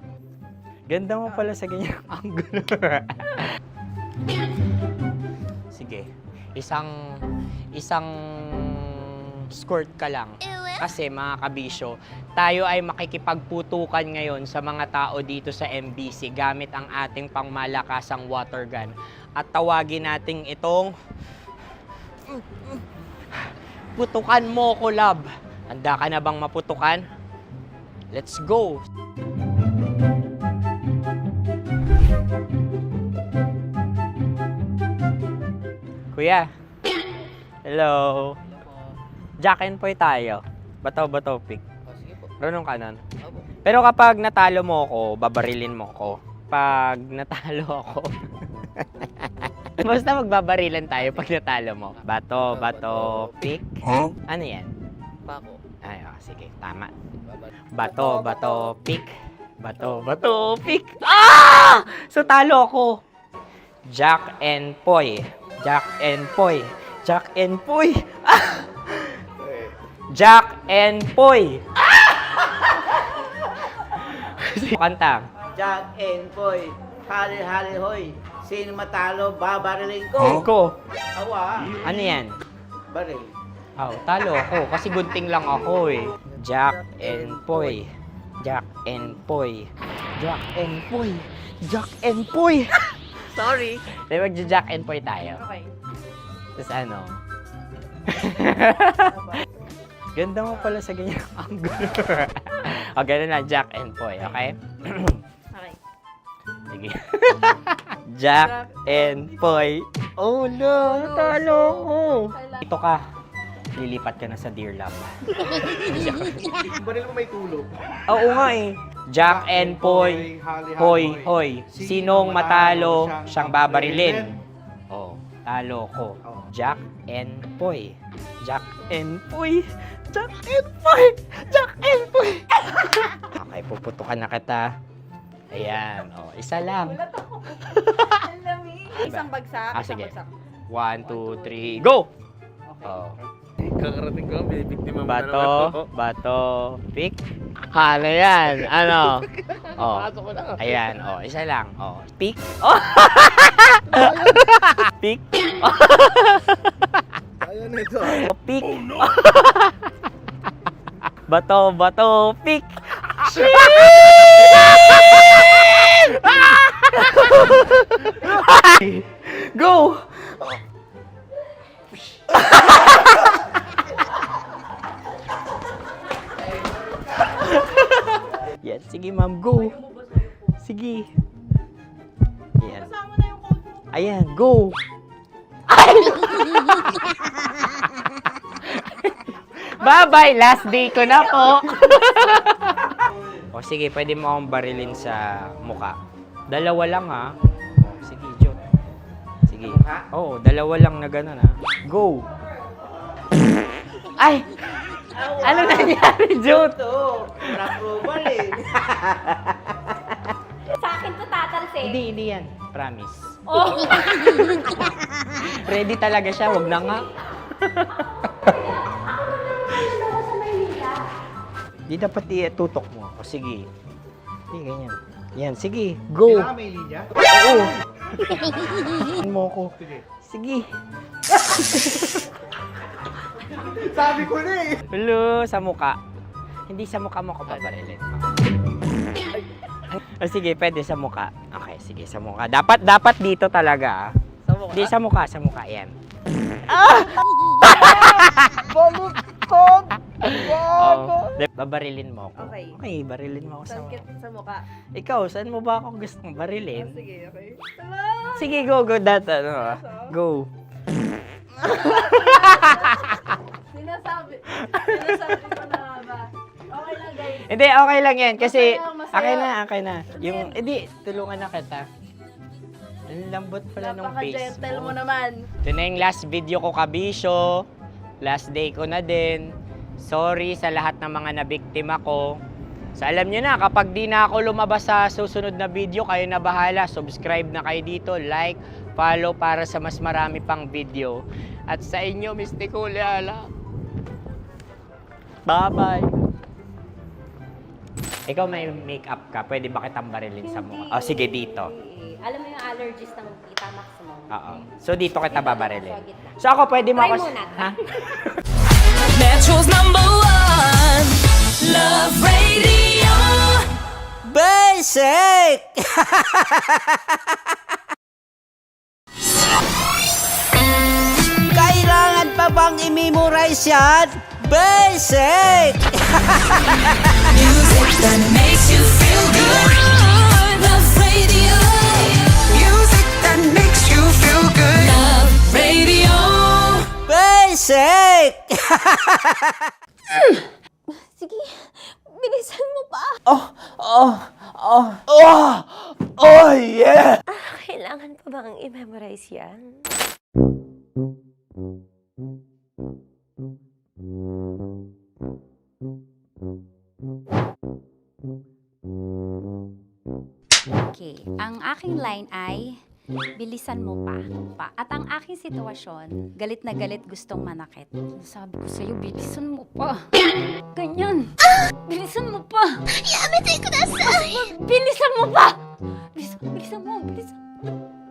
Ganda mo pala sa ganyang angulo. Sige, isang squirt ka lang. Kasi mga kabisyo, tayo ay makikipagputukan ngayon sa mga tao dito sa MBC gamit ang ating pangmalakasang water gun. At tawagin natin itong putukan mo ko, love. Handa ka na bang maputukan? Let's go! Kuya. Hello. Jack and Poy tayo. Bato-bato pick. Runong kanan. Pero kapag natalo mo ako, babarilin mo ako. Pag natalo ako, basta magbabarilan tayo pag natalo mo. Bato, pick. Huh? Ano yan? Bako. Ay, sige, tama. Bato, pick. Bato, pick. Ah! So, talo ako. Jack and Poy. Jack and Poy. Jack and Poy. Ah! Jack and Poy. Kanta. Jack and Poy, hali-hali hoy. Sino matalo, babariling ko. Ko. Awa. Ano yan? Baril. Oh, talo ako kasi gunting lang ako eh. Jack and Poy. Jack and Poy. Jack and Poy. Jack and Poy. Sorry. Di magja-Jack and Poy tayo. Okay. Tapos ano? Ganda mo pala sa ganyang angulo. O, ganun na, Jack and Poy, okay? Okay. Sige. Jack and Poy. Oh no, natalo ko. Ito ka. Lilipat ka na sa Dear Love. Baril mo may tulog. Oo nga eh. Jack and Poy. Hoy, hoy. Sinong matalo, siyang babarilin. Oh, talo ko. Jack and Poy. Jack and Poy. Jack and Poy. Jack and Poy. Okay, puputukan na kita. Ayan. Oh, isa lang. Isang bagsak. Ah, sige. 1, 2, 3, go! Oh. Kakarating ko, may biktima mo Bato, pick. Ano yan? Ano? Oh. Ayan, oh, isa lang. Oh, pick. Oh. Pick. Ayan ito. Pick. Bato, pick. Go! Yan, sige ma'am, go. Sige. Yan. Ayan, go. Bye-bye, last day ko na po. O sige, pwede mo akong barilin sa muka. Dalawa lang ha. O, sige, Jot. Sige. Oo, dalawa lang na gano'n ha. Go. Ay! Ano nangyari, Jot? Approval eh. Sa akin to tatalse. Hindi yan. Promise. Oh. Ready talaga siya, wag na nga. Di dapat i-tutok mo. O sige. Hindi, ganyan. Yan, sige. Go. Kailangan may linya? Oo. Mo ko. Sige. Sabi ko na eh. Hello, sa muka. Hindi sa muka mo ko babarilin. O sige, pwede sa muka. Okay, sige, sa muka. Dapat dito talaga. Sa mukha. Di, sa mukha, yan. Baliktad! Oh, babarilin mo ako. Okay. Okay, barilin mo ako sa mukha. Sa mukha. Ikaw, saan mo ba ako gustong barilin? Sige, okay. Sige, go, go. Sinasabi ko na ba? Okay lang, guys. Hindi, okay lang yan. Kasi, Masaya. okay na. Yung, hindi, tulungan na kita. Ang lambot pala ng face Napaka-gentle mo mo. naman. Ito na yung last video ko, kabisyo. Last day ko na din. Sorry sa lahat ng mga nabiktima ko. So alam nyo na, kapag di na ako lumabas sa susunod na video, kayo na bahala. Subscribe na kayo dito, like, follow para sa mas marami pang video. At sa inyo, Mr. Kuliala. Bye-bye. Ikaw may makeup ka, pwede ba kitang barilin sa mukha? Oh, sige, dito. Alam mo yung allergies ng Tita Max mo? Oo. So dito kita babarilin. So ako, pwede mo Try ako... muna. Ha? Metro's number one, Love Radio. Basic! Kailangan pa bang i-memorize yan? Basic! Music that makes you feel good. Love Radio. Music that makes you feel good. Love Radio. Basic! Sige, bilisan mo pa. Oh, yeah! Kailangan pa bang i-memorize yan? Okay, ang aking line ay bilisan mo pa. At ang aking sitwasyon, galit na galit gustong manakit. Sabi ko sa'yo, bilisan mo pa. Ganyan. Bilisan mo pa. Yamete kudasai. Bilisan mo pa.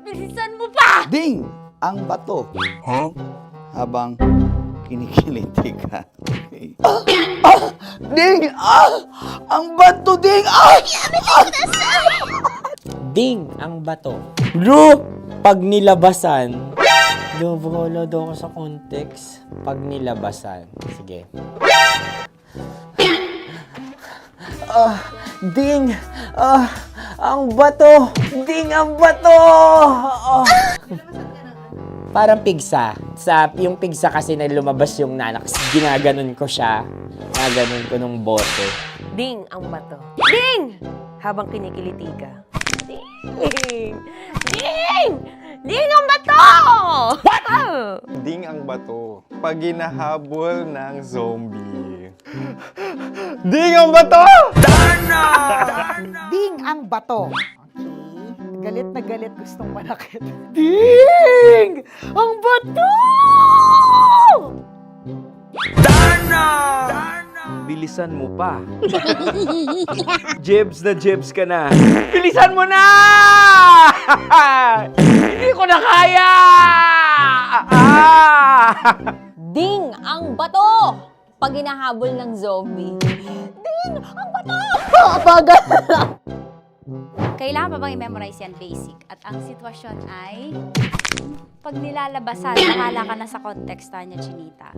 Bilisan mo pa. Ding! Ang bato. Habang kinikiliti ka. Okay. Ding! Ang bato, Ding! Ding ang bato. Bro, pag nilabasan. Wala daw ako sa context. Pag nilabasan. Sige. Ding! Ang bato! Ding ang bato! Parang pigsa. Yung pigsa kasi na lumabas yung nanak. Ginaganon ko siya. Ginaganon ko nung bote. Ding ang bato. Ding! Habang kinikiliti ka. Ding! Ding! Ding ang bato! What? Ding ang bato. Pag hinahabol ng zombie. Ding ang bato! Ding ang bato. Okay. Galit na galit gustong manakit. Ding! Ang bato! Bilisan mo pa. Jebs na jebs ka na. Bilisan mo na! Hindi ko na kaya! Ding ang bato! Pag hinahabol ng zombie. Ding ang bato! Bagal! Kailangan pa bang i-memorize yan basic? At ang sitwasyon ay pag nilalabasan, bahala ka na sa konteksta niya, Chinita.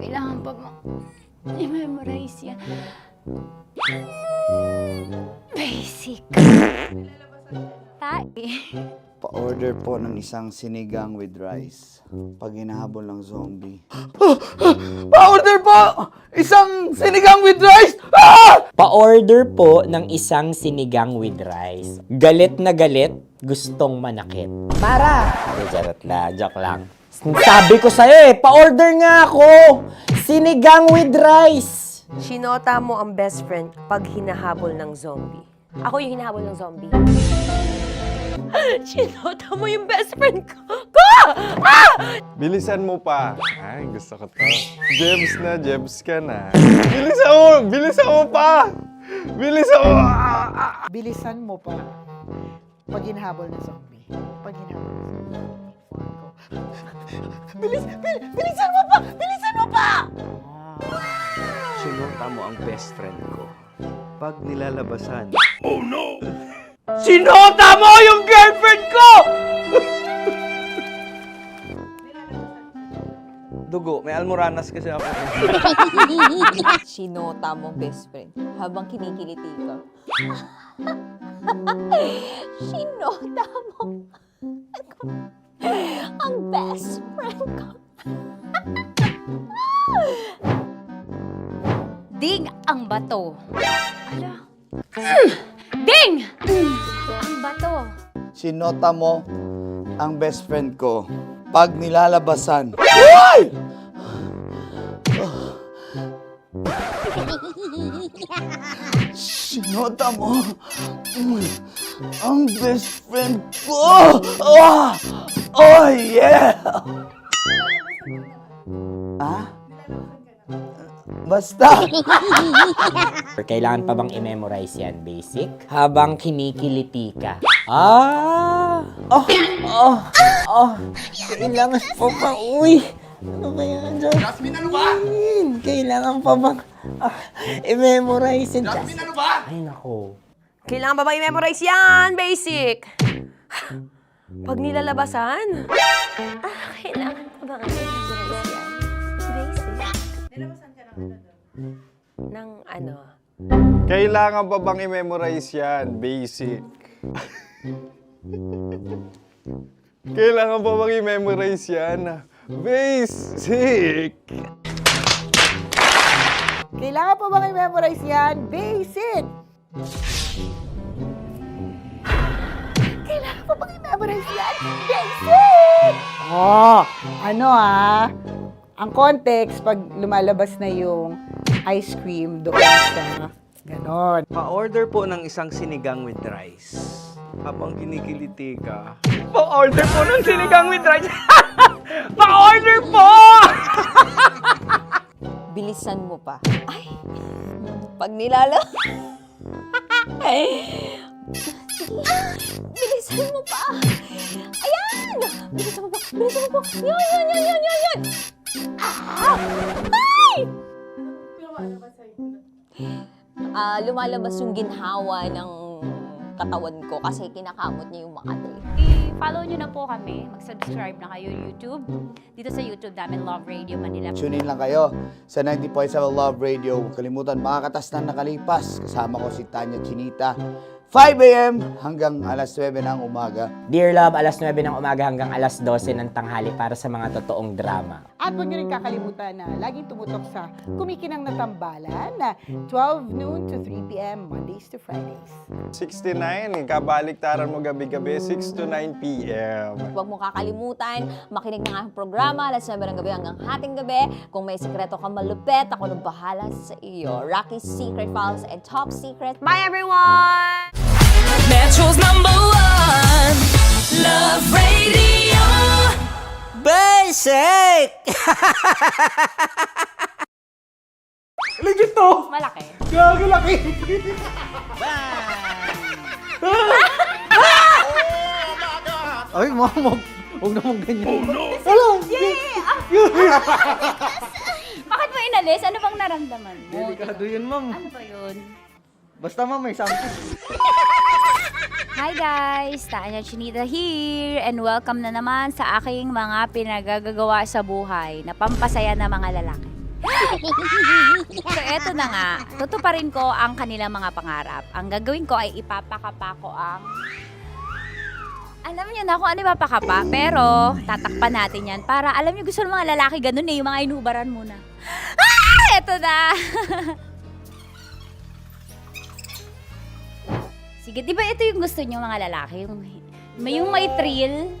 Kailangan pa bang i-memorize yan? Basic. Pa-order po ng isang sinigang with rice. Pag hinahabol ng zombie. Pa-order po! Isang sinigang with rice! Pa-order po ng isang sinigang with rice. Galit na galit, gustong manakit. Para! Joke lang. Sabi ko sa'yo pa-order nga ako! Sinigang with rice! Sinota mo ang best friend pag hinahabol ng zombie. Ako yung hinahabol ng zombie. Sinota mo yung best friend ko! Bilisan mo pa. Ay, gusto ko to. Jebs ka na. Bilisan mo pa! Bilisan mo pa. Pag hinahabol ng zombie. Pag hinahabol ng zombie. Bilisan mo pa! Bilisan mo pa! Sinunta mo ang best friend ko. Pag nilalabasan. Oh no! Sinota mo yung girlfriend ko! Dugo, may almoranas kasi ako. Sinota mo best friend habang kinikiliti ka. Sinota mo ang best friend ko. Ding ang bato. Ala. Ding! Ang bato. Sinota mo ang best friend ko pag nilalabasan. Uy! Sinota mo ang best friend ko. Oh yeah! Ah? Basta. Kailangan pa bang i-memorize yan, basic? Habang kinikiliti ka. Ah! Kailangan pa ba? Uy! Ano kaya dyan? Jasmine, ano ba? Kailangan pa bang i-memorize yan? Jasmine, ano ba? Ay, nako. Kailangan ba i-memorize yan? Basic. Pag nilalabasan? Kailangan pa ba i-memorize yan? Basic. Nilabasan ka ng ano? Kailangan pa bang i-memorize yan? Basic. Kailangan pa bang i-memorize yan? Basic. Kailangan pa bang i-memorize yan? Basic! Kailangan pa bang i-memorize yan? Basic! Oh, ano ang context pag lumalabas na yung ice cream doon sa ganon. Pa-order po ng isang sinigang with rice. Habang kinikiliti ka. Pa-order po ng sinigang with rice. Pa-order po! Bilisan mo pa. Ay! Pag nilala... Bilisan mo pa! Ayan! Bilisan mo pa! Bilisan mo pa! Yan! Ah! Ay! Lumalabas yung ginhawa ng katawan ko kasi kinakamot niya yung Makati. I-follow nyo na po kami. Mag-subscribe na kayo YouTube. Dito sa YouTube namin, Love Radio Manila. Tune in lang kayo sa 90.7 Love Radio. Huwag kalimutan, makakatas na nakalipas. Kasama ko si Tanya Chinita. 5 a.m. hanggang alas 9 ng umaga. Dear Love, alas 9 ng umaga hanggang alas 12 ng tanghali para sa mga totoong drama. At huwag nyo rin kakalimutan na laging tumutok sa Kumikinang na Tambalan na 12 noon to 3 p.m. Mondays to Fridays. 69, kabaliktaran mo gabi-gabi, 6 to 9 p.m. Huwag mo kakalimutan, makinig ng aking programa, alas 9 ng gabi hanggang hating gabi. Kung may sekreto ka malupet, ako nang bahala sa iyo. Rocky's Secret Files and Top Secret. Bye everyone! Metro's #1 Love Radio. Basic! Legit to! Malaki. Gago laki! Ay, mamog. Huwag naman ganyan. Oh no! Hello! Bakit mo inalis? Ano bang naramdaman mo? Delikado yun, ma'am. Ano ba yun? Basta ma'am, may something. Hi guys! Tanya Chinita here and welcome na naman sa aking mga pinagagagawa sa buhay na pampasaya ng mga lalaki. So eto na nga, tutuparin ko ang kanilang mga pangarap. Ang gagawin ko ay ipapakapa ko ang... Alam niyo na kung ano ipapakapa, pero tatakpan natin yan para alam niyo gusto ng mga lalaki ganun yung mga inubaran muna. Eto na! Sige, di ba ito yung gusto nyo mga lalaki? Yung may thrill,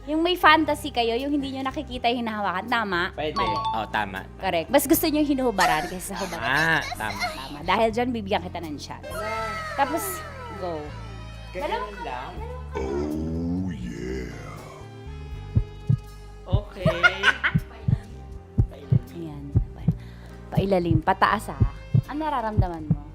yung may fantasy kayo, yung hindi nyo nakikita yung hinahawakan. Tama? Pwede. Mali. Oh, tama. Correct. Mas gusto nyo yung hinuhubaran kaysa sa hubaran. Tama. Tama. Dahil dyan, bibigyan kita ng shot. Tapos, go. Ganun lang. Oh, yeah. Okay. Ayan. Pailalim. Pataas ha. Ano nararamdaman mo?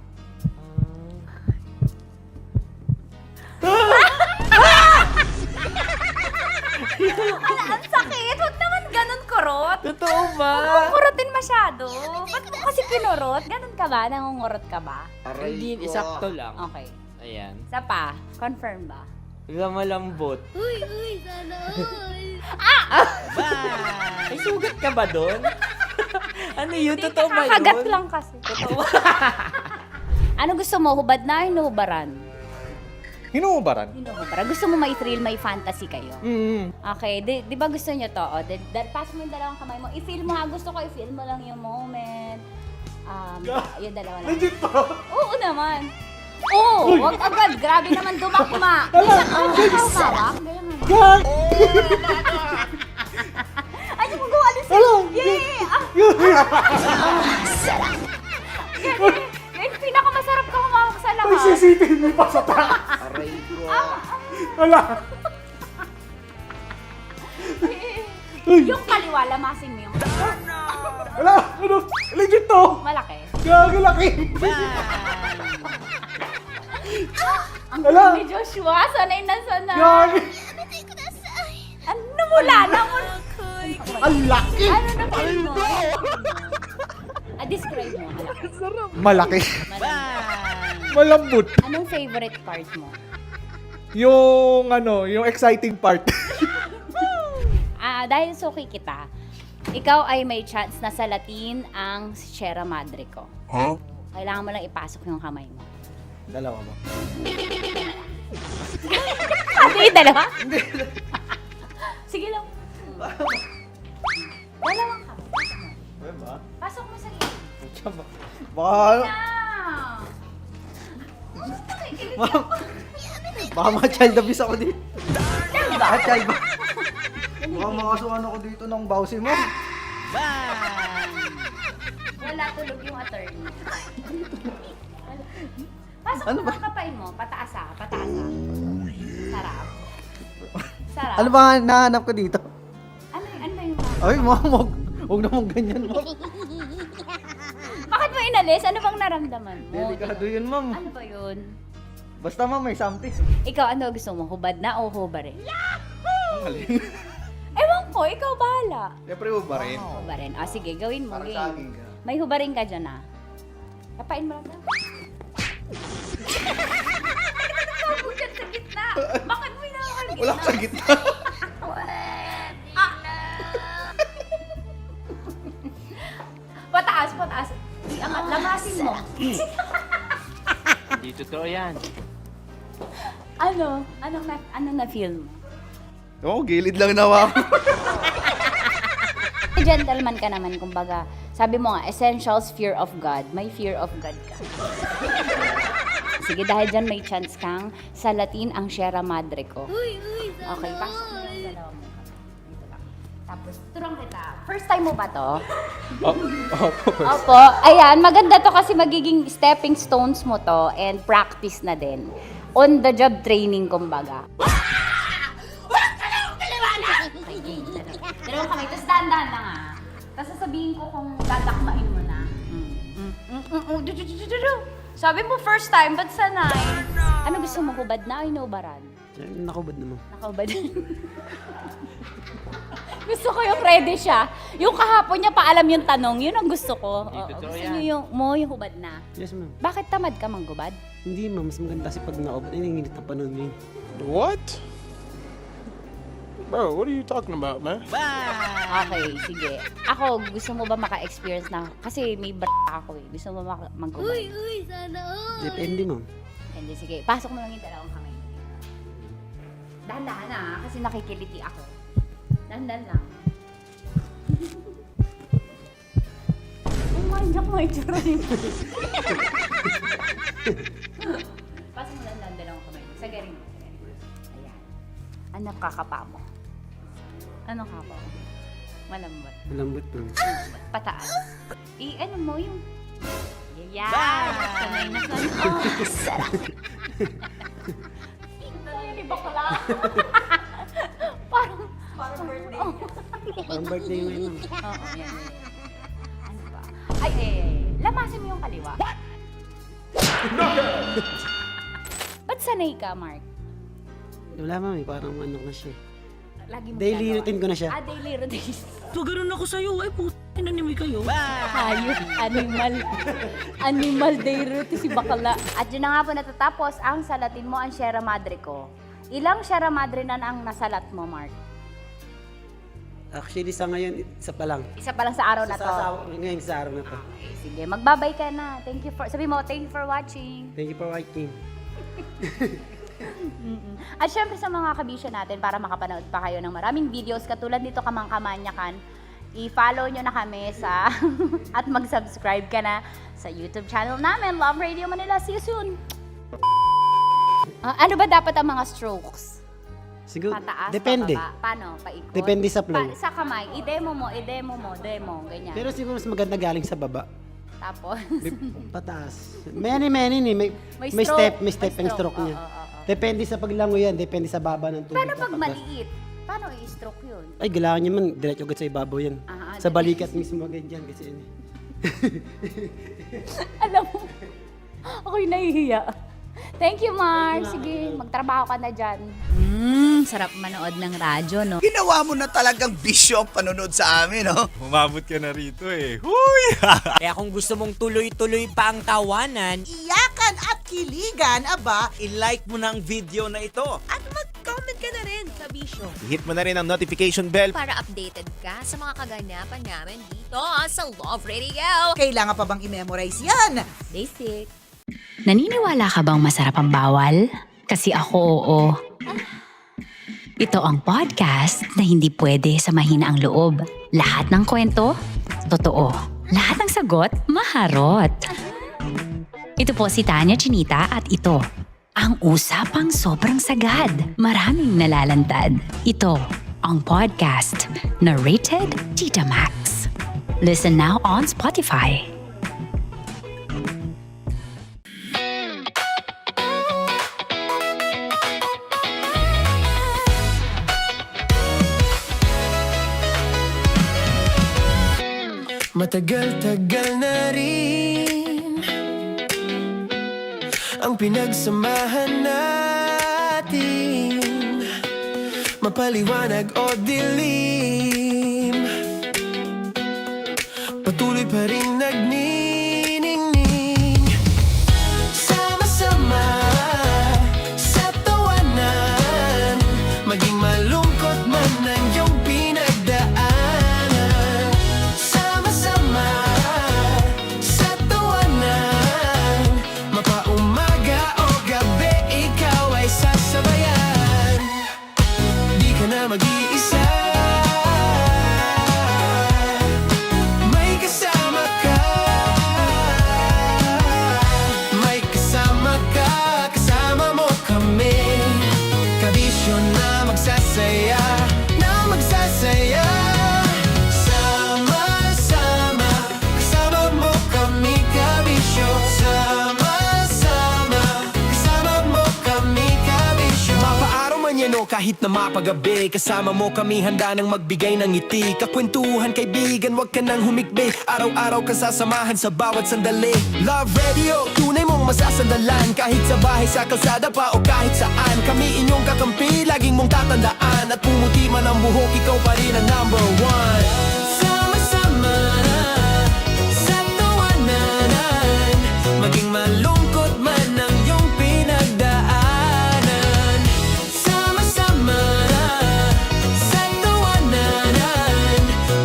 Ang sakit! Huwag naman ganun kurot. Totoo ba? Huwag mong kurotin masyado. Ba't mo kasi kinurot? Ganun ka ba? Nangungurot ka ba? Hindi, sakto lang. Okay. Ayan. Isa pa. Confirm ba? Malambot. Uy, sana all. May sugat ka ba doon? Ano yun? Hindi, Totoo ba yun? kakagat lang kasi. Ano gusto mo? Hubad na, hinuhubaran? Hinuhubaran? Hinuhubaran. Gusto mo may thrill, may fantasy kayo? Okay, di ba gusto nyo to? Pass mo yung dalawang kamay mo. I-feel mo ha. Gusto ko i-feel mo lang yung moment. Yung dalawa lang. Legit to? Oo naman. Oo, wag agad. Grabe naman dumakma. Minsan, hawak. Ganyan. Ay, kung gawa din sa'yo. Yay! Ganyan, pinakamasarap ka humawak sa lahat. May CCTV pa sa taas. Aray ko. Wala. Yung kaliwa, lamasin mo yung... Wala. Ano? Legit to. Malaki. Gagi laki. Ang galing ni Joshua, sanay na sanay. Gagi. Ano mula na mo? Ang laki. Ano na feel mo? Describe mo. Malaki. Malambot. Anong favorite part mo? Yung yung exciting part. Dahil suki kita, ikaw ay may chance na salatin ang Sierra Madre ko. Huh? Kailangan mo lang ipasok yung kamay mo. Dalawa ba? Hindi, dalawa? Hindi. Sige lang. Dalawang kamay. Diba? Pasok mo sa gilid. Baka... Baka ma-child abuse ako dito. Baka child ba? Baka makasuhan ako dito ng bawsi mo. Wala, tulog yung attorney. Pasok mo ang kapay mo. Pataas ah. Pataas ah. Sarap. Sarap. Ano ba nahanap ko dito? Ano ba yung Ay, ma'am, huwag naman ganyan, ma'am. Bakit mo inalis? Ano bang naramdaman mo? Delikado yun, ma'am. Ano ba yun? Basta, ma'am, may something. Ikaw, ano gusto mo? Hubad na o hubarin? Ang galing. Ewan ko, ikaw bahala. Siyempre, hubarin. Hubarin. Sige, gawin mo. Parang Game. saging ka. May hubarin ka dyan ah. Kapain mo lang ka. Nakakabog dyan sa gitna. Bakit mo inakakal gitna? Wala sa gitna. Pataas, pataas. Iangat, lamasin mo. Hindi totoo yan. Ano na feel mo? Oo, gilid lang nawa ako. Gentleman ka naman, kumbaga. Sabi mo nga, essentials, fear of God. May fear of God ka. Sige, dahil dyan may chance kang salatin ang Sierra Madre ko. Okay, pasok mo yung dalawa mo. Dito lang. Tapos, turang kita. First time mo ba to? Opo. Ayan, maganda to kasi magiging stepping stones mo to and practice na din. On the job training, kumbaga. Dalawang kamay, tapos dahan-dahan lang ah. Tapos sasabihin ko kung dadakmain mo na. Sabi mo first time, ba't sanay? Ano gusto mo, hubad na o inubaran? Nakubad naman. Nakahubad. Gusto ko yung ready siya. Yung kahapon niya paalam yung tanong, yun ang gusto ko. Gusto niyo yung hubad na. Yes, ma'am. Bakit tamad ka manggubad? Hindi, ma'am. Mas maganda kasi pag naubad. Ay, nanginginit na panahon ngayon. What? Bro, what are you talking about, man? Okay, sige. Ako, gusto mo ba maka-experience na? Kasi may ako eh. Gusto mo manggubad? Sana all. Depende, ma'am. Hindi, sige. Pasok mo lang yung dalawang kamay. Dahan-dahan na kasi nakikiliti ako. Dahan-dahan lang. Umanyak mo yung tsura niyo. Pasok mo lang dalawang kamay. Sagarin mo. Ayan. Ano kakapa mo? Ano kapa mo? Malambot. Malambot, ma'am. Pataas. Ano mo yung... Yeah! Sanay na sanay. Oh, sarap! Tingnan ni bakla. Parang birthday. Parang birthday mo yun, ma'am. Oo, yan. Ano ba? Ay, lamasin mo yung kaliwa. What? Ba't sanay ka, Mark? Wala, ma'am. Parang ano na siya. Lagi mo Daily ginagawa. routine ko na siya. Daily routine. Pag ganun ako sa'yo, ay puto. Inanimoy kayo. Hayop, animal. Animal day si bakala. At yun na nga po natatapos ang salatin mo ang Sierra Madre ko. Ilang Sierra Madre na ang nasalat mo, Mark? Actually, sa ngayon, isa pa lang. Isa pa lang sa araw na to. Ngayon sa araw na to. Okay, sige, magbabay ka na. Thank you for, sabi mo, thank you for watching. Thank you for watching. At syempre sa mga kabisyo natin, para makapanood pa kayo ng maraming videos katulad nito Kamangkamanyakan, i-follow nyo na kami sa at mag-subscribe ka na sa YouTube channel namin, Love Radio Manila. See you soon! Ano ba dapat ang mga strokes? Siguro, Pataas, depende. pababa? Paano? Paikot? Depende sa flow. Sa kamay, i-demo mo, ganyan. Pero siguro mas maganda galing sa baba. Tapos? Pataas. Many ni. May stroke. step and stroke niya. Depende sa paglango yan, depende sa baba ng tubig. Paano pag maliit? Paano i-stroke yun? Ay, kailangan niya man, diretso agad sa ibabaw yan. Sa balikat mismo agad yan kasi yun. Alam mo, ako'y nahihiya. Thank you, Mark. Sige, magtrabaho ka na dyan. Sarap manood ng radyo, no? Ginawa mo na talagang bisyo ang panonood sa amin, no? Umabot ka na rito eh. Huy! Kaya kung gusto mong tuloy-tuloy pa ang tawanan, Iyakan at kiligan, aba, I-like mo na ang video na ito. At mag-comment ka na rin, kabisyo. Hit mo na rin ang notification bell. Para updated ka sa mga kaganapan namin dito sa Love Radio. Kailangan pa bang i-memorize yan? Basic. Naniniwala ka bang masarap ang bawal? Kasi ako, oo. Ito ang podcast na hindi pwede sa mahina ang loob. Lahat ng kwento, totoo. Lahat ng sagot, maharot. Ito po si Tanya Chinita at ito, ang usapang sobrang sagad. Maraming nalalantad. Ito, ang podcast na Rated Tita Max. Listen now on Spotify. Matagal-tagal na rin ang pinagsamahan natin, mapaliwanag o dilim, patuloy pa rin nagniningning. Sama-sama sa tawanan, maging malungkot man ang iyong pinagdaanan. Sama-sama sa tawanan, mapaumaga o gabi, ikaw ay sasabayan. Di ka na mag-iisa, may kasama ka. May kasama ka, kasama mo kami. Kabisyo na magsasaya, na magsasaya. Sama-sama, kasama mo kami, kabisyo. Sama-sama, kasama mo kami, kabisyo. Mapaaraw man yan o kahit na mapagabi, kasama mo kami, handa nang magbigay ng ngiti. Kakwentuhan, kaibigan, wag ka nang humikbi. Araw-araw ka sasamahan sa bawat sandali. Love Radio, tunay mong masasandalan. Kahit sa bahay, sa kalsada pa o kahit saan, kami inyong kakampi, laging mong tatandaan. At pumuti man ang buhok, ikaw pa rin ang number one. Sama-sama sa tawanan, maging malungkot man ang iyong pinagdaanan. Sama-sama sa tawanan,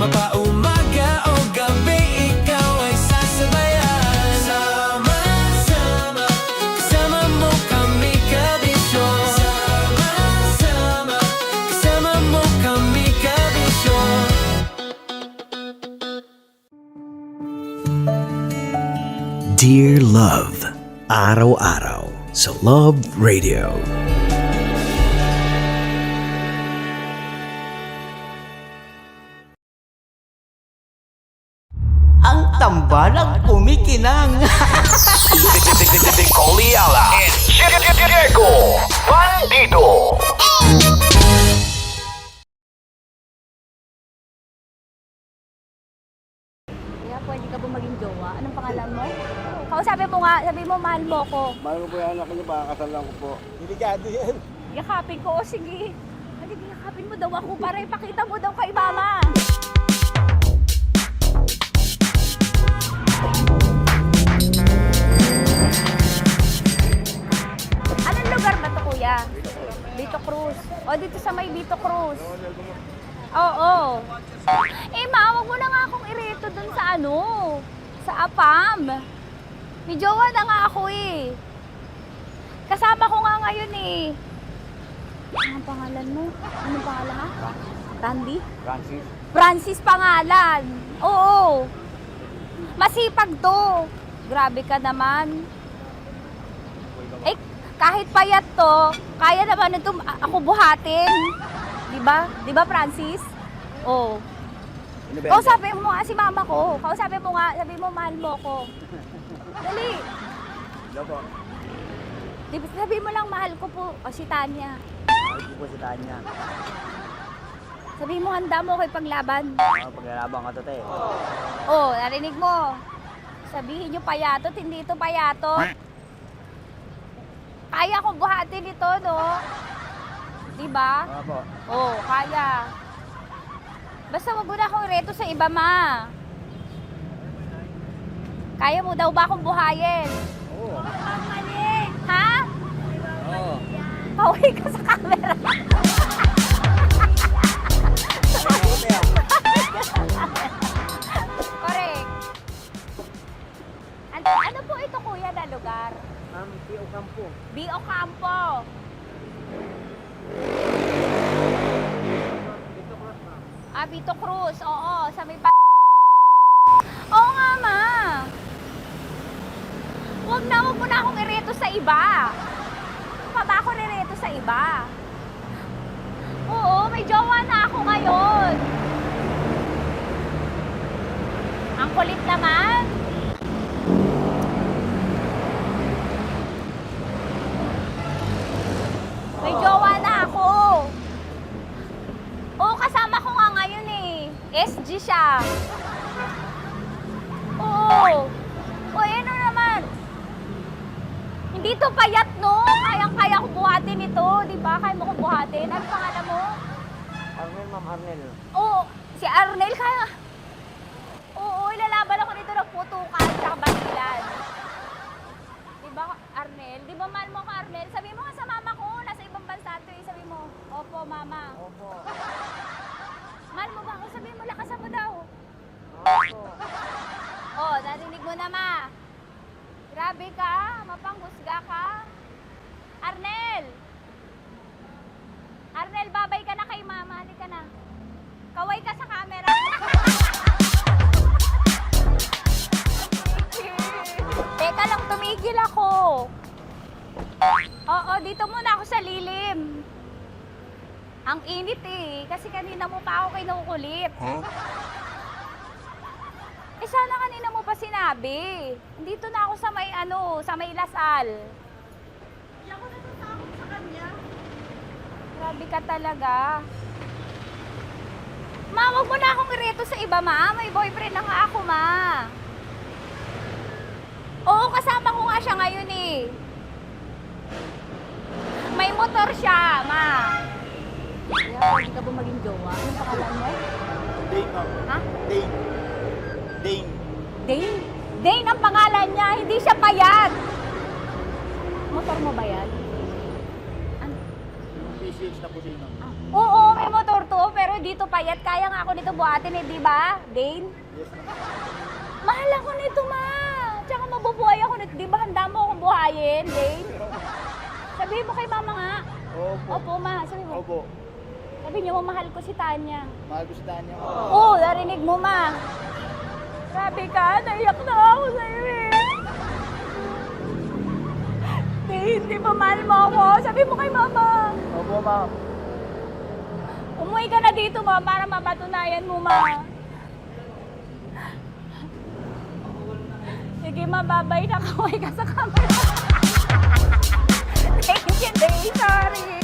mapaumaga o gabi, ikaw ay sasabayan. Sama-sama, kasama mo kami, kabisyo. Sama-sama, kasama mo kami, kabisyo. Dear Love, araw-araw sa Love Radio. Ang tambalang kumikinang. Coliala and Diego Bandido. Kaya pwede ka ba maging jowa? Anong pangalan mo? Kausapin mo nga, sabi mo mahal mo ko. Mahal ko po yung anak niyo, pakakasal lang ko po. Delikado yan. Yakapin ko, o sige. Halika, yakapin mo daw ako para ipakita mo daw kay mama. Cruz. O, dito sa may Vito Cruz. Oo. Eh, ma, wag mo na nga akong ireto dun sa ano, sa APAM. May jowa na nga ako eh. Kasama ko nga ngayon eh. Anong pangalan mo? Anong pangalan ha? Randy? Francis. Francis pangalan. Oo. Masipag to. Grabe ka naman. Eh, kahit payat to, kaya naman ito ako buhatin. Di ba Francis? Oo. Kausapin mo nga si mama ko. Kausapin mo nga, sabi mo mahal mo ko. Dali. Sabi mo lang mahal ko po si Tanya. Mahal ko po si Tanya. Sabi mo handa mo kay paglaban. Paglalaban ka to, te. Oh, narinig mo. Sabihin nyo payatot, hindi ito payatot. Kaya kong buhatin ito, no? Diba? Opo. Oh, kaya. Basta wag mo na akong reto sa iba, ma. Kaya mo daw ba akong buhayin? Oo. Ha? Oo. Pauwi ka sa camera. Correct. Ano po ito, kuya, na lugar? B.O. Campo. B.O. Campo. Vito Cruz. Oo, sa may Oo nga, ma. Wag mo na akong ireto sa iba. Pa ba ako nireto sa iba? Oo, may jowa na ako ngayon. Ang kulit naman. May jowa na ako. Oo, kasama ko nga ngayon eh. SG siya. Oo. O, ano naman? Hindi to payat, no? Kayang-kaya ko buhatin ito. Di ba? Kaya mo kong buhatin. Ano pangalan mo? Arnel, ma'am, Arnel. Oo, si Arnel kaya. Oo, ilalaban ako nito ng putukan sa basilan. Di ba, Arnel? Di ba mahal mo ka, Arnel? Sabi mo nga sa mama ko, nasa ibang bansa to eh. Sabi mo, opo, mama. Opo. Mahal mo ba ako? Sabi mo, lakasan mo daw. Opo. Oh, narinig mo na, ma. Grabe ka, mapanghusga ka. Arnel! Arnel, babay ka na kay mama. Halika na. Kaway ka sa camera. Teka lang, tumigil ako. Oo, dito muna ako sa lilim. Ang init eh, kasi kanina mo pa ako kinukulit. Huh? Eh sana kanina mo pa sinabi. Dito na ako sa may sa may Lasal. Hindi ako natatakot sa kanya. Grabe ka talaga. Ma, wag mo na akong ireto sa iba, ma. May boyfriend na nga ako, ma. Oo, kasama ko nga siya ngayon eh. May motor siya, ma. Kaya pwede ka ba maging jowa? Anong pangalan mo? Dane, ma'am. Ha? Dane. Dane. Dane? Dane ang pangalan niya, hindi siya payat. Motor mo ba yan? Ano? PCX na puti, ma'am. Oo, may motor to, pero dito payat. Kaya nga ako nito buhatin eh, di ba? Dane? Yes, ma'am. Mahal ako nito, ma. Tsaka mabubuhay ako nito. Di ba handa mo akong buhayin, Dane? Sabihin mo kay mama nga. Opo. Opo, ma. Sabi mo. Opo. Sabi niyo, mahal ko si Tanya. Mahal ko si Tanya. Oo, narinig mo, ma. Grabe ka, naiyak na ako sa'yo eh. Hindi ba mahal mo ako? Sabi mo kay mama. Opo, ma'am. Umuwi ka na dito, ma, para mapatunayan mo, ma. Sige, ma, babay na. Kaway ka sa camera. Thank you, Day. Sorry.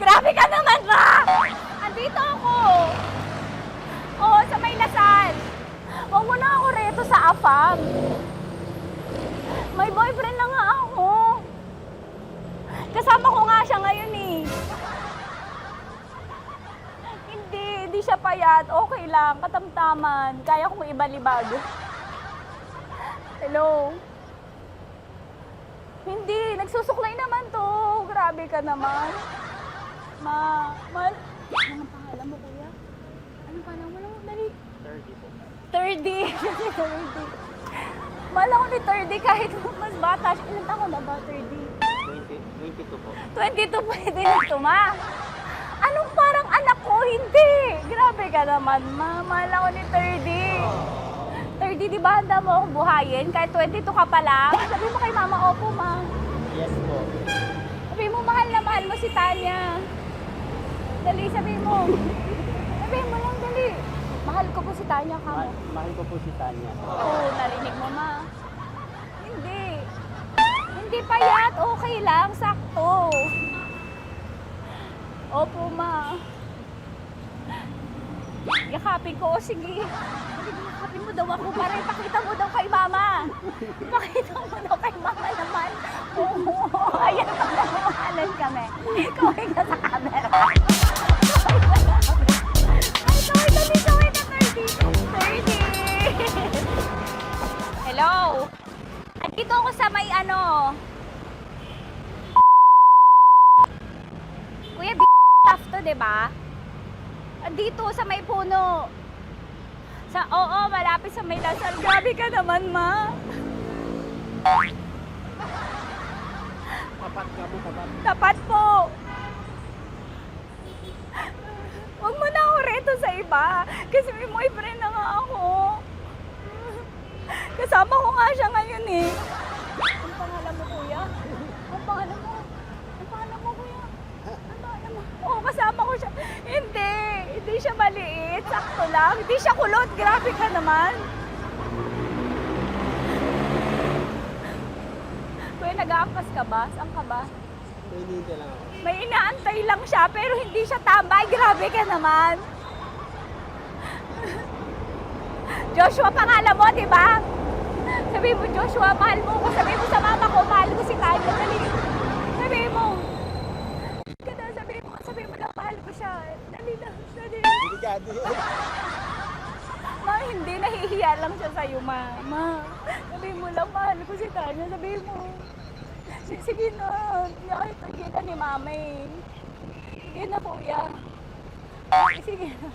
Grabe ka naman, ma! Andito ako. Oo, sa may Lasal. Huwag mo na ako reto sa AFAM. May boyfriend na nga ako. Kasama ko nga siya ngayon eh. Hindi siya payat. Okay lang, katamtaman. Kaya kong ibalibag. Hello? Hindi, nagsusuklay naman to. Grabe. Grabe ka naman. Anong pangalan mo, kuya? Anong pangalan mo lang? Dali. 30. 30. Mahal ako ni 30 kahit mas bata siya. Ilan taon na ba, 30? 22 po. 22 pwede na ito, ma. Anong parang anak ko? Hindi. Grabe ka naman, ma. Mahal ako ni 30. 30, di ba handa mo akong buhayin? Kahit 22 ka pa lang. Sabi mo kay mama, opo, ma. Yes po. Sabi mo, mahal na mahal mo si Tanya. Dali, sabi mo. Sabi mo lang, dali. Mahal ko po si Tanya, ka mo. Mahal ko po si Tanya. Oo, narinig mo, ma. Hindi. Hindi payat. Okay lang, sakto. Opo, ma. Yakapin ko. O, sige. Yakapin mo daw ako para ipakita mo daw kay mama. Ipakita mo daw kay mama naman. Oo, ayan, nagmamahalan kami. Kaway ka sa camera. Ay, kaway ka 30. Hello? Andito ako sa may Kuya, tough to, diba? Dito sa may puno. Oo, malapit sa may Lasal. Grabe ka naman, ma. Tapat ka mo, tapat. Tapat po. Huwag mo na ako reto sa iba. Kasi may boyfriend na nga ako. Kasama ko nga siya ngayon eh. Ang pangalan mo, kuya? Ang pangalan mo? Ang pangalan mo, kuya? Ang pangalan mo? Oo, kasama ko siya. Hindi siya maliit. Sakto lang. Hindi siya kulot. Grabe ka naman. Kuya, nag-aangkas ka ba? Saan ka ba? Hinihintay lang ako. May inaantay lang siya, pero hindi siya tambay. Grabe ka naman. Joshua, pangalan mo, di ba? Sabi mo, Joshua, mahal mo ko. Sabi mo sa mama ko, mahal ko si Tanya. Dali. Sabi mo. Sabi mo lang, mahal ko siya. Dali lang. Ma, hindi. Nahihiya lang siya sa'yo, ma. Sabi mo lang, mahal ko si Tanya. Sabi mo. Sige na. Sige na ni mama eh. Sige na, kuya. Sige na.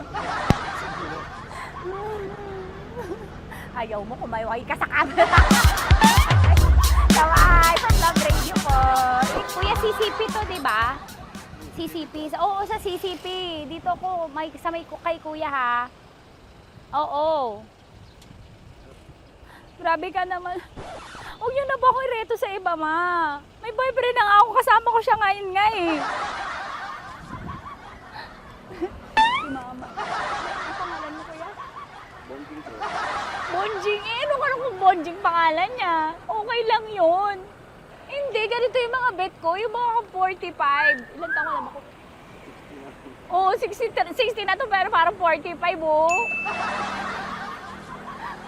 Ayaw mo, kumayaway ka sa camera. Kaway, from Love Radio po. Kuya, CCP to, di ba? CCP. Oo, sa CCP. Dito ko, sa may kay kuya ha. Oo. Grabe ka naman. Huwag niyo na ba ako ireto sa iba, ma? May boyfriend na nga ako. Kasama ko siya ngayon nga eh. Si mama. Ang pangalan mo, kuya? Bonjing po. Bonjing? Ano kung Bonjing pangalan niya? Okay lang yun. Hindi, ganito yung mga bet ko. Yung mga 45. Ilan taon alam ako? Oo, 60 na to pero parang 45, oh.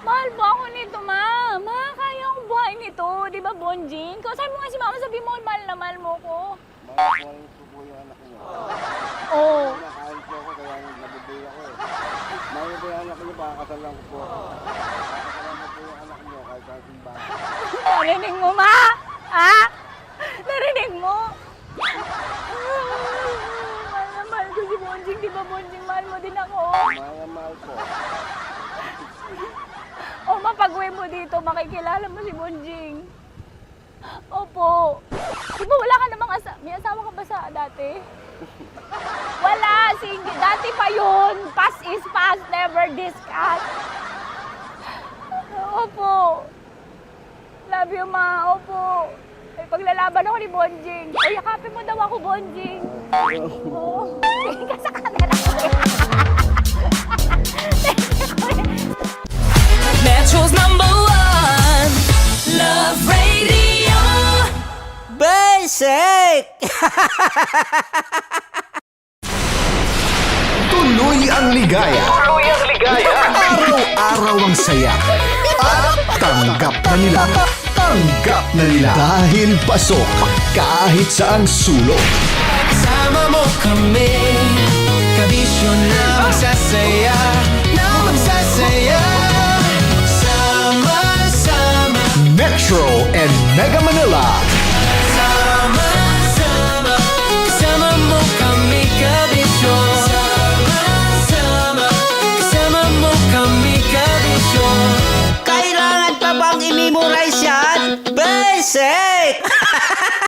Mahal ba ako nito, ma? Ma, kaya akong buhay nito. Di ba, Bonjing? Sabi mo nga si mama, sabi mo, mahal na mahal mo ko. Mahal ko po yung anak niyo. Oo. Nakain po ako kaya nabibigay ako eh. Mahal ko yung anak niyo, pakakasal lang ko po. Pakakasalan mo po yung anak niyo kahit sa simbahan. Narinig mo, ma? Ha? Narinig mo? Mahal na mahal ko si Bonjing. Di ba, Bonjing, mahal mo din ako? Mahal po. O, mapag-uwi mo dito, makikilala mo si Bonjing. Opo. Di ba wala ka namang may asawa ka ba sa dati? Wala, single. Dati pa yun. Past is past, never discuss. Opo. Love you, ma. Opo. May paglalaban ako ni Bonjing. O, yakapin mo daw ako, Bonjing. Oo. Tingin ka sa camera. Metro's #1 Love Radio. Basic! Tuloy ang ligaya. Araw-araw ang saya. At tanggap na nila. Dahil pasok kahit saang sulok. Sama mo kami, kabisyo na magsasaya, Metro and Mega Manila